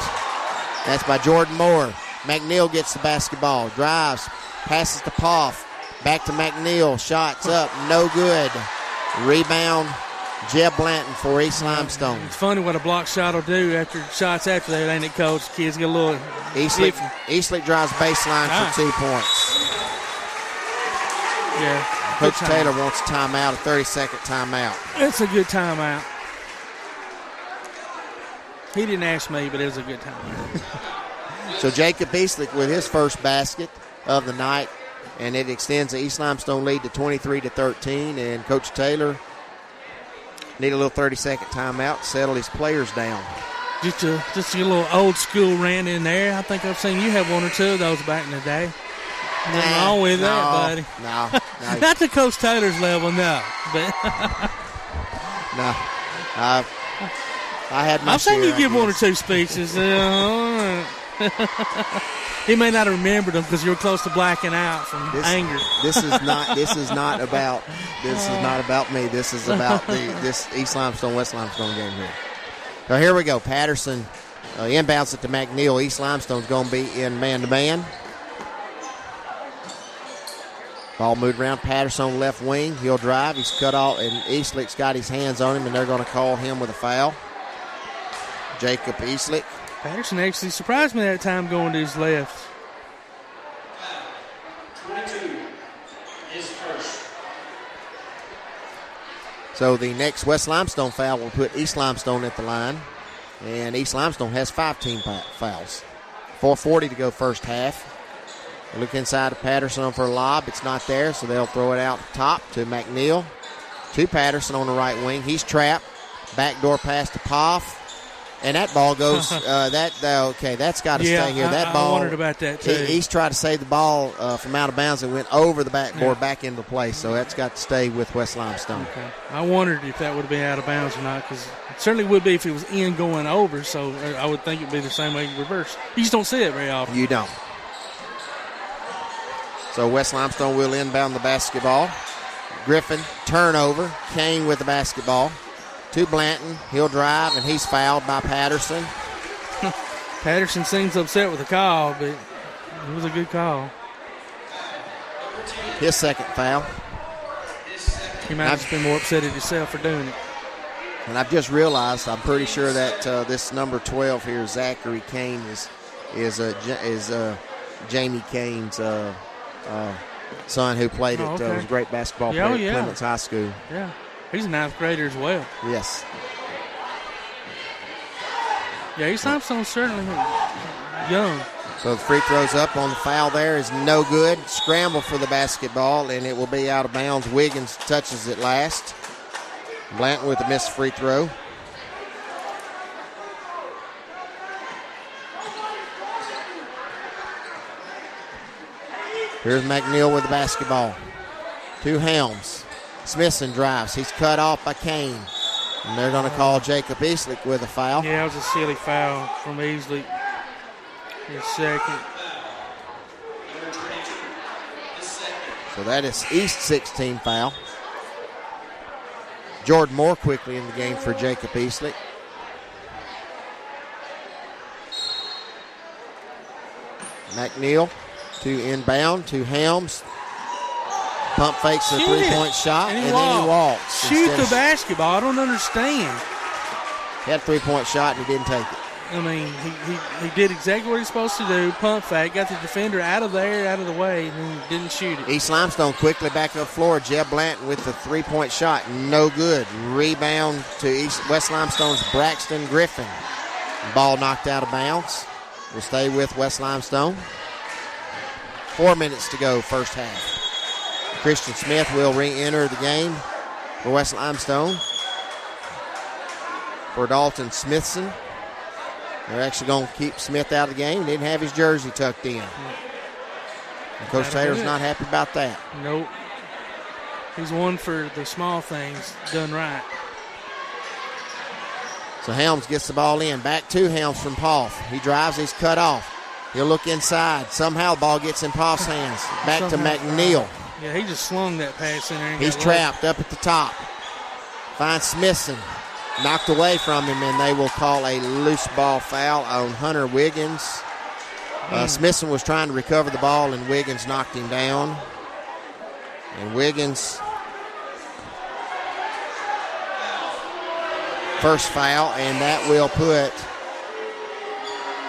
That's by Jordan Moore. McNeil gets the basketball. Drives. Passes to Poff. Back to McNeil. Shots up. No good. Rebound, Jeb Blanton for East Limestone. It's funny what a block shot will do after shots after that, ain't it, Coach? Kids get a little Eastlick drives baseline for 2 points. Yeah. Coach Taylor wants a timeout, a 30-second timeout. It's a good timeout. He didn't ask me, but it was a good timeout. So Jacob Eastlick with his first basket of the night, and it extends the East Limestone lead to 23-13. And Coach Taylor need a little 30-second timeout to settle his players down. Just a little old school rant in there. I think I've seen you have 1 or 2 of those back in the day. Nothing wrong with that, buddy. No. Not to Coach Taylor's level, no. But no. I had my I've seen you share, give 1 or 2 speeches. He may not have remembered them because you were close to blacking out from anger. This is not about me. This is about this East Limestone West Limestone game here. So here we go. Patterson inbounds it to McNeil. East Limestone's going to be in man-to-man. Ball moved around. Patterson left wing. He'll drive. He's cut off, and Eastlick's got his hands on him, and they're going to call him with a foul. Jacob Eastlick. Patterson actually surprised me that time going to his left. 22 is first. So the next West Limestone foul will put East Limestone at the line. And East Limestone has 5 team fouls. 4:40 to go first half. They look inside to Patterson for a lob. It's not there, so they'll throw it out top to McNeil. To Patterson on the right wing. He's trapped. Backdoor pass to Poff. And that ball goes, okay, that's got to stay here. That ball, I wondered about that, too. He's tried to save the ball from out of bounds and went over the backboard back into play, so that's got to stay with West Limestone. Okay. I wondered if that would have been out of bounds or not, because it certainly would be if it was in going over, so I would think it would be the same way in reverse. You just don't see it very often. You don't. So West Limestone will inbound the basketball. Griffin, turnover. Kane with the basketball. To Blanton. He'll drive, and he's fouled by Patterson. Patterson seems upset with the call, but it was a good call. His second foul. He might have just been more upset at himself for doing it. And I've just realized, I'm pretty sure that this number 12 here, Zachary Kane, is Jamie Kane's son who played at was a great basketball player at Clements High School. Yeah. He's a ninth grader as well. Yes. Yeah, East Limestone's certainly young. So the free throws up on the foul there is no good. Scramble for the basketball, and it will be out of bounds. Wiggins touches it last. Blanton with a missed free throw. Here's McNeil with the basketball. To Helms. Smithson drives. He's cut off by Kane. And they're going to call Jacob Eastlick with a foul. Yeah, it was a silly foul from Eastlick. His second. So that is East 16 foul. Jordan Moore quickly in the game for Jacob Eastlick. McNeil to inbound to Helms. Pump fakes a three-point shot, and then he walks. Shoot the basketball. I don't understand. He had a three-point shot, and he didn't take it. I mean, he did exactly what he's supposed to do. Pump fake, got the defender out of there, out of the way, and then didn't shoot it. East Limestone quickly back up the floor. Jeb Blanton with the three-point shot. No good. Rebound to West Limestone's Braxton Griffin. Ball knocked out of bounds. Will stay with West Limestone. 4 minutes to go, first half. Christian Smith will re-enter the game for West Limestone. For Dalton Smithson. They're actually going to keep Smith out of the game. He didn't have his jersey tucked in. And Coach Taylor's not happy about that. Nope. He's one for the small things done right. So Helms gets the ball in. Back to Helms from Poff. He drives. He's cut off. He'll look inside. Somehow the ball gets in Poff's hands. Back to McNeil. Yeah, he just slung that pass in there. He's trapped up at the top. Finds Smithson. Knocked away from him, and they will call a loose ball foul on Hunter Wiggins. Smithson was trying to recover the ball, and Wiggins knocked him down. And Wiggins, first foul, and that will put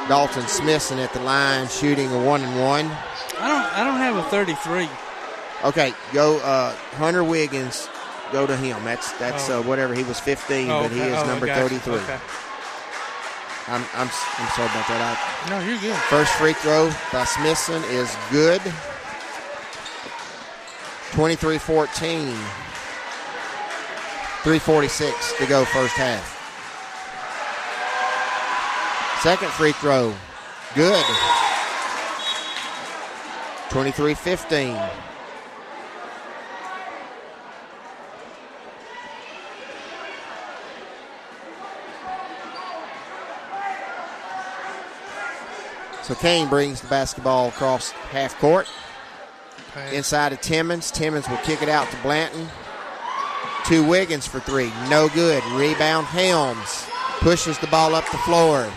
Dalton Smithson at the line shooting a 1-and-1. I don't have a 33. Okay, go Hunter Wiggins. Go to him. That's whatever. He was 15, but he is number 33. Okay. I'm sorry about that. No, you're good. First free throw by Smithson is good. 23-14. 3:46 to go first half. Second free throw, good. 23-15. So Kane brings the basketball across half court. Inside to Timmons. Timmons will kick it out to Blanton. To Wiggins for three. No good. Rebound Helms. Pushes the ball up the floor.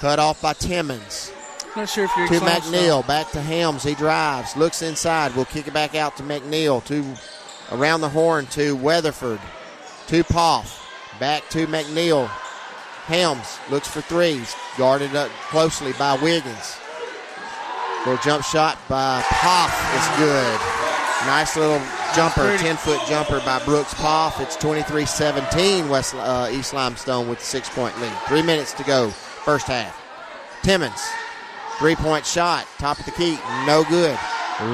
Cut off by Timmons. Not sure if you're to McNeil. Back to Helms. He drives. Looks inside. We'll kick it back out to McNeil. To around the horn to Weatherford. To Poff. Back to McNeil. Helms looks for threes. Guarded up closely by Wiggins. Little jump shot by Poff is good. Nice little jumper, 10-foot jumper by Brooks Poff. It's 23-17 East Limestone with the 6-point lead. 3 minutes to go, first half. Timmons Three-point shot, top of the key, no good.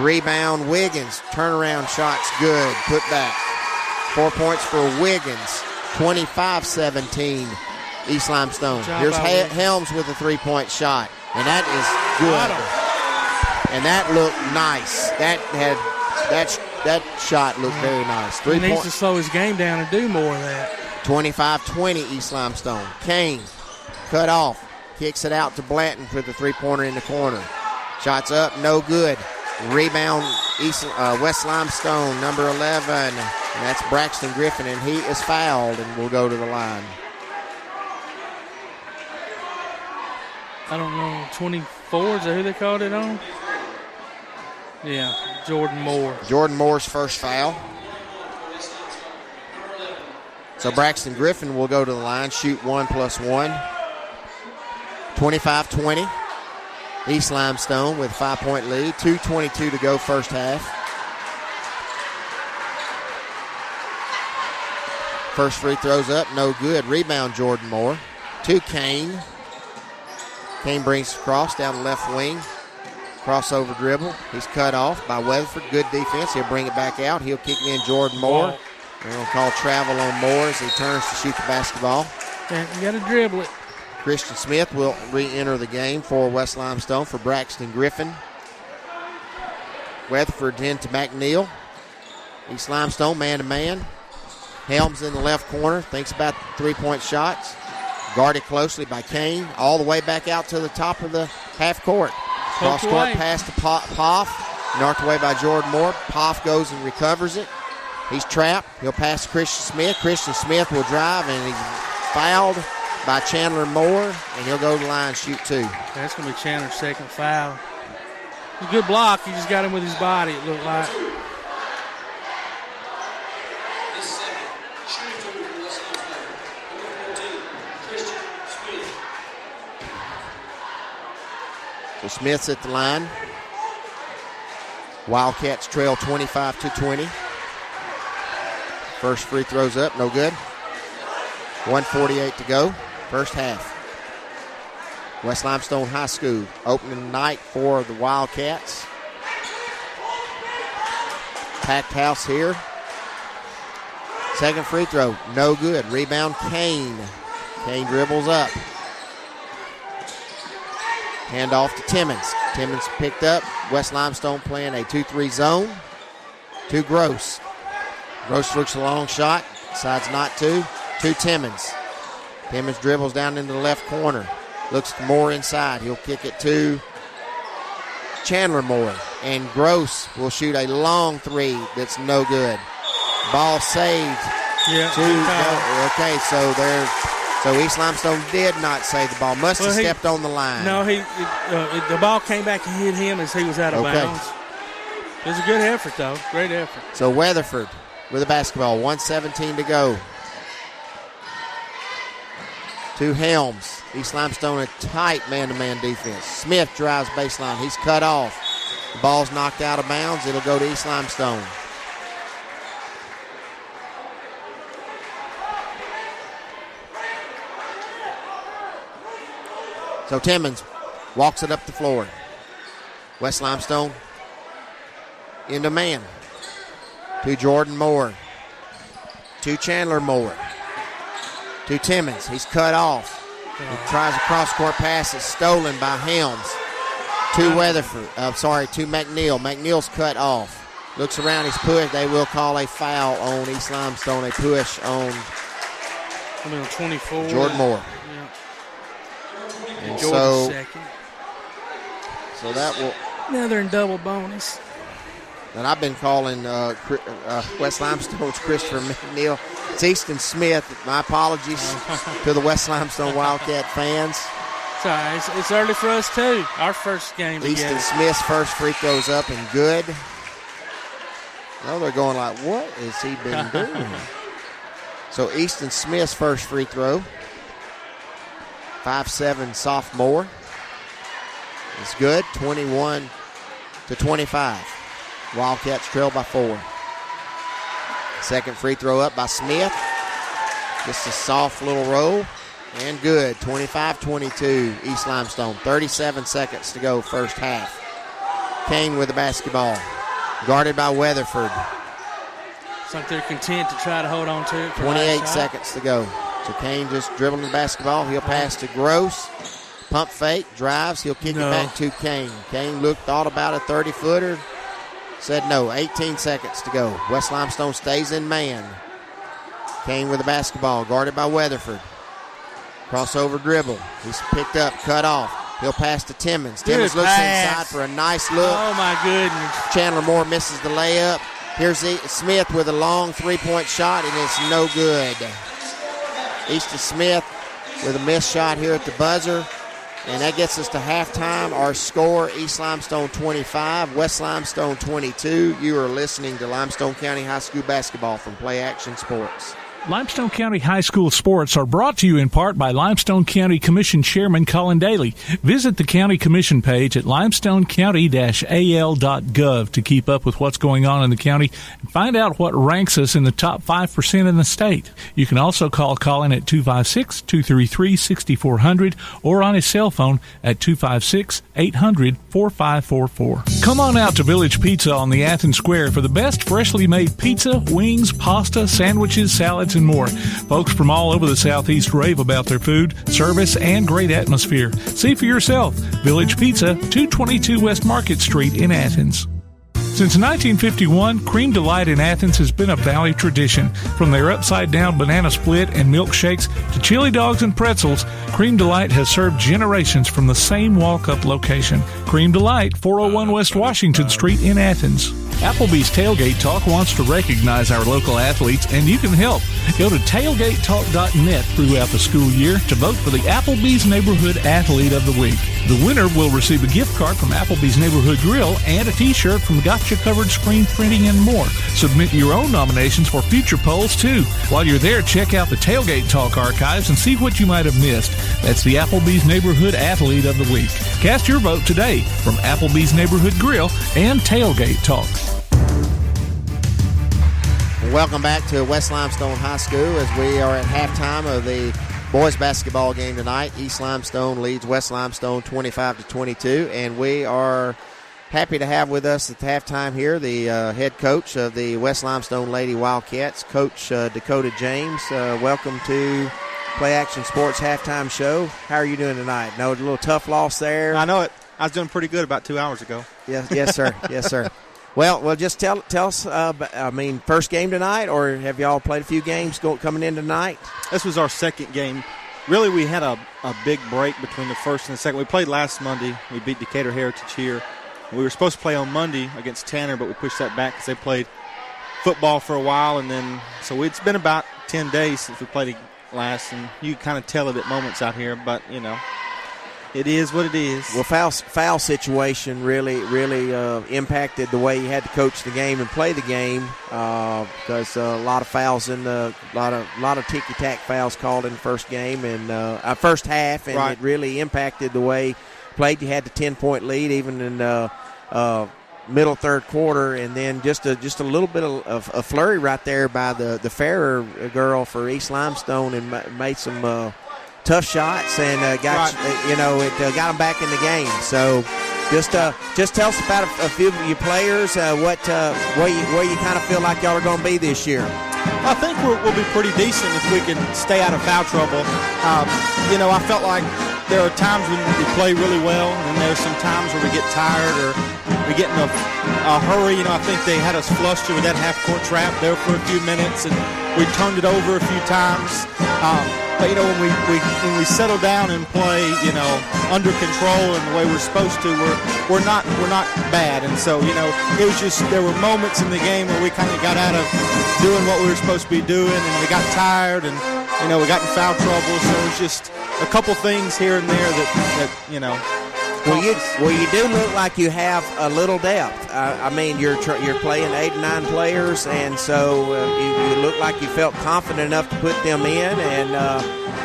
Rebound, Wiggins. Turnaround shot's good. Put back. 4 points for Wiggins. 25-17, East Limestone. Here's Helms with a three-point shot, and that is good. And that looked nice. That shot looked very nice. He needs to slow his game down and do more of that. 25-20, East Limestone. Kane, cut off. Kicks it out to Blanton for the three-pointer in the corner. Shots up, no good. Rebound, West Limestone, number 11. And that's Braxton Griffin, and he is fouled and will go to the line. I don't know, 24, is that who they called it on? Yeah, Jordan Moore. Jordan Moore's first foul. So Braxton Griffin will go to the line, shoot 1+1. 25-20. East Limestone with a 5-point lead. 2:22 to go first half. First free throws up, no good. Rebound, Jordan Moore. To Kane. Kane brings across down the left wing. Crossover dribble. He's cut off by Weatherford. Good defense. He'll bring it back out. He'll kick it in Jordan Moore. They're going to call travel on Moore as he turns to shoot the basketball. Yeah, you got to dribble it. Christian Smith will re-enter the game for West Limestone for Braxton Griffin. Weatherford into McNeil. East Limestone man-to-man. Helms in the left corner. Thinks about the three-point shots. Guarded closely by Kane. All the way back out to the top of the half court. Cross-court pass to Poff. Knocked away by Jordan Moore. Poff goes and recovers it. He's trapped. He'll pass to Christian Smith. Christian Smith will drive, and he's fouled by Chandler Moore, and he'll go to the line, shoot two. That's going to be Chandler's second foul. A good block. He just got him with his body, it looked like. So Smith's at the line. Wildcats trail 25-20. First free throws up, no good. 1:48 to go, first half. West Limestone High School opening night for the Wildcats. Packed house here. Second free throw, no good. Rebound, Kane. Kane dribbles up. Hand off to Timmons. Timmons picked up. West Limestone playing a 2-3 zone. To Gross. Gross looks a long shot. Decides not to. To Timmons. Timmons dribbles down into the left corner. Looks more inside. He'll kick it to Chandler Moore. And Gross will shoot a long three that's no good. Ball saved. Yeah. Okay, so East Limestone did not save the ball. Must have stepped on the line. No, the ball came back and hit him as he was out of bounds. It was a good effort, though. Great effort. So Weatherford with the basketball. 1:17 to go. To Helms. East Limestone a tight man-to-man defense. Smith drives baseline. He's cut off. The ball's knocked out of bounds. It'll go to East Limestone. So Timmons walks it up the floor. West Limestone into man. To Jordan Moore. To Chandler Moore. To Timmons. He's cut off. He tries a cross-court pass. It's stolen by Helms. To Weatherford. To McNeil. McNeil's cut off. Looks around. He's pushed. They will call a foul on East Limestone. A push on 24. Jordan Moore. And so that will. Now they're in double bonus. And I've been calling West Limestone's Christopher McNeil. It's Easton Smith. My apologies to the West Limestone Wildcat fans. Sorry, it's early for us too. Our first game together. Easton Smith's first free throws up and good. Now they're going like, what has he been doing? So Easton Smith's first free throw. 5'7" sophomore. It's good. 21-25. Wildcats trail by 4. Second free throw up by Smith. Just a soft little roll. And good. 25-22, East Limestone. 37 seconds to go, first half. Kane with the basketball. Guarded by Weatherford. It's like they're content to try to hold on to it. 28 seconds to go. So Kane just dribbling the basketball. He'll pass to Gross. Pump fake, drives. He'll kick it back to Kane. Kane thought about a 30-footer. Said no. 18 seconds to go. West Limestone stays in man. Kane with the basketball, guarded by Weatherford. Crossover dribble. He's picked up, cut off. He'll pass to Timmons. Timmons looks inside for a nice look. Oh, my goodness. Chandler Moore misses the layup. Here's Smith with a long three-point shot, and it's no good. Easton Smith with a missed shot here at the buzzer. And that gets us to halftime. Our score, East Limestone 25, West Limestone 22. You are listening to Limestone County High School basketball from Play Action Sports. Limestone County High School sports are brought to you in part by Limestone County Commission Chairman Colin Daly. Visit the County Commission page at limestonecounty-al.gov to keep up with what's going on in the county and find out what ranks us in the top 5% in the state. You can also call Colin at 256-233-6400 or on his cell phone at 256-800-4544. Come on out to Village Pizza on the Athens Square for the best freshly made pizza, wings, pasta, sandwiches, salads, and more. Folks from all over the Southeast rave about their food, service, and great atmosphere. See for yourself. Village Pizza, 222 West Market Street in Athens. Since 1951, Cream Delight in Athens has been a Valley tradition. From their upside-down banana split and milkshakes to chili dogs and pretzels, Cream Delight has served generations from the same walk-up location. Cream Delight, 401 West Washington Street in Athens. Applebee's Tailgate Talk wants to recognize our local athletes, and you can help. Go to tailgatetalk.net throughout the school year to vote for the Applebee's Neighborhood Athlete of the Week. The winner will receive a gift card from Applebee's Neighborhood Grill and a t-shirt from Gotcha Covered Screen Printing and more. Submit your own nominations for future polls, too. While you're there, check out the Tailgate Talk archives and see what you might have missed. That's the Applebee's Neighborhood Athlete of the Week. Cast your vote today from Applebee's Neighborhood Grill and Tailgate Talk. Welcome back to West Limestone High School as we are at halftime of the boys basketball game tonight. East Limestone leads West Limestone 25-22, and we are happy to have with us at the halftime here the head coach of the West Limestone Lady Wildcats, Coach Dakota James. Welcome to Play Action Sports halftime show. How are you doing tonight? No, a little tough loss there. I know it. I was doing pretty good about 2 hours ago. Yes, sir. Yes, sir. Well, just tell us, first game tonight, or have y'all played a few games coming in tonight? This was our second game. Really, we had a big break between the first and the second. We played last Monday. We beat Decatur Heritage here. We were supposed to play on Monday against Tanner, but we pushed that back because they played football for a while. And then, so it's been about 10 days since we played last, and you kind of tell it at moments out here, but, you know. It is what it is. Well, foul situation really impacted the way you had to coach the game and play the game because a lot of fouls in the lot of ticky-tack fouls called in the first game and first half, and right. It really impacted the way you played. You had the 10-point lead even in middle third quarter, and then just a little bit of a flurry right there by the Farrer girl for East Limestone and made some tough shots and got them back in the game. So just tell us about a few of your players, where you kind of feel like y'all are going to be this year. I think we'll be pretty decent if we can stay out of foul trouble. I felt like there are times when we play really well, and there's some times where we get tired or we get in a hurry. I think they had us flustered with that half-court trap there for a few minutes, and we turned it over a few times. But when we settle down and play, under control and the way we're supposed to, we're not bad. And so, it was just there were moments in the game where we kind of got out of doing what we were supposed to be doing, and we got tired, and we got in foul trouble. So it was just a couple things here and there that. Well, you do look like you have a little depth. You're playing 8 and 9 players, and so you look like you felt confident enough to put them in. And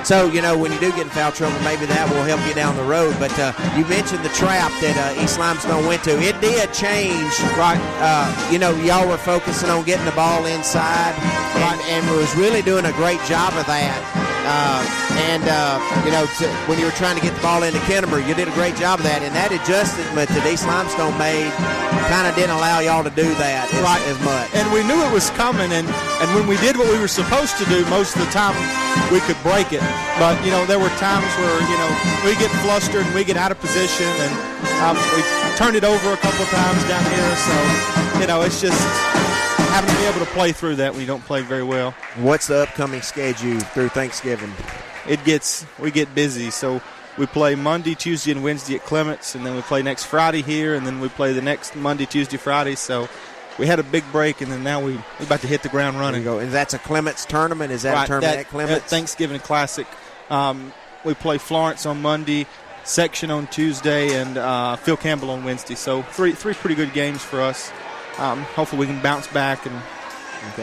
so, when you do get in foul trouble, maybe that will help you down the road. But you mentioned the trap that East Limestone went to. It did change. Right. Y'all were focusing on getting the ball inside, and was really doing a great job of that. When you were trying to get the ball into Kennemer, you did a great job of that. And that adjustment that East Limestone made kind of didn't allow y'all to do that as much. And we knew it was coming, and when we did what we were supposed to do, most of the time we could break it. But, there were times where, we get flustered and we get out of position, and we turned it over a couple of times down here. So, it's just having to be able to play through that when you don't play very well. What's the upcoming schedule through Thanksgiving? We get busy, so we play Monday, Tuesday, and Wednesday at Clements, and then we play next Friday here, and then we play the next Monday, Tuesday, Friday. So we had a big break, and then now we're about to hit the ground running. And that's a Clements tournament? Is that a tournament at Clements? Thanksgiving Classic. We play Florence on Monday, Section on Tuesday, and Phil Campbell on Wednesday. So three pretty good games for us. Hopefully we can bounce back and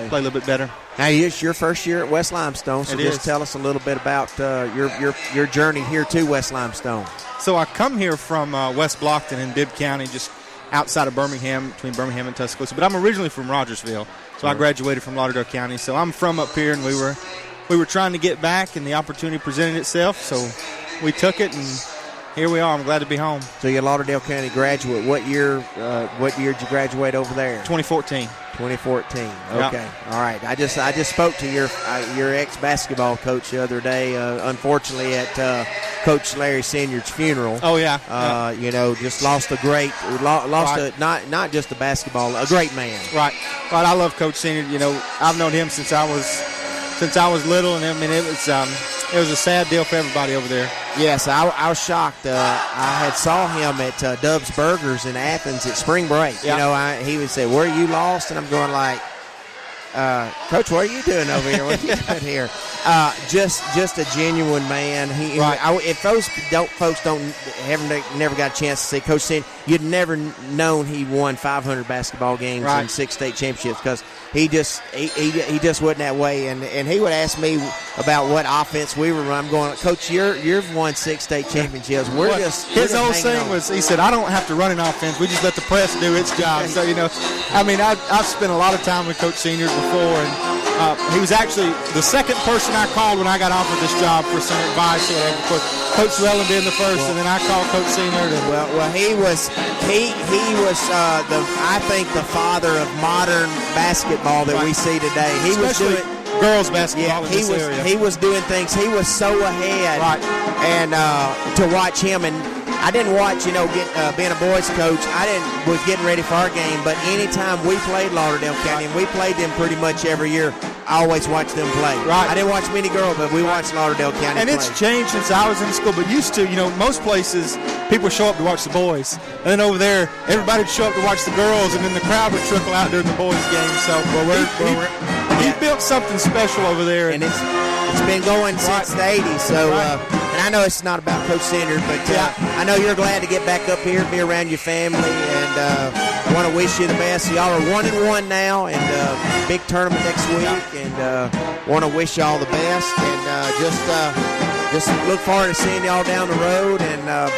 play a little bit better. Now, it's your first year at West Limestone, so just tell us a little bit about your journey here to West Limestone. So I come here from West Blockton in Bibb County, just outside of Birmingham, between Birmingham and Tuscaloosa. But I'm originally from Rogersville, so I graduated from Lauderdale County. So I'm from up here, and we were trying to get back, and the opportunity presented itself. So we took it, and here we are. I'm glad to be home. So you're a Lauderdale County graduate. What year did you graduate over there? 2014. 2014. Okay. Yep. All right. I just spoke to your ex-basketball coach the other day, unfortunately, at Coach Larry Senior's funeral. Oh, yeah. Just lost a great not just a basketball, a great man. Right. I love Coach Senior. I've known him since I was little, and it was a sad deal for everybody over there. Yes, I was shocked. I had saw him at Dub's Burgers in Athens at spring break. Yeah. He would say, "Where are you lost?" And I'm going like, "Coach, what are you doing over here? What are you doing here?" Just a genuine man. If folks never got a chance to see Coach Senior, you'd never known he won 500 basketball games and 6 state championships, because he just wasn't that way. And he would ask me about what offense we were running. I'm going, "Coach, you've won 6 state championships. His whole saying was, he said, I don't have to run an offense. We just let the press do its job." So I've spent a lot of time with Coach Senior before, and he was actually the second person I called when I got offered this job for some advice or whatever. Coach Llewellyn being the first, and then I called Coach Senior. He was I think the father of modern basketball that we see today. He Especially was doing girls basketball in this area. He was doing things. He was so ahead. Right. And to watch him, and I didn't watch, being a boys coach, was getting ready for our game, but anytime we played Lauderdale County, and we played them pretty much every year, I always watched them play. Right. I didn't watch many girls, but we watched Lauderdale County and play. It's changed since I was in school, but used to, most places, people show up to watch the boys. And then over there, everybody would show up to watch the girls, and then the crowd would trickle out during the boys' game. So he built something special over there. And it's been going since the 80s. So, and I know it's not about Coach Senior, but I know you're glad to get back up here, be around your family, and want to wish you the best. Y'all are 1-1 now, and big tournament next week, and want to wish y'all the best, and just look forward to seeing y'all down the road, and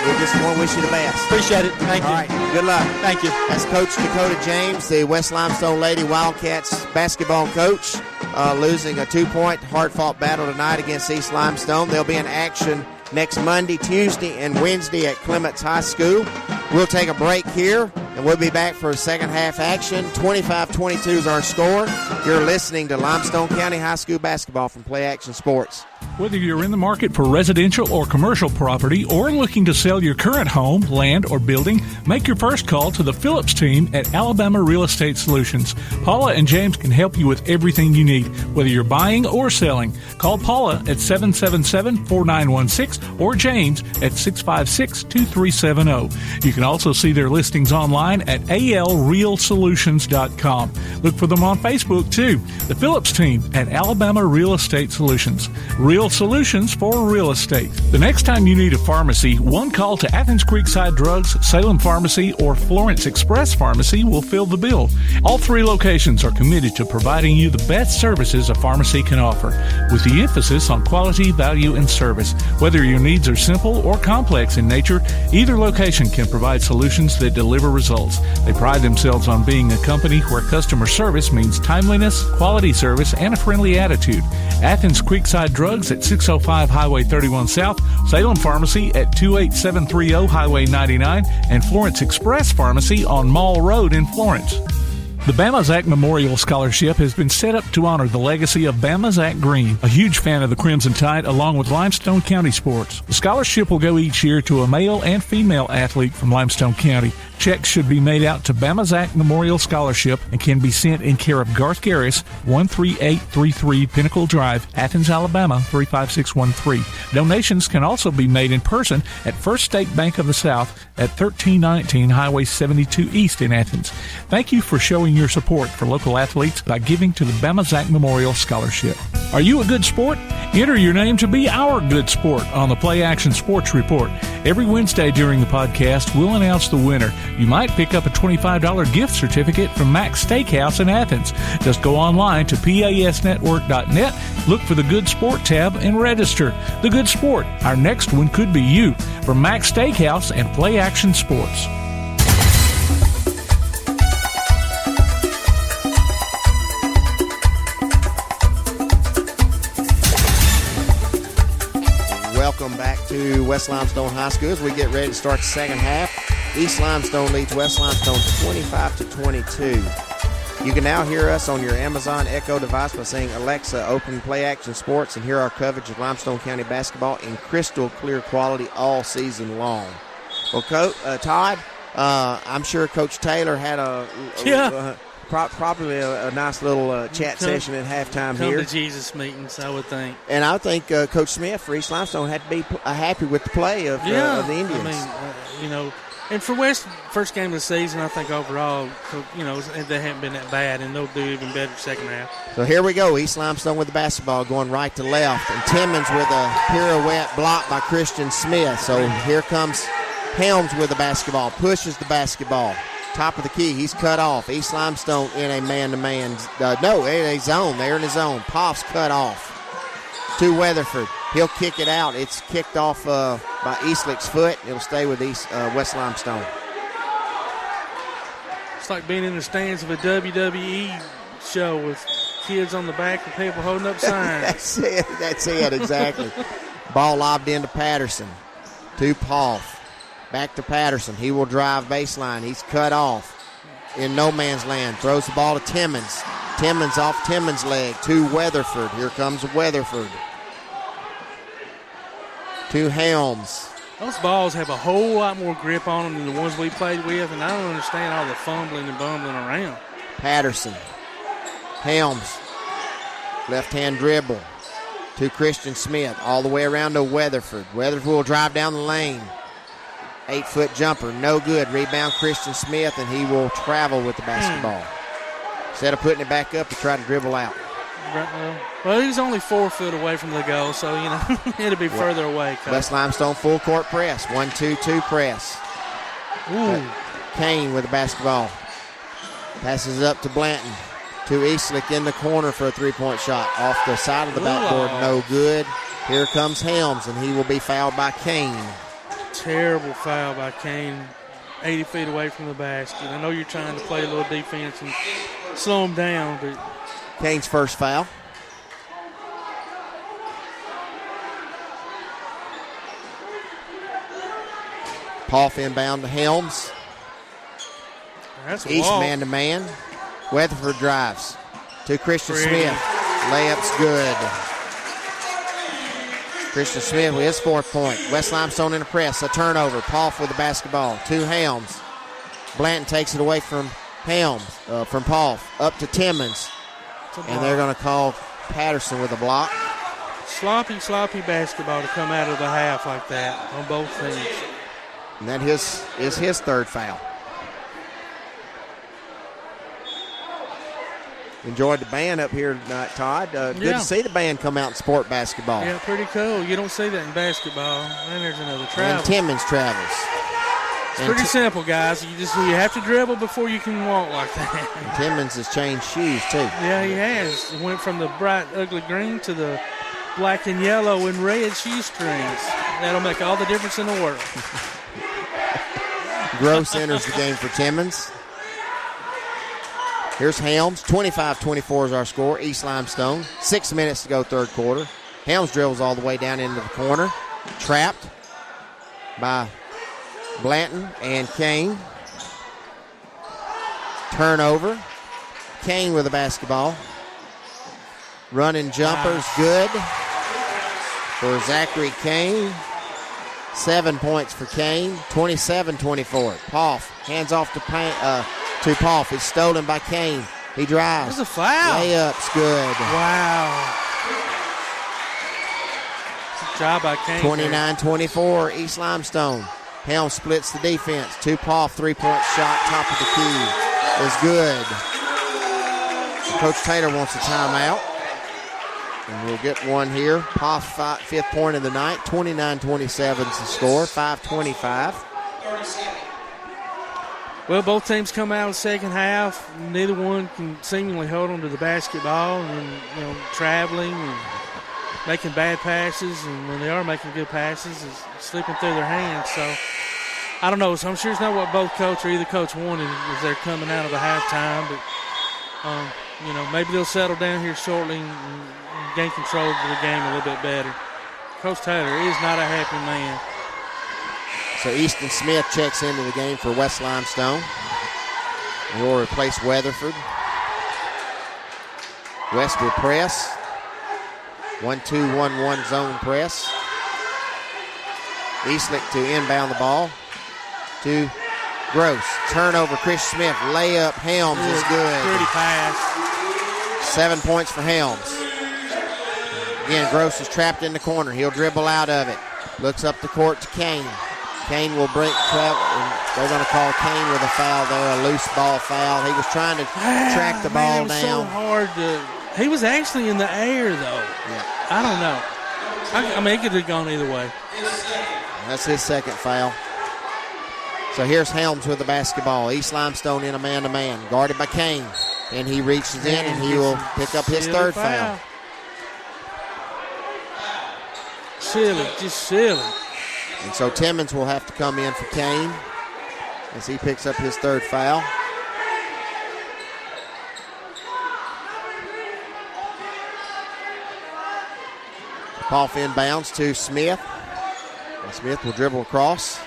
we just want to wish you the best. Appreciate it. Thank you. All right. Good luck. Thank you. That's Coach Dakota James, the West Limestone Lady Wildcats basketball coach, losing a 2-point hard-fought battle tonight against East Limestone. They'll be in action next Monday, Tuesday, and Wednesday at Clements High School. We'll take a break here, and we'll be back for a second half action. 25-22 is our score. You're listening to Limestone County High School basketball from Play Action Sports. Whether you're in the market for residential or commercial property, or looking to sell your current home, land, or building, make your first call to the Phillips team at Alabama Real Estate Solutions. Paula and James can help you with everything you need, whether you're buying or selling. Call Paula at 777-4916 or James at 656-2370. You can also see their listings online at alrealsolutions.com. Look for them on Facebook, too. The Phillips team at Alabama Real Estate Solutions. Real solutions for real estate. The next time you need a pharmacy, one call to Athens Creekside Drugs, Salem Pharmacy, or Florence Express Pharmacy will fill the bill. All 3 locations are committed to providing you the best services a pharmacy can offer, with the emphasis on quality, value, and service. Whether your needs are simple or complex in nature, either location can provide solutions that deliver results. results. They pride themselves on being a company where customer service means timeliness, quality service, and a friendly attitude. Athens Creekside Drugs at 605 Highway 31 South, Salem Pharmacy at 28730 Highway 99, and Florence Express Pharmacy on Mall Road in Florence. The Bama Zach Memorial Scholarship has been set up to honor the legacy of Bama Zach Green, a huge fan of the Crimson Tide, along with Limestone County sports. The scholarship will go each year to a male and female athlete from Limestone County. Checks should be made out to Bama Zach Memorial Scholarship and can be sent in care of Garth Garris, 13833 Pinnacle Drive, Athens, Alabama, 35613. Donations can also be made in person at First State Bank of the South at 1319 Highway 72 East in Athens. Thank you for showing your support for local athletes by giving to the Bama Zach Memorial Scholarship. Are you a good sport? Enter your name to be our good sport on the Play Action Sports Report. Every Wednesday during the podcast, we'll announce the winner. You might pick up a $25 gift certificate from Max Steakhouse in Athens. Just go online to pasnetwork.net, look for the Good Sport tab, and register. The Good Sport. Our next one could be you. From Max Steakhouse and Play Action Sports. Welcome back to West Limestone High School as we get ready to start the second half. East Limestone leads West Limestone 25-22. You can now hear us on your Amazon Echo device by saying, Alexa, open Play Action Sports, and hear our coverage of Limestone County basketball in crystal clear quality all season long. Well, Todd, I'm sure Coach Taylor had probably a nice little chat session at halftime here. Come to Jesus meetings, I would think. And I think Coach Smith for East Limestone had to be happy with the play of the Indians. I mean, and for West, first game of the season, I think overall, they haven't been that bad, and they'll do even better second half. So here we go. East Limestone with the basketball going right to left. And Timmons with a pirouette block by Christian Smith. So here comes Helms with the basketball, pushes the basketball. Top of the key, he's cut off. East Limestone in a man-to-man. In a zone. They're in a zone. Poff's cut off. To Weatherford. He'll kick it out. It's kicked off by Eastlick's foot. It'll stay with West Limestone. It's like being in the stands of a WWE show with kids on the back and people holding up signs. That's it, exactly. Ball lobbed into Patterson. To Poff. Back to Patterson. He will drive baseline. He's cut off in no man's land. Throws the ball to Timmons. Timmons off Timmons' leg to Weatherford. Here comes Weatherford. To Helms. Those balls have a whole lot more grip on them than the ones we played with, and I don't understand all the fumbling and bumbling around. Patterson. Helms. Left-hand dribble to Christian Smith. All the way around to Weatherford. Weatherford will drive down the lane. 8-foot jumper, no good. Rebound Christian Smith, and he will travel with the basketball. Instead of putting it back up, he tried to dribble out. Well, he's only 4 foot away from the goal, so, it'll be further away. West Limestone full court press. 1-2-2 press. Kane with the basketball. Passes it up to Blanton. To Eastlick in the corner for a three-point shot. Off the side of the backboard, no good. Here comes Helms, and he will be fouled by Kane. Terrible foul by Kane, 80 feet away from the basket. I know you're trying to play a little defense and slow him down, but Kane's first foul. Poff inbound to Helms. That's a East walk. man-to-man. Weatherford drives to Christian Smith. Layup's good. Christian Smith with his fourth point. West Limestone in the press. A turnover. Poff with the basketball. To Helms. Blanton takes it away from Helms, from Poff. Up to Timmons. And they're going to call Patterson with a block. Sloppy basketball to come out of the half like that on both teams. And that is his third foul. Enjoyed the band up here tonight, Todd. Good to see the band come out and support basketball. Yeah, pretty cool. You don't see that in basketball. And there's another travel. And Timmons travels. It's pretty simple, guys. You have to dribble before you can walk like that. And Timmons has changed shoes, too. Yeah, he has. He went from the bright, ugly green to the black and yellow and red shoe strings. That'll make all the difference in the world. Gross enters the game for Timmons. Here's Helms. 25-24 is our score. East Limestone. 6 minutes to go, third quarter. Helms dribbles all the way down into the corner. Trapped by Blanton and Kane. Turnover. Kane with the basketball. Running jumpers, good for Zachary Kane. 7 points for Kane. 27-24. Poff hands off to Poff. It's stolen by Kane. He drives. There's a foul. Layup's good. Wow. Good job by Kane. 29-24, East Limestone. Helm splits the defense. To Poff, 3-point shot, top of the key is good. Coach Taylor wants a timeout. And we'll get one here. Poff, fifth point of the night. 29-27 is the score. 5:25. Well, both teams come out in the second half. Neither one can seemingly hold on to the basketball, and traveling and making bad passes. And when they are making good passes, it's slipping through their hands. So I don't know. So I'm sure it's not what both coach or either coach wanted as they're coming out of a halftime. But maybe they'll settle down here shortly and gain control of the game a little bit better. Coach Taylor is not a happy man. So Easton Smith checks into the game for West Limestone. He will replace Weatherford. West will press. 1-2-1-1 zone press. Eastlick to inbound the ball to Gross. Turnover, Chris Smith. Layup, Helms is good. Pretty pass. 7 points for Helms. Again, Gross is trapped in the corner. He'll dribble out of it. Looks up the court to Kane. Kane will break travel, and they're going to call Kane with a foul there, a loose ball foul. He was trying to track the ball it was down. So hard to. He was actually in the air, though. Yeah. I don't know. I mean, it could have gone either way. That's his second foul. So here's Helms with the basketball. East Limestone in a man-to-man, guarded by Kane. And he reaches in, and he will pick up his third foul. Silly, just silly. And so Timmons will have to come in for Kane as he picks up his third foul. Poff inbounds to Smith. And Smith will dribble across.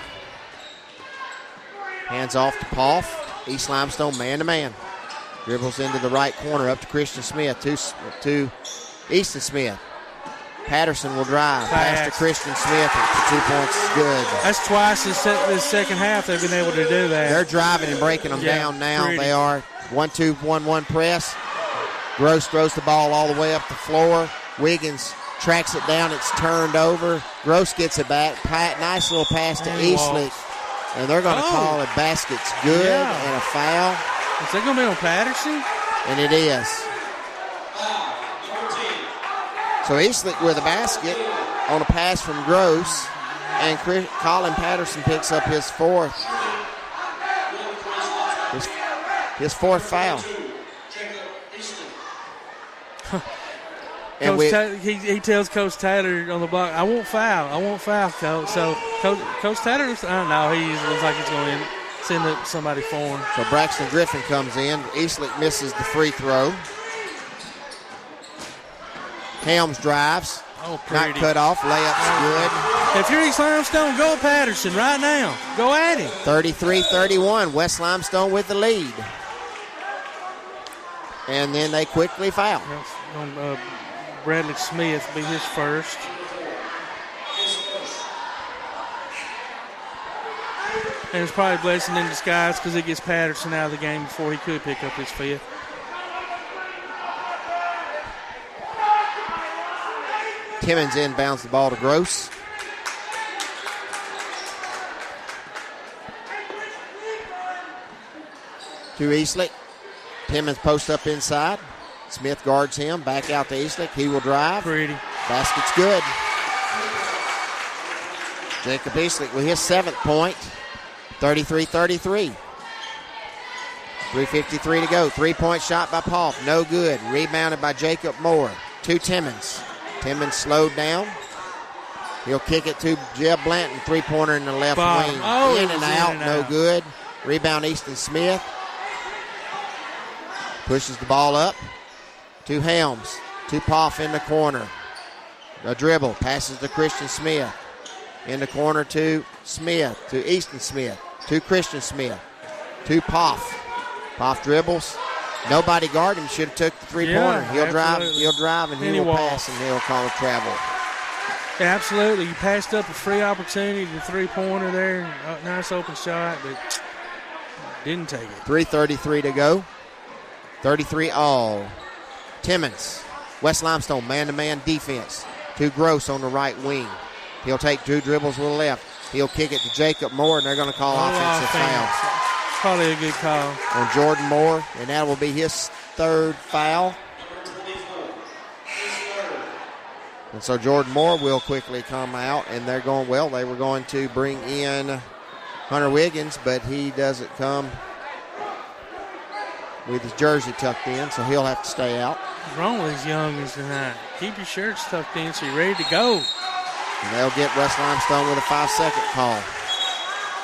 Hands off to Poff. East Limestone man-to-man. Dribbles into the right corner up to Christian Smith to Easton Smith. Patterson will drive. Pass to Christian Smith. 2 points is good. That's twice this second half they've been able to do that. They're driving and breaking them down now. Pretty. They are 1-2-1-1 press. Gross throws the ball all the way up the floor. Wiggins tracks it down. It's turned over. Gross gets it back. Nice little pass to Eastlick. And they're going to call it basket's good and a foul. Is that going to be on Patterson? And it is. So Eastlick with a basket on a pass from Gross, and Colin Patterson picks up his fourth. His fourth foul. And he tells Coach Taylor on the block, I won't foul, Coach. So Coach Taylor, I don't know, he looks like he's going to send up somebody for him. So Braxton Griffin comes in. Eastlick misses the free throw. Helms drives. Not cut off. Layup's good. If you're East Limestone, go Patterson right now. Go at him. 33-31. West Limestone with the lead. And then they quickly foul. Bradley Smith be his first. And it's probably a blessing in disguise because it gets Patterson out of the game before he could pick up his fifth. Timmons inbounds the ball to Gross. To Eastlick. Timmons posts up inside. Smith guards him. Back out to Eastlick. He will drive. Pretty. Basket's good. Jacob Eastlick with his 7th point. 33-33. 3:53 to go. 3-point shot by Poff. No good. Rebounded by Jacob Moore. To Timmons. Timmons slowed down. He'll kick it to Jeb Blanton, three-pointer in the left wing. Oh, in and out, no good. Rebound, Easton Smith. Pushes the ball up to Helms. To Poff in the corner. A dribble, passes to Christian Smith. In the corner to Smith, to Easton Smith, to Christian Smith, to Poff. Poff dribbles. Nobody guard him. Should have took the three-pointer. He'll drive, and he will pass, and he'll call a travel. Absolutely. You passed up a free opportunity, the three-pointer there. Nice open shot, but didn't take it. 3:33 to go. 33 all. Timmons, West Limestone, man-to-man defense. To Gross on the right wing. He'll take 2 dribbles with the left. He'll kick it to Jacob Moore, and they're going to call offensive foul. Probably a good call. On Jordan Moore, and that will be his 3rd foul. And so Jordan Moore will quickly come out, and they're going, well, they were going to bring in Hunter Wiggins, but he doesn't come with his jersey tucked in, so he'll have to stay out. What's wrong with these youngins tonight? Keep your shirts tucked in so you're ready to go. And they'll get West Limestone with a 5-second call.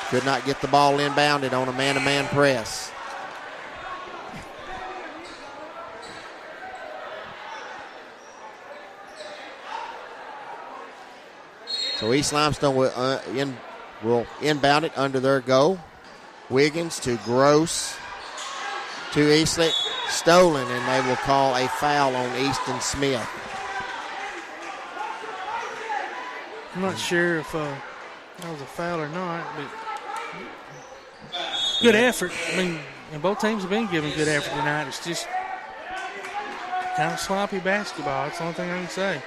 Could not get the ball inbounded on a man-to-man press. So East Limestone will inbound it under their goal. Wiggins to Gross to Eastlick. Stolen, and they will call a foul on Easton Smith. I'm not sure if that was a foul or not, but good effort. I mean, and both teams have been giving good effort tonight. It's just kind of sloppy basketball. That's the only thing I can say.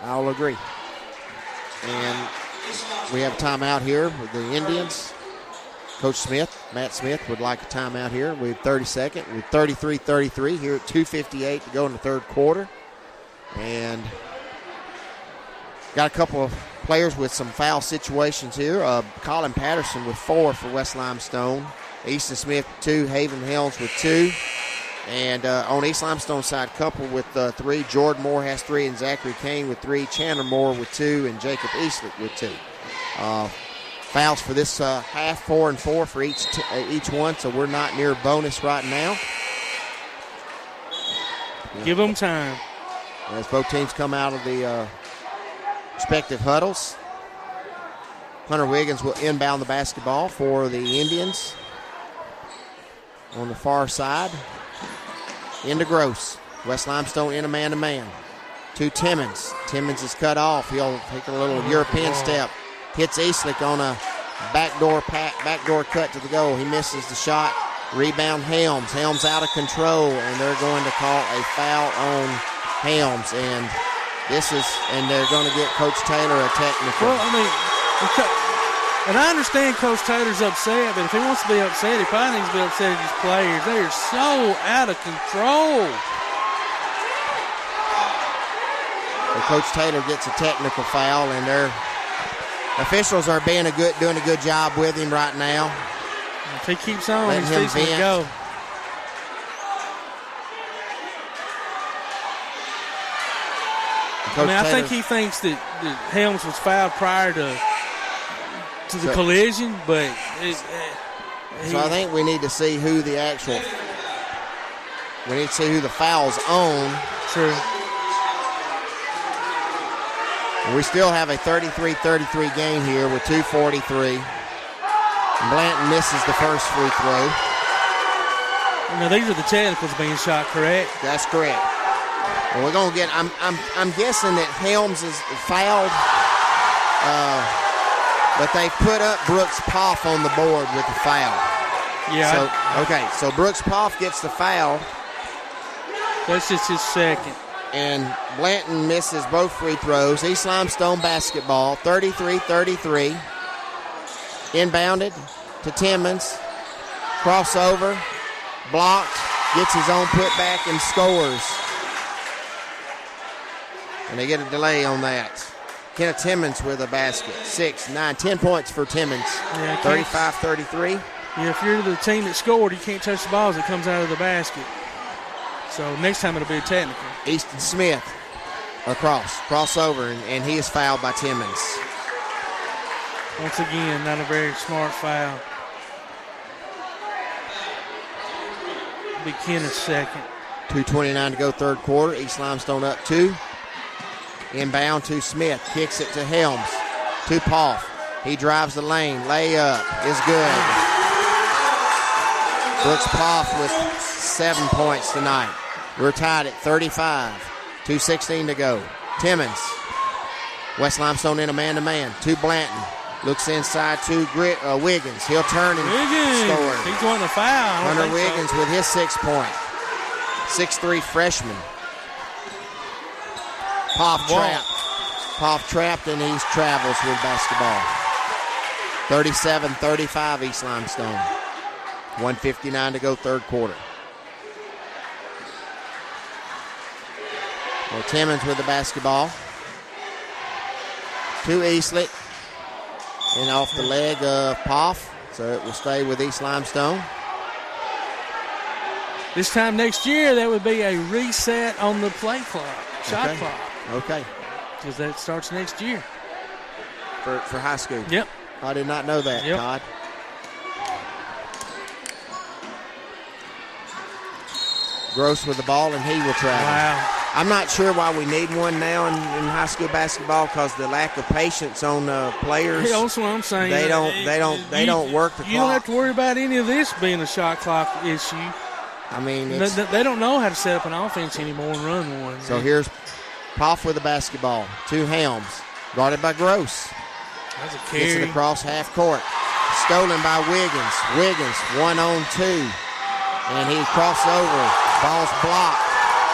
I'll agree. And we have a timeout here with the Indians. Coach Smith, Matt Smith, would like a timeout here with 32nd, with 33-33 here at 2:58 to go in the 3rd quarter. And got a couple of players with some foul situations here. Colin Patterson with 4 for West Limestone. Easton Smith 2, Haven Helms with 2. And on East Limestone side, couple with 3. Jordan Moore has 3, and Zachary Kane with 3. Chandler Moore with 2, and Jacob Eastlick with 2. Fouls for this half, 4 and 4 for each one, so we're not near bonus right now. Give them time. As both teams come out of the respective huddles. Hunter Wiggins will inbound the basketball for the Indians. On the far side, into Gross. West Limestone in a man-to-man. To Timmons. Timmons is cut off. He'll take a little European step. Hits Eastlick on a backdoor cut to the goal. He misses the shot. Rebound Helms. Helms out of control, and they're going to call a foul on Helms. And they're going to get Coach Taylor a technical. Well, I mean, and I understand Coach Taylor's upset, but if he wants to be upset, he probably needs to be upset at his players. They are so out of control. And Coach Taylor gets a technical foul, and their officials are doing a good job with him right now. If he keeps on, he's fixing to go. I think he thinks that Helms was fouled prior to the collision, but so I think we need to see who the foul's on. True. We still have a 33-33 game here with 2:43. Blanton misses the first free throw. Now these are the technicals being shot, correct? That's correct. Well, we're gonna get. I'm guessing that Helms is fouled, but they put up Brooks Poff on the board with the foul. Yeah. So Brooks Poff gets the foul. That's just his second. And Blanton misses both free throws. East Limestone basketball, 33-33. Inbounded to Timmons. Crossover. Blocked. Gets his own putback and scores. And they get a delay on that. Kenneth Timmons with a basket. 6, 9, 10 points for Timmons. Yeah, 35-33. Yeah, if you're the team that scored, you can't touch the ball as it comes out of the basket. So next time it'll be a technical. Easton Smith crossover, and he is fouled by Timmons. Once again, not a very smart foul. Be Kenneth's second. 2:29 to go, third quarter. East Limestone up 2. Inbound to Smith. Kicks it to Helms. To Poff. He drives the lane. Layup is good. Brooks Poff with 7 points tonight. We're tied at 35. 2:16 to go. Timmons. West Limestone in a man-to-man. To Blanton. Looks inside to Wiggins. He'll turn and score. He's wanting a foul. Hunter Wiggins with his 6 point. 6'3" freshman. Poff trapped. Poff trapped, and he travels with basketball. 37-35 East Limestone. 1:59 to go, third quarter. Well, Timmons with the basketball. To Eastlick. And off the leg of Poff, so it will stay with East Limestone. This time next year, that would be a reset on the play clock, shot clock. Okay. Because that starts next year. For high school? Yep. I did not know that, Todd. Gross with the ball, and he will travel. Wow. I'm not sure why we need one now in high school basketball, because the lack of patience on players. That's what I'm saying. They don't work the clock. You don't have to worry about any of this being a shot clock issue. I mean, they don't know how to set up an offense anymore and run one. So here's Poff with the basketball. To Helms, guarded by Gross. That's a carry. Gets it across half court. Stolen by Wiggins. Wiggins 1-on-2, and he crosses over. Ball's blocked.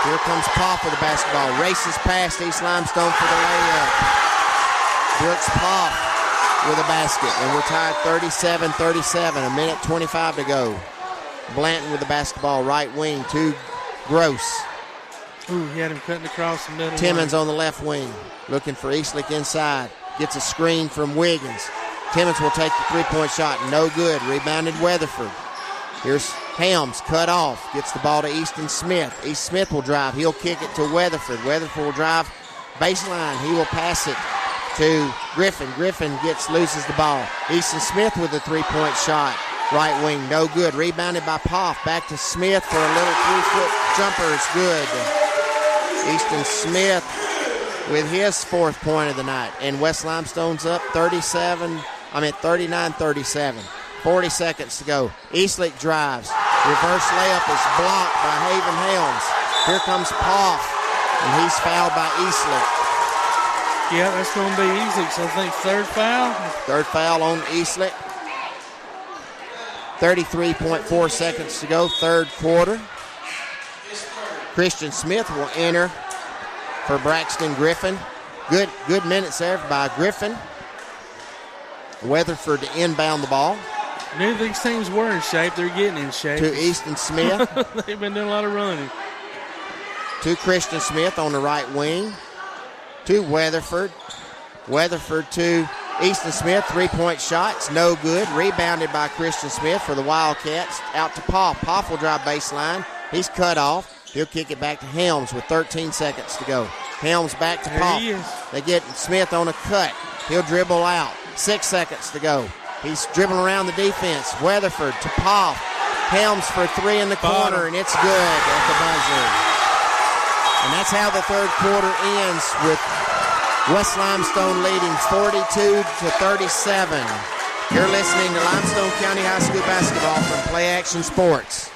Here comes Poff with the basketball. Races past East Limestone for the layup. Brooks Poff with a basket. And we're tied 37-37. 1:25 to go. Blanton with the basketball, right wing to Gross. Ooh, he had him cutting across the middle. Timmons on the left wing. Looking for Eastlick inside. Gets a screen from Wiggins. Timmons will take the three-point shot. No good. Rebounded Weatherford. Here's Helms, cut off, gets the ball to Easton Smith. East Smith will drive. He'll kick it to Weatherford. Weatherford will drive baseline. He will pass it to Griffin. Griffin loses the ball. Easton Smith with a three-point shot. Right wing, no good. Rebounded by Poff. Back to Smith for a little 3-foot jumper. It's good. Easton Smith with his 4th point of the night. And West Limestone's up 39-37. 40 seconds to go. Eastlick drives. Reverse layup is blocked by Haven Helms. Here comes Poff, and he's fouled by Eastlick. Yeah, that's going to be Eastlick's, I think, third foul. Third foul on Eastlick. 33.4 seconds to go, third quarter. Christian Smith will enter for Braxton Griffin. Good minutes there by Griffin. Weatherford to inbound the ball. Neither of these teams were in shape. They're getting in shape. To Easton Smith. They've been doing a lot of running. To Christian Smith on the right wing. To Weatherford. Weatherford to Easton Smith. 3-point shots. No good. Rebounded by Christian Smith for the Wildcats. Out to Poff. Poff will drive baseline. He's cut off. He'll kick it back to Helms with 13 seconds to go. Helms back to Poff. They get Smith on a cut. He'll dribble out. 6 seconds to go. He's dribbling around the defense. Weatherford to Poff. Helms for 3 in the corner, and it's good at the buzzer. And that's how the third quarter ends, with West Limestone leading 42-37. You're listening to Limestone County High School basketball from Play Action Sports.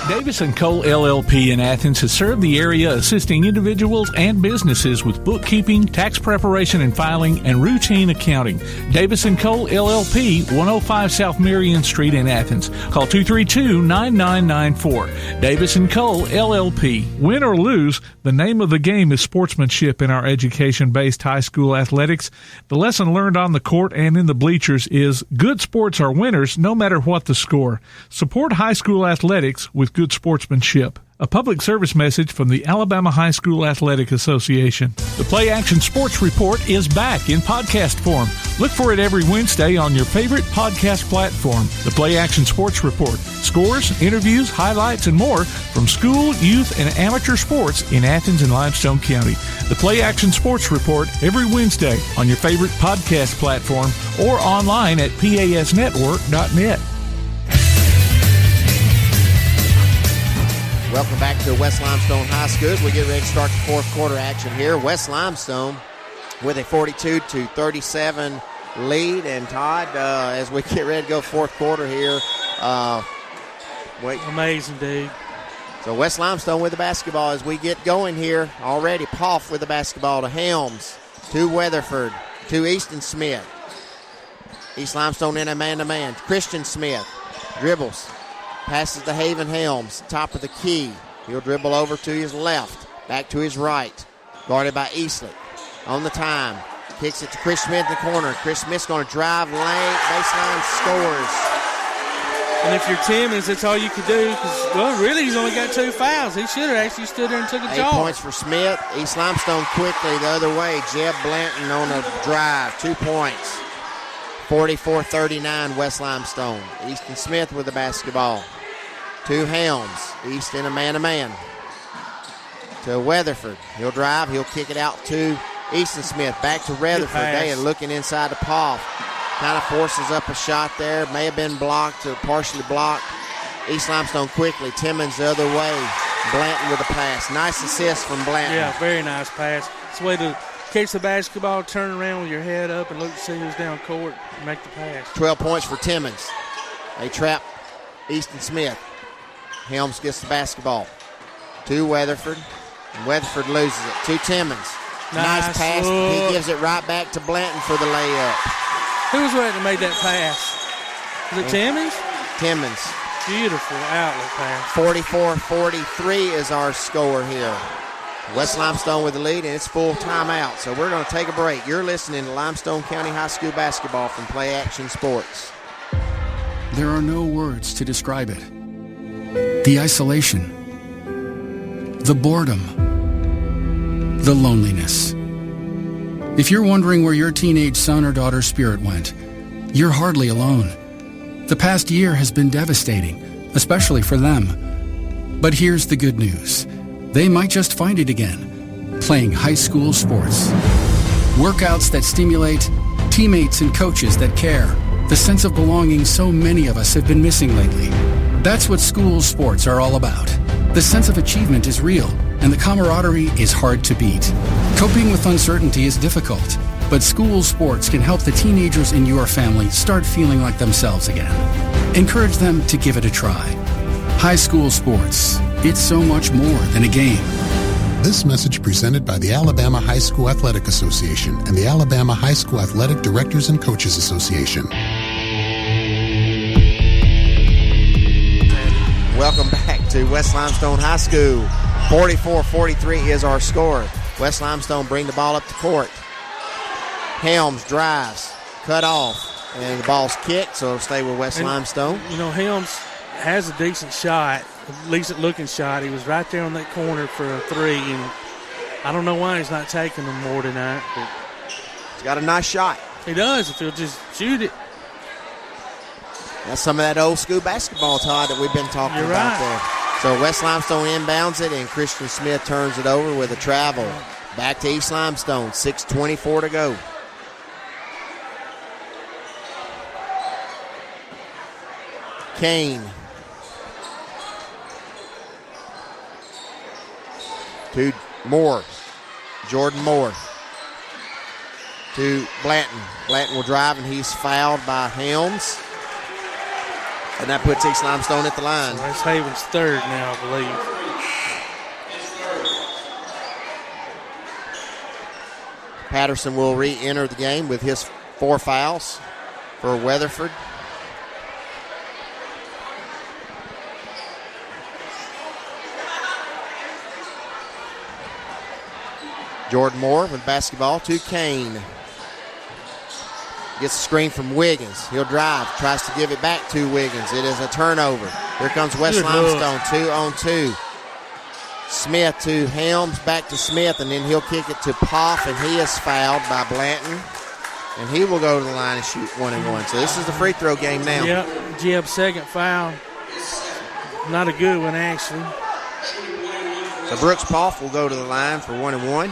Davis & Cole LLP in Athens has served the area assisting individuals and businesses with bookkeeping, tax preparation and filing, and routine accounting. Davis & Cole LLP, 105 South Marion Street in Athens. Call 232-9994. Davis & Cole LLP. Win or lose, the name of the game is sportsmanship in our education-based high school athletics. The lesson learned on the court and in the bleachers is good sports are winners no matter what the score. Support high school athletics with good sportsmanship. A public service message from the Alabama High School Athletic Association. The Play Action Sports Report is back in podcast form. Look for it every Wednesday on your favorite podcast platform. The Play Action Sports Report. Scores, interviews, highlights, and more from school, youth, and amateur sports in Athens and Limestone County. The Play Action Sports Report every Wednesday on your favorite podcast platform or online at pasnetwork.net. Welcome back to West Limestone High School as we get ready to start the fourth quarter action here. West Limestone with a 42-37 lead. And Todd, as we get ready to go fourth quarter here, amazing, dude. So West Limestone with the basketball as we get going here. Already Poff with the basketball to Helms, to Weatherford, to Easton Smith. East Limestone in a man-to-man. Christian Smith dribbles, passes to Haven Helms, top of the key. He'll dribble over to his left, back to his right, guarded by Eastlick. On the time, kicks it to Chris Smith in the corner. Chris Smith's going to drive lane, baseline, scores. And if you're Timmons, that's all you could do because, well, really, he's only got 2 fouls. He should have actually stood there and took a 8 jog. points for Smith. East Limestone quickly the other way. Jeb Blanton on a drive, 2 points. 44-39 West Limestone. Easton Smith with the basketball. To Helms. East in a man-to-man. To Weatherford. He'll drive. He'll kick it out to Easton Smith. Back to Rutherford. They are looking inside the Poff. Kind of forces up a shot there. May have been blocked or partially blocked. East Limestone quickly. Timmons the other way. Blanton with a pass. Nice assist from Blanton. Yeah, very nice pass. It's a way to catch the basketball, turn around with your head up, and look to see who's down court and make the pass. 12 points for Timmons. They trap Easton Smith. Helms gets the basketball. To Weatherford. And Weatherford loses it. To Timmons. Nice pass. Look. He gives it right back to Blanton for the layup. Who was that that made that pass? Was it Timmons? Timmons. Beautiful outlet pass. 44-43 is our score here. West Limestone with the lead, and it's full timeout. So we're going to take a break. You're listening to Limestone County High School basketball from Play Action Sports. There are no words to describe it. The isolation, the boredom, the loneliness. If you're wondering where your teenage son or daughter's spirit went, you're hardly alone. The past year has been devastating, especially for them. But here's the good news. They might just find it again, playing high school sports. Workouts that stimulate, teammates and coaches that care, the sense of belonging so many of us have been missing lately. That's what school sports are all about. The sense of achievement is real, and the camaraderie is hard to beat. Coping with uncertainty is difficult, but school sports can help the teenagers in your family start feeling like themselves again. Encourage them to give it a try. High school sports, it's so much more than a game. This message presented by the Alabama High School Athletic Association and the Alabama High School Athletic Directors and Coaches Association. Welcome back to West Limestone High School. 44-43 is our score. West Limestone bring the ball up the court. Helms drives, cut off, and the ball's kicked, so it'll stay with West Limestone. You know, Helms has a decent shot, a decent-looking shot. He was right there on that corner for a three, and I don't know why he's not taking them more tonight. But he's got a nice shot. He does, if he'll just shoot it. That's some of that old school basketball, Todd, that we've been talking about there. So West Limestone inbounds it, and Christian Smith turns it over with a travel. Back to East Limestone, 6:24 to go. Kane. To Moore. Jordan Moore. To Blanton. Blanton will drive, and he's fouled by Helms. And that puts East Limestone at the line. So that's Haven's third now, I believe. Patterson will re-enter the game with his 4 fouls for Weatherford. Jordan Moore with basketball to Kane. Gets a screen from Wiggins. He'll drive, tries to give it back to Wiggins. It is a turnover. Here comes West Limestone, 2-on-2. Smith to Helms, back to Smith, and then he'll kick it to Poff, and he is fouled by Blanton. and he will go to the line and shoot 1-and-1. So this is the free throw game now. Yep, Jeb's second foul. Not a good one, actually. So Brooks Poff will go to the line for 1-and-1.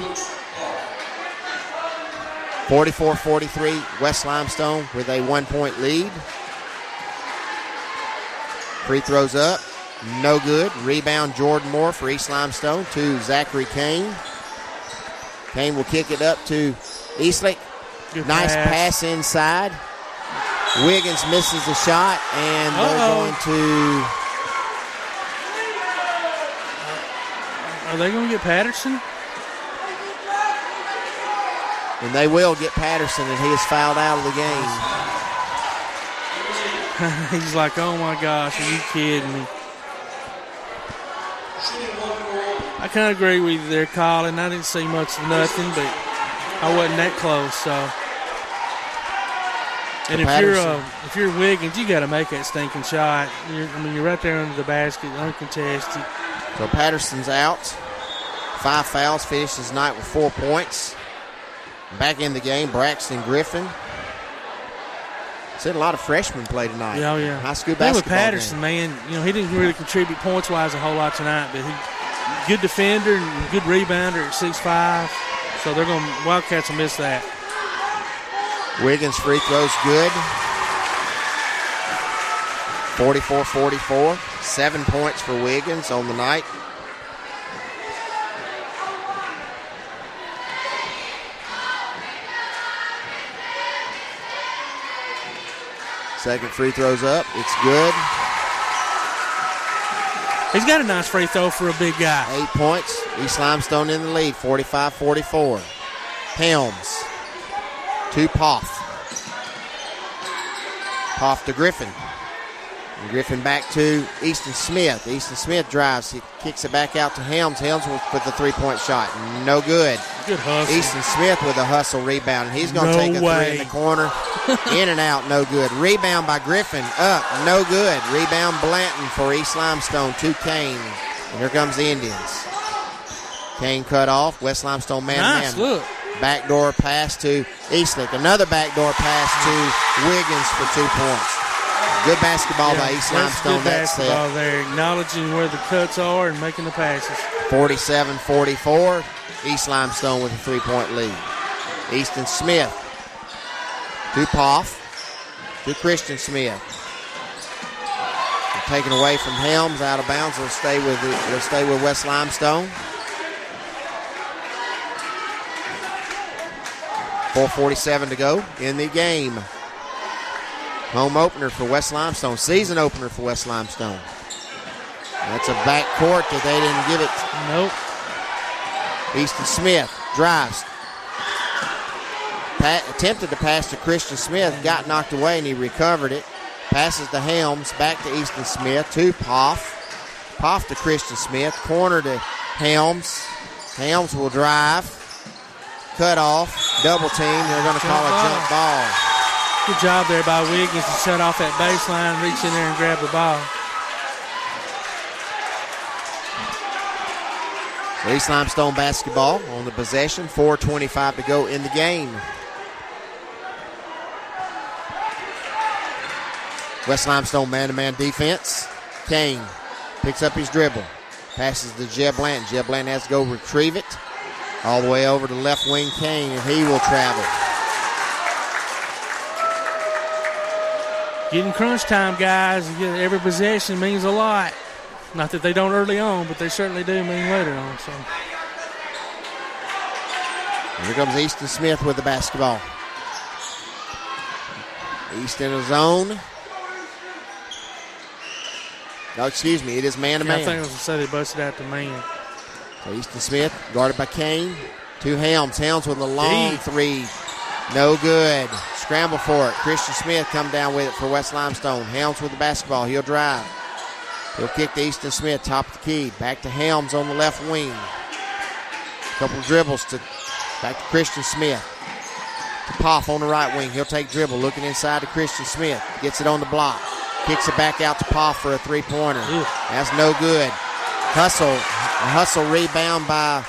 44-43, West Limestone with a 1-point lead. Free throws up, no good. Rebound Jordan Moore for East Limestone to Zachary Kane. Kane will kick it up to Eastlick. Nice pass inside. Wiggins misses the shot, and they're going to... Are they going to get Patterson? And they will get Patterson, and he is fouled out of the game. He's like, oh, my gosh, are you kidding me? I kind of agree with you there, Colin. I didn't see much of nothing, but I wasn't that close. So, and if you're Wiggins, you got to make that stinking shot. You're right there under the basket, uncontested. So Patterson's out. 5 fouls, finishes the night with 4 points. Back in the game, Braxton Griffin. Said a lot of freshmen play tonight. Yeah, yeah. High school basketball with Patterson, game. man, he didn't really contribute points-wise a whole lot tonight, but he good defender and good rebounder at 6'5". So they're going to Wildcats will miss that. Wiggins free throws good. 44-44. 7 points for Wiggins on the night. Second free throw's up. It's good. He's got a nice free throw for a big guy. 8 points. East Limestone in the lead, 45-44. Helms to Poff. Poff to Griffin. And Griffin back to Easton Smith. Easton Smith drives. He kicks it back out to Helms. Helms with the three-point shot. No good. Good hustle. Easton Smith with a hustle rebound. He's going to take a three in the corner. In and out, no good. Rebound by Griffin. Up, no good. Rebound Blanton for East Limestone to Kane. And here comes the Indians. Kane cut off. West Limestone man-to-man. Nice, look. Backdoor pass to Eastlick. Another backdoor pass to Wiggins for 2 points. Good basketball by East Limestone. Good basketball there, acknowledging where the cuts are and making the passes. 47-44. East Limestone with a 3-point lead. Easton Smith to Poff to Christian Smith. They're taken away from Helms, out of bounds. They'll stay with West Limestone. 4:47 to go in the game. Home opener for West Limestone. Season opener for West Limestone. That's a back court that they didn't give it. Nope. Easton Smith drives. Attempted to pass to Christian Smith. Got knocked away and he recovered it. Passes to Helms. Back to Easton Smith. To Poff. Poff to Christian Smith. Corner to Helms. Helms will drive. Cut off. Double team. They're going to call a jump ball. Good job there by Wiggins to set off that baseline, reach in there and grab the ball. So East Limestone basketball on the possession. 4:25 to go in the game. West Limestone man-to-man defense. Kane picks up his dribble. Passes to Jeb Blanton. Jeb Blanton has to go retrieve it. All the way over to left wing Kane, and he will travel. Getting crunch time, guys. Every possession means a lot. Not that they don't early on, but they certainly do mean later on. So here comes Easton Smith with the basketball. East in a zone. No, excuse me. It is man-to-man. I think I was going to say they busted out the man. So Easton Smith guarded by Kane. To Helms. Helms with a long three. No good. Scramble for it. Christian Smith come down with it for West Limestone. Helms with the basketball. He'll drive. He'll kick to Easton Smith, top of the key. Back to Helms on the left wing. Couple dribbles back to Christian Smith. To Poff on the right wing. He'll take dribble. Looking inside to Christian Smith. Gets it on the block. Kicks it back out to Poff for a three-pointer. That's no good. Hustle rebound by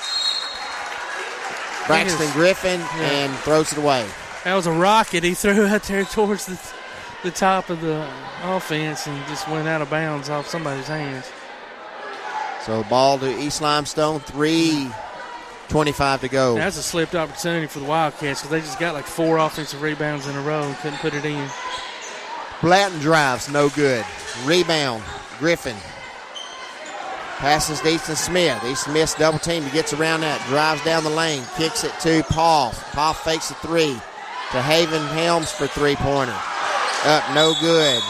Braxton Griffin and throws it away. That was a rocket he threw out there towards the top of the offense and just went out of bounds off somebody's hands. So ball to East Limestone, 3:25 to go. That's a slipped opportunity for the Wildcats because they just got like 4 offensive rebounds in a row and couldn't put it in. Blatton drives, no good. Rebound, Griffin. Passes to Easton Smith. Easton Smith's double team. He gets around that, drives down the lane, kicks it to Poff. Poff fakes a 3 to Haven Helms for 3-pointer. Up, no good.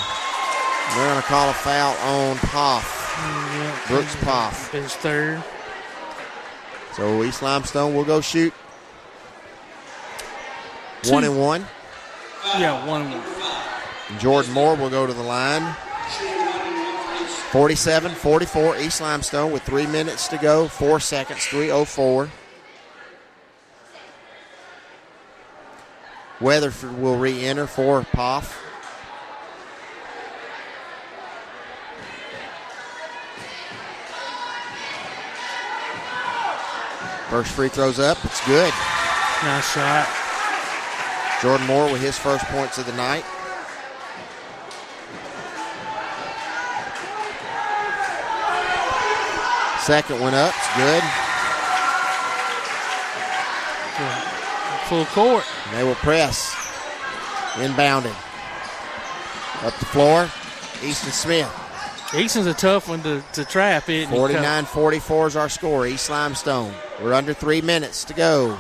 They're going to call a foul on Poff. Yeah, Brooks Poff. His third. So East Limestone will go shoot 1-1. Yeah, 1-1. Jordan Moore will go to the line. 47-44, East Limestone with 3 minutes to go, 4 seconds, 3:04. Weatherford will re-enter for Poff. First free throw's up, it's good. Nice shot. Jordan Moore with his first points of the night. Second one up, it's good. Full court. And they will press. Inbounded. Up the floor, Easton Smith. Easton's a tough one to trap, isn't he? 49-44 is our score, East Limestone. We're under 3 minutes to go.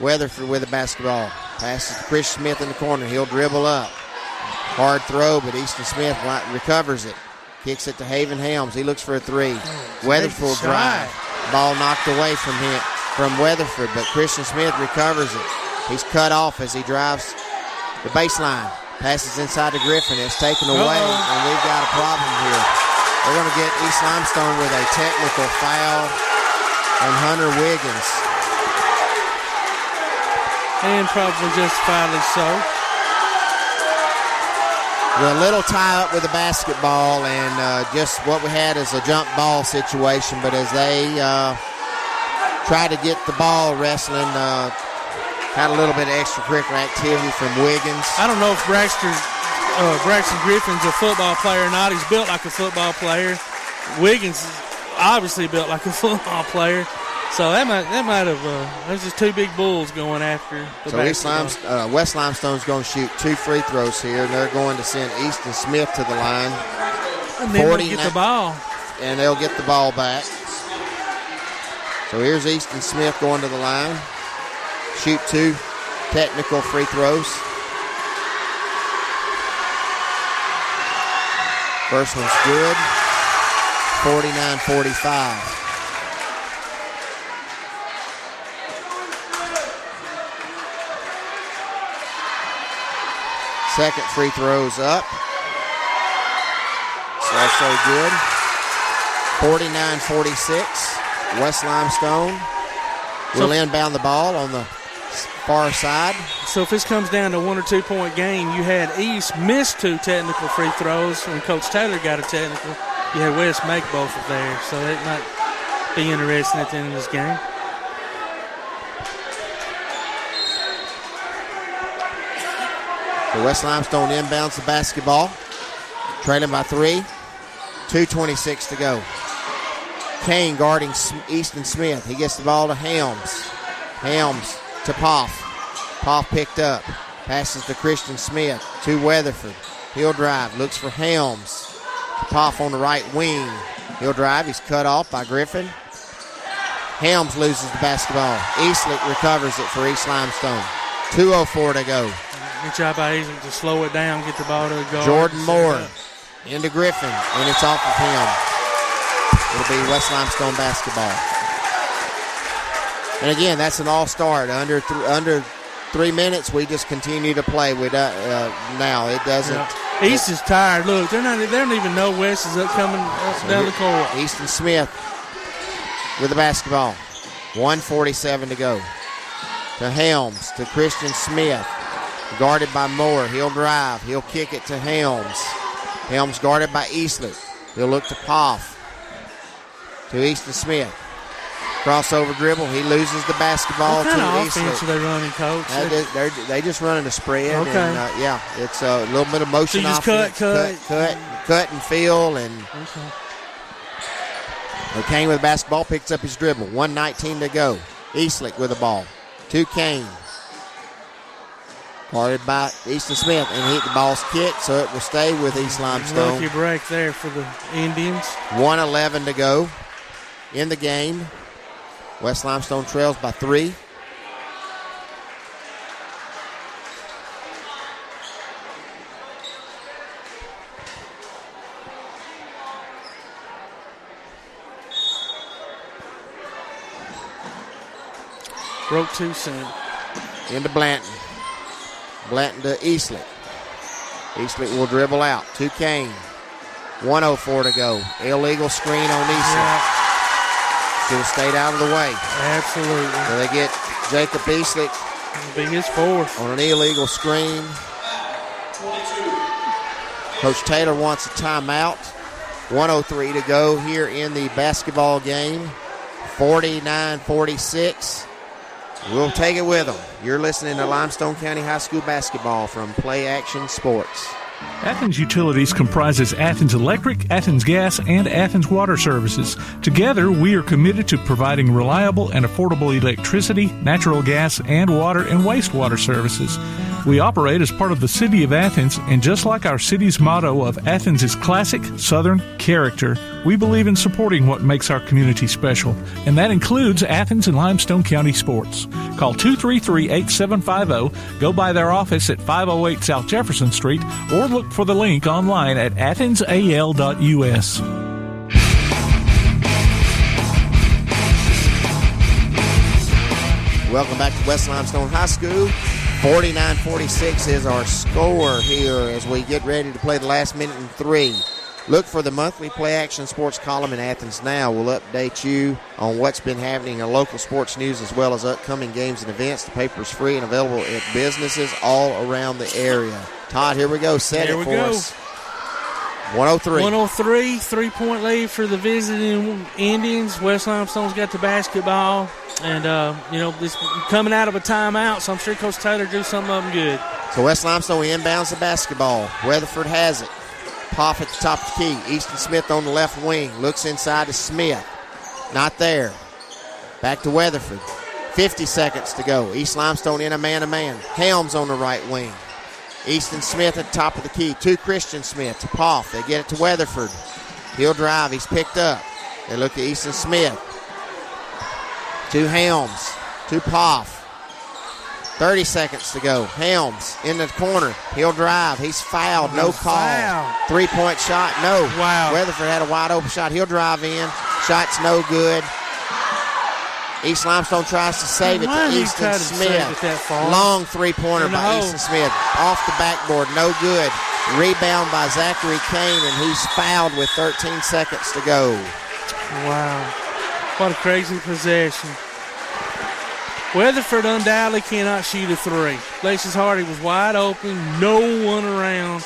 Weatherford with the basketball. Passes to Chris Smith in the corner. He'll dribble up. Hard throw, but Easton Smith recovers it. Kicks it to Haven Helms. He looks for a 3. Weatherford will drive. Ball knocked away from him, from Weatherford, but Christian Smith recovers it. He's cut off as he drives the baseline. Passes inside to Griffin. It's taken away, and we've got a problem here. They're going to get East Limestone with a technical foul on Hunter Wiggins. And probably justifiably so. A little tie up with the basketball, and just what we had is a jump ball situation. But as they try to get the ball wrestling, had a little bit of extracurricular activity from Wiggins. I don't know if Braxton Griffin's a football player or not. He's built like a football player. Wiggins is obviously built like a football player. So that might have there's just 2 big bulls going after the basketball. West Limestone's going to shoot 2 free throws here, and they're going to send Easton Smith to the line. And then they'll get the ball. And they'll get the ball back. So here's Easton Smith going to the line. Shoot 2 technical free throws. First one's good. 49-45. Second free throw's up. It's also good. 49-46. West Limestone will inbound the ball on the far side. So if this comes down to 1 or 2 point game, you had East miss 2 technical free throws when Coach Taylor got a technical. You had West make both of theirs. So it might be interesting at the end of this game. The West Limestone inbounds the basketball. Trailing by 3. 2:26 to go. Kane guarding Easton Smith. He gets the ball to Helms. Helms to Poff. Poff picked up. Passes to Christian Smith. To Weatherford. He'll drive. Looks for Helms. Poff on the right wing. He'll drive. He's cut off by Griffin. Helms loses the basketball. Eastlick recovers it for East Limestone. 2:04 to go. Good job by Eastlick to slow it down, get the ball to the guard. Jordan Moore into Griffin, and it's off of him. It'll be West Limestone basketball. And again, that's an all-star. Under 3 minutes, we just continue to play. Now it doesn't. Yeah. East is tired. Look, they don't even know West is coming down the court. Easton Smith with the basketball. 1:47 to go. To Helms, to Christian Smith. Guarded by Moore. He'll drive. He'll kick it to Helms. Helms guarded by Eastlick. He'll look to Poff. To Easton Smith. Crossover dribble. He loses the basketball What kind to of Eastland. offense are they running, Coach? They just running a spread. Okay. And, it's a little bit of motion. So you just offense. Cut and feel. And Kane with the basketball picks up his dribble. 1:19 to go. Eastlick with the ball. To Kane. Guarded by Easton Smith, and the ball's kicked, so it will stay with East Limestone. Lucky break there for the Indians. 1:11 to go in the game. West Limestone trails by 3. Broke too soon. Into Blanton. Blanton to Eastlick. Eastlick will dribble out to Kane. 1:04 to go. Illegal screen on Eastlick. Yeah. Should have stayed out of the way. Absolutely. So they get Jacob Eastlick It'll be his fourth. on an illegal screen. Coach Taylor wants a timeout. 1:03 to go here in the basketball game. 49-46. We'll take it with them. You're listening to Limestone County High School basketball from Play Action Sports. Athens Utilities comprises Athens Electric, Athens Gas, and Athens Water Services. Together, we are committed to providing reliable and affordable electricity, natural gas, and water and wastewater services. We operate as part of the City of Athens, and just like our city's motto of Athens is classic Southern character, we believe in supporting what makes our community special, and that includes Athens and Limestone County sports. Call 233-8750, go by their office at 508 South Jefferson Street, or look for the link online at athensal.us. Welcome back to West Limestone High School. 49-46 is our score here as we get ready to play the last minute and 3. Look for the monthly Play Action Sports column in Athens Now. We'll update you on what's been happening in local sports news as well as upcoming games and events. The paper's free and available at businesses all around the area. Todd, here we go. Set it for us. 103. 103, 3-point lead for the visiting Indians. West Limestone's got the basketball. And, this coming out of a timeout, so I'm sure Coach Taylor do something of them good. So West Limestone inbounds the basketball. Weatherford has it. Poff at the top of the key. Easton Smith on the left wing. Looks inside to Smith. Not there. Back to Weatherford. 50 seconds to go. East Limestone in a man-to-man. Helms on the right wing. Easton Smith at the top of the key. To Christian Smith. To Poff. They get it to Weatherford. He'll drive. He's picked up. They look at Easton Smith. To Helms. To Poff. 30 seconds to go. Helms in the corner. He'll drive. He's fouled. No call. Foul. 3-point shot. No. Wow. Weatherford had a wide open shot. He'll drive in. Shot's no good. East Limestone tries to save it Why to did he Easton try to Smith. save it that far? Long three-pointer In the by hole. Easton Smith. Off the backboard. No good. Rebound by Zachary Kane, and he's fouled with 13 seconds to go. Wow. What a crazy possession. Weatherford undoubtedly cannot shoot a 3. Lacey Hardy was wide open, no one around.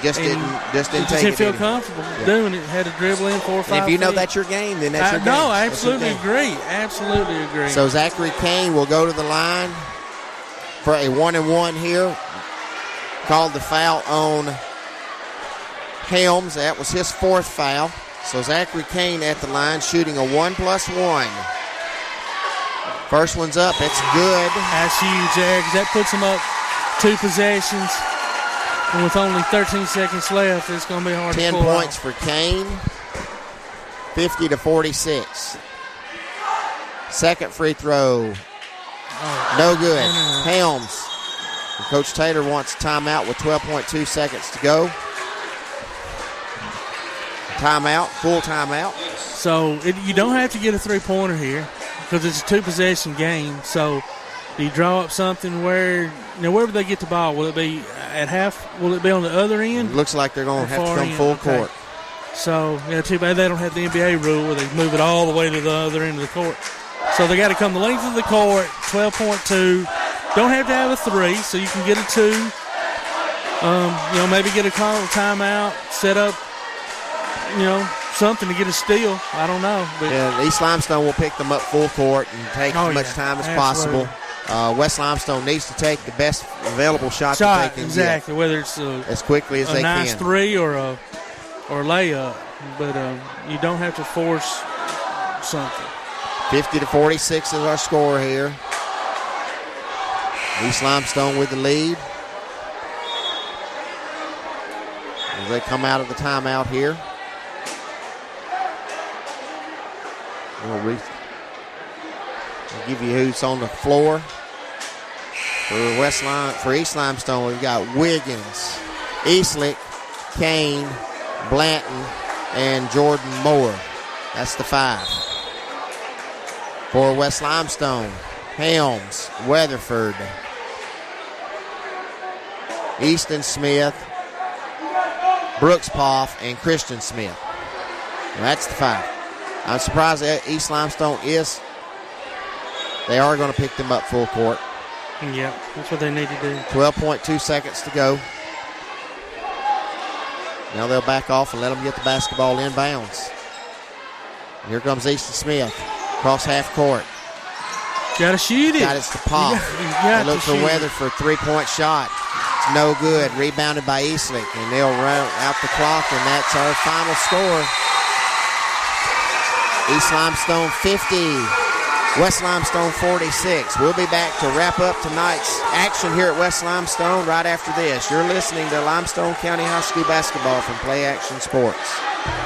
Just didn't take didn't it. feel did he? comfortable Yeah. doing it. Had to dribble in 4 or 5 And if you know feet. that's your game, then that's your game. No, I That's your absolutely game. agree. Absolutely agree. So Zachary Kane will go to the line for a 1-and-1 here. Called the foul on Helms. That was his 4th foul. So Zachary Kane at the line shooting a 1+1. First one's up. It's good. That's huge there because that puts them up 2 possessions. And with only 13 seconds left, it's going to be hard to 10 pull points off. for Kane. 50-46. Second free throw. No good. Helms. And Coach Taylor wants a timeout with 12.2 seconds to go. Timeout. Full timeout. So you don't have to get a 3-pointer here because it's a 2-possession game. So do you draw up something where, wherever they get the ball, will it be at half? Will it be on the other end? It looks like they're going to have to far come end? full Okay. court. So, too bad they don't have the NBA rule where they move it all the way to the other end of the court. So they got to come the length of the court, 12.2. Don't have to have a 3, so you can get a 2. Maybe get a call, timeout, set up, something to get a steal. I don't know. But yeah, East Limestone will pick them up full court and take as much time as possible. West Limestone needs to take the best available shot that they can exactly, get. Whether it's as quickly as they nice can. three or layup. But you don't have to force something. 50-46 is our score here. East Limestone with the lead. As they come out of the timeout here. We'll give you who's on the floor. For East Limestone, we've got Wiggins, Eastlick, Kane, Blanton, and Jordan Moore. That's the 5. For West Limestone, Helms, Weatherford, Easton Smith, Brooks Poff, and Christian Smith. Well, that's the 5. I'm surprised that East Limestone they are going to pick them up full court. Yeah, that's what they need to do. 12.2 seconds to go. Now they'll back off and let them get the basketball inbounds. Here comes Easton Smith. Cross half court. Got to shoot it. Got it to Poff. They look for Weatherford, 3-point shot. It's no good. Rebounded by Eastlick, and they'll run out the clock, and that's our final score. East Limestone 50, West Limestone 46. We'll be back to wrap up tonight's action here at West Limestone right after this. You're listening to Limestone County High School basketball from Play Action Sports.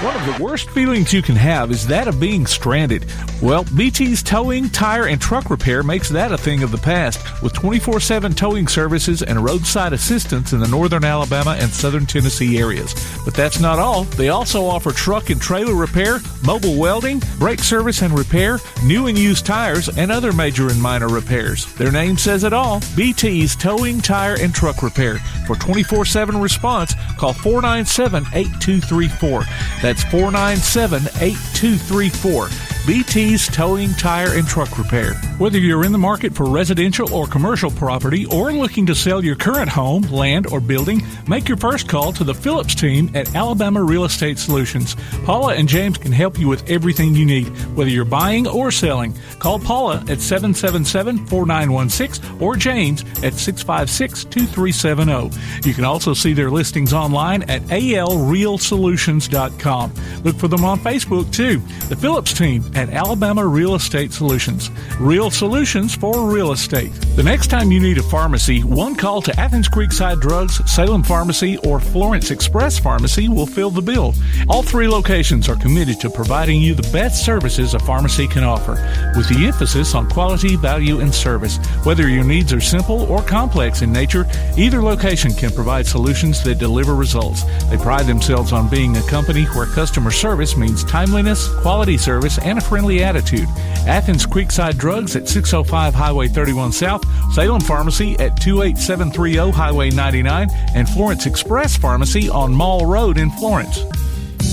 One of the worst feelings you can have is that of being stranded. Well, BT's Towing, Tire, and Truck Repair makes that a thing of the past with 24/7 towing services and roadside assistance in the northern Alabama and southern Tennessee areas. But that's not all. They also offer truck and trailer repair, mobile welding, brake service and repair, new and used tires, and other major and minor repairs. Their name says it all. BT's Towing, Tire, and Truck Repair. For 24/7 response, call 497-8234. That's 497-8234. BT's Towing, Tire, and Truck Repair. Whether you're in the market for residential or commercial property or looking to sell your current home, land, or building, make your first call to the Phillips team at Alabama Real Estate Solutions. Paula and James can help you with everything you need, whether you're buying or selling. Call Paula at 777-4916 or James at 656-2370. You can also see their listings online at alrealsolutions.com. Look for them on Facebook, too. The Phillips team at Alabama Real Estate Solutions. Real solutions for real estate. The next time you need a pharmacy, one call to Athens Creekside Drugs, Salem Pharmacy, or Florence Express Pharmacy will fill the bill. All 3 locations are committed to providing you the best services a pharmacy can offer, with the emphasis on quality, value, and service. Whether your needs are simple or complex in nature, either location can provide solutions that deliver results. They pride themselves on being a company where customer service means timeliness, quality service, and a friendly attitude. Athens Creekside Drugs at 605 Highway 31 South, Salem Pharmacy at 28730 Highway 99, and Florence Express Pharmacy on Mall Road in Florence.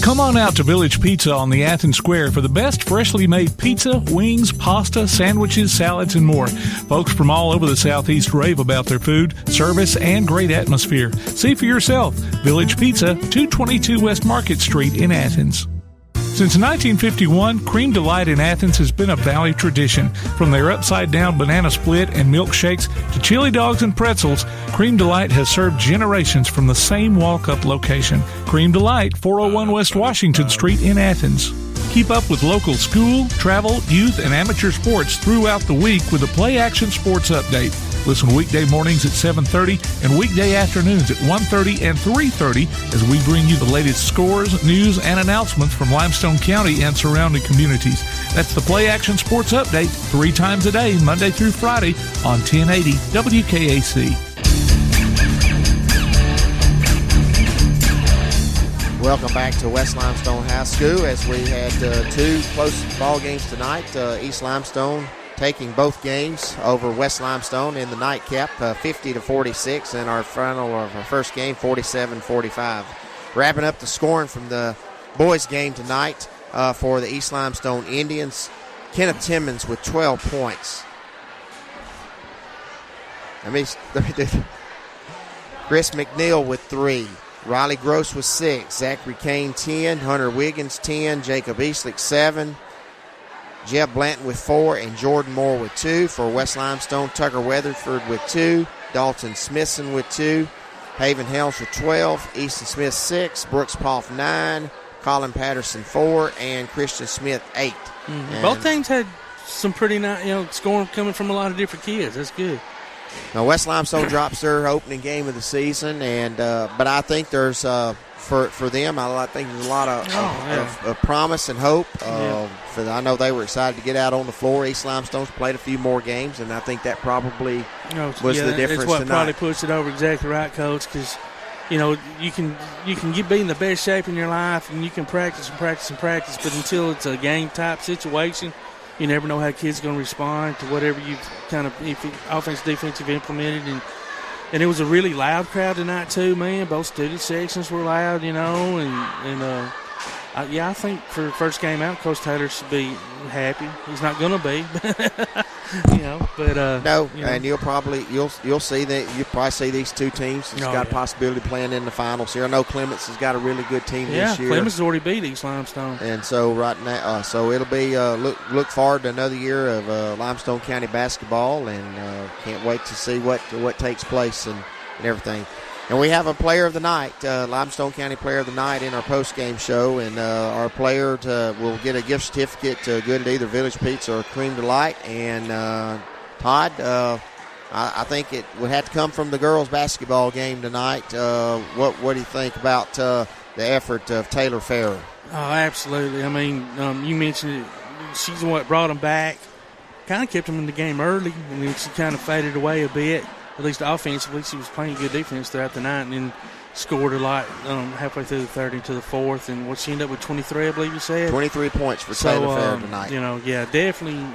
Come on out to Village Pizza on the Athens Square for the best freshly made pizza, wings, pasta, sandwiches, salads, and more. Folks from all over the Southeast rave about their food, service, and great atmosphere. See for yourself. Village Pizza, 222 West Market Street in Athens. Since 1951, Cream Delight in Athens has been a Valley tradition. From their upside-down banana split and milkshakes to chili dogs and pretzels, Cream Delight has served generations from the same walk-up location. Cream Delight, 401 West Washington Street in Athens. Keep up with local school, travel, youth, and amateur sports throughout the week with a Play Action Sports Update. Listen weekday mornings at 7:30 and weekday afternoons at 1:30 and 3:30 as we bring you the latest scores, news, and announcements from Limestone County and surrounding communities. That's the Play Action Sports Update 3 times a day, Monday through Friday on 1080 WKAC. Welcome back to West Limestone High School as we had 2 close ball games tonight. East Limestone taking both games over West Limestone in the nightcap, 50-46, and our final of our first game, 47-45. Wrapping up the scoring from the boys' game tonight for the East Limestone Indians, Kenneth Timmons with 12 points. Let me do Chris McNeil with 3. Riley Gross with 6, Zachary Kane 10, Hunter Wiggins 10, Jacob Eastlick 7, Jeb Blanton with 4, and Jordan Moore with 2. For West Limestone, Tucker Weatherford with 2, Dalton Smithson with 2, Haven Helms with 12, Easton Smith 6, Brooks Poff 9, Colin Patterson 4, and Christian Smith 8. Mm-hmm. Both teams had some pretty nice, scoring coming from a lot of different kids. That's good. Now West Limestone drops their opening game of the season, and but I think there's for them, I think there's a lot of promise and hope. I know they were excited to get out on the floor. East Limestone's played a few more games, and I think that probably was the difference. That's what tonight. Probably pushed it over. Exactly right, Coach. Because you can be in the best shape in your life, and you can practice and practice and practice, but until it's a game type situation, you never know how kids are going to respond to whatever you've kind of offense, defensive implemented. And it was a really loud crowd tonight too, man. Both student sections were loud, I think for the first game out, Coach Taylor should be happy. He's not going to be, and you'll see that you'll probably see these two teams that's got a possibility of playing in the finals here. I know Clements has got a really good team this year. Yeah, Clements has already beat East Limestone, and so right now, so it'll be look forward to another year of Limestone County basketball, and can't wait to see what takes place and everything. And we have a player of the night, Limestone County player of the night in our post-game show. And our player will get a gift certificate good at either Village Pizza or Cream Delight. And Todd, I think it would have to come from the girls' basketball game tonight. What do you think about the effort of Taylor Farrer? Oh, absolutely. I mean, you mentioned it. She's the one that brought them back, kind of kept them in the game early, and then she kind of faded away a bit. At least offensively, she was playing good defense throughout the night, and then scored a lot halfway through the third into the fourth. And she ended up with 23, I believe you said. 23 points for Taylor Farrer tonight. Definitely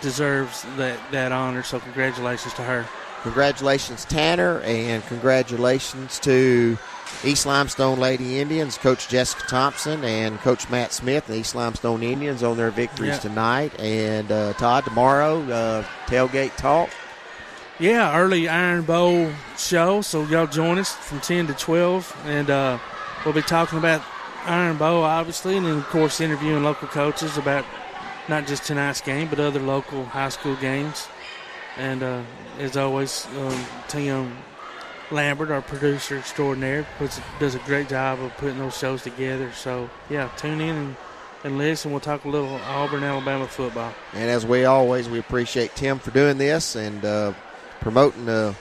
deserves that honor. So congratulations to her. Congratulations, Tanner, and congratulations to East Limestone Lady Indians, Coach Jessica Thompson and Coach Matt Smith, the East Limestone Indians, on their victories tonight. And Todd, tomorrow, tailgate talk. Yeah, early Iron Bowl show, so y'all join us from 10 to 12, and we'll be talking about Iron Bowl, obviously, and then, of course, interviewing local coaches about not just tonight's game, but other local high school games. And, as always, Tim Lambert, our producer extraordinaire, does a great job of putting those shows together. So, yeah, tune in and listen. We'll talk a little Auburn, Alabama football. And as we appreciate Tim for doing this and promoting the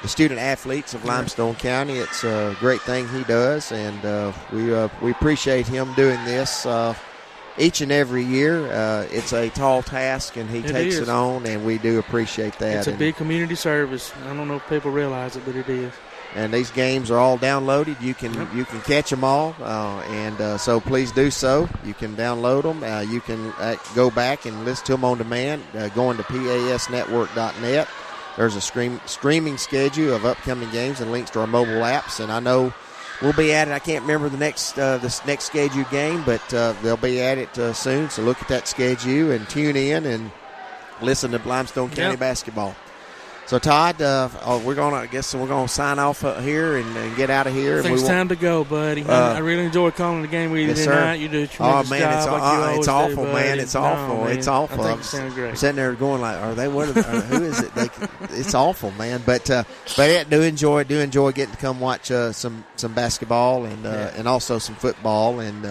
student athletes of Limestone County. It's a great thing he does, and we appreciate him doing this each and every year. It's a tall task, and he takes it on, and we do appreciate that. It's a big community service. I don't know if people realize it, but it is. And these games are all downloaded. You can catch them all, and so please do so. You can download them. You can go back and listen to them on demand going to pasnetwork.net. There's a streaming schedule of upcoming games and links to our mobile apps. And I know we'll be at it. I can't remember this next scheduled game, but they'll be at it soon. So look at that schedule and tune in and listen to Limestone County basketball. So, Todd, we're gonna sign off here and get out of here. I think it's time to go, buddy. I really enjoyed calling the game with you tonight. You do a tremendous job. It's awful, man. It's awful. It's awful. I think it sounded great. I'm sitting there going like, are they? Who is it? It's awful, man. But yeah, do enjoy getting to come watch some basketball and also some football and.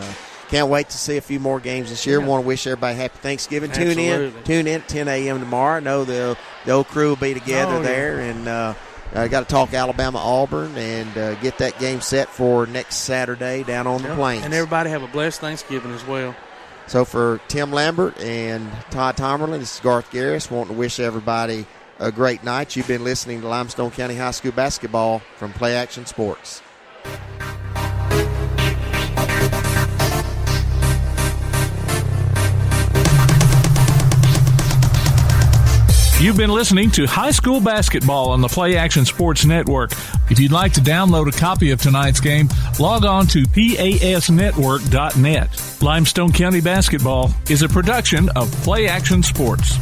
Can't wait to see a few more games this year. Want to wish everybody happy Thanksgiving. Tune in at 10 a.m. tomorrow. I know the whole crew will be together there. And I got to talk Alabama-Auburn and get that game set for next Saturday down on the Plains. And everybody have a blessed Thanksgiving as well. So for Tim Lambert and Todd Tomerlin, this is Garth Garris wanting to wish everybody a great night. You've been listening to Limestone County High School basketball from Play Action Sports. You've been listening to High School Basketball on the Play Action Sports Network. If you'd like to download a copy of tonight's game, log on to pasnetwork.net. Limestone County Basketball is a production of Play Action Sports.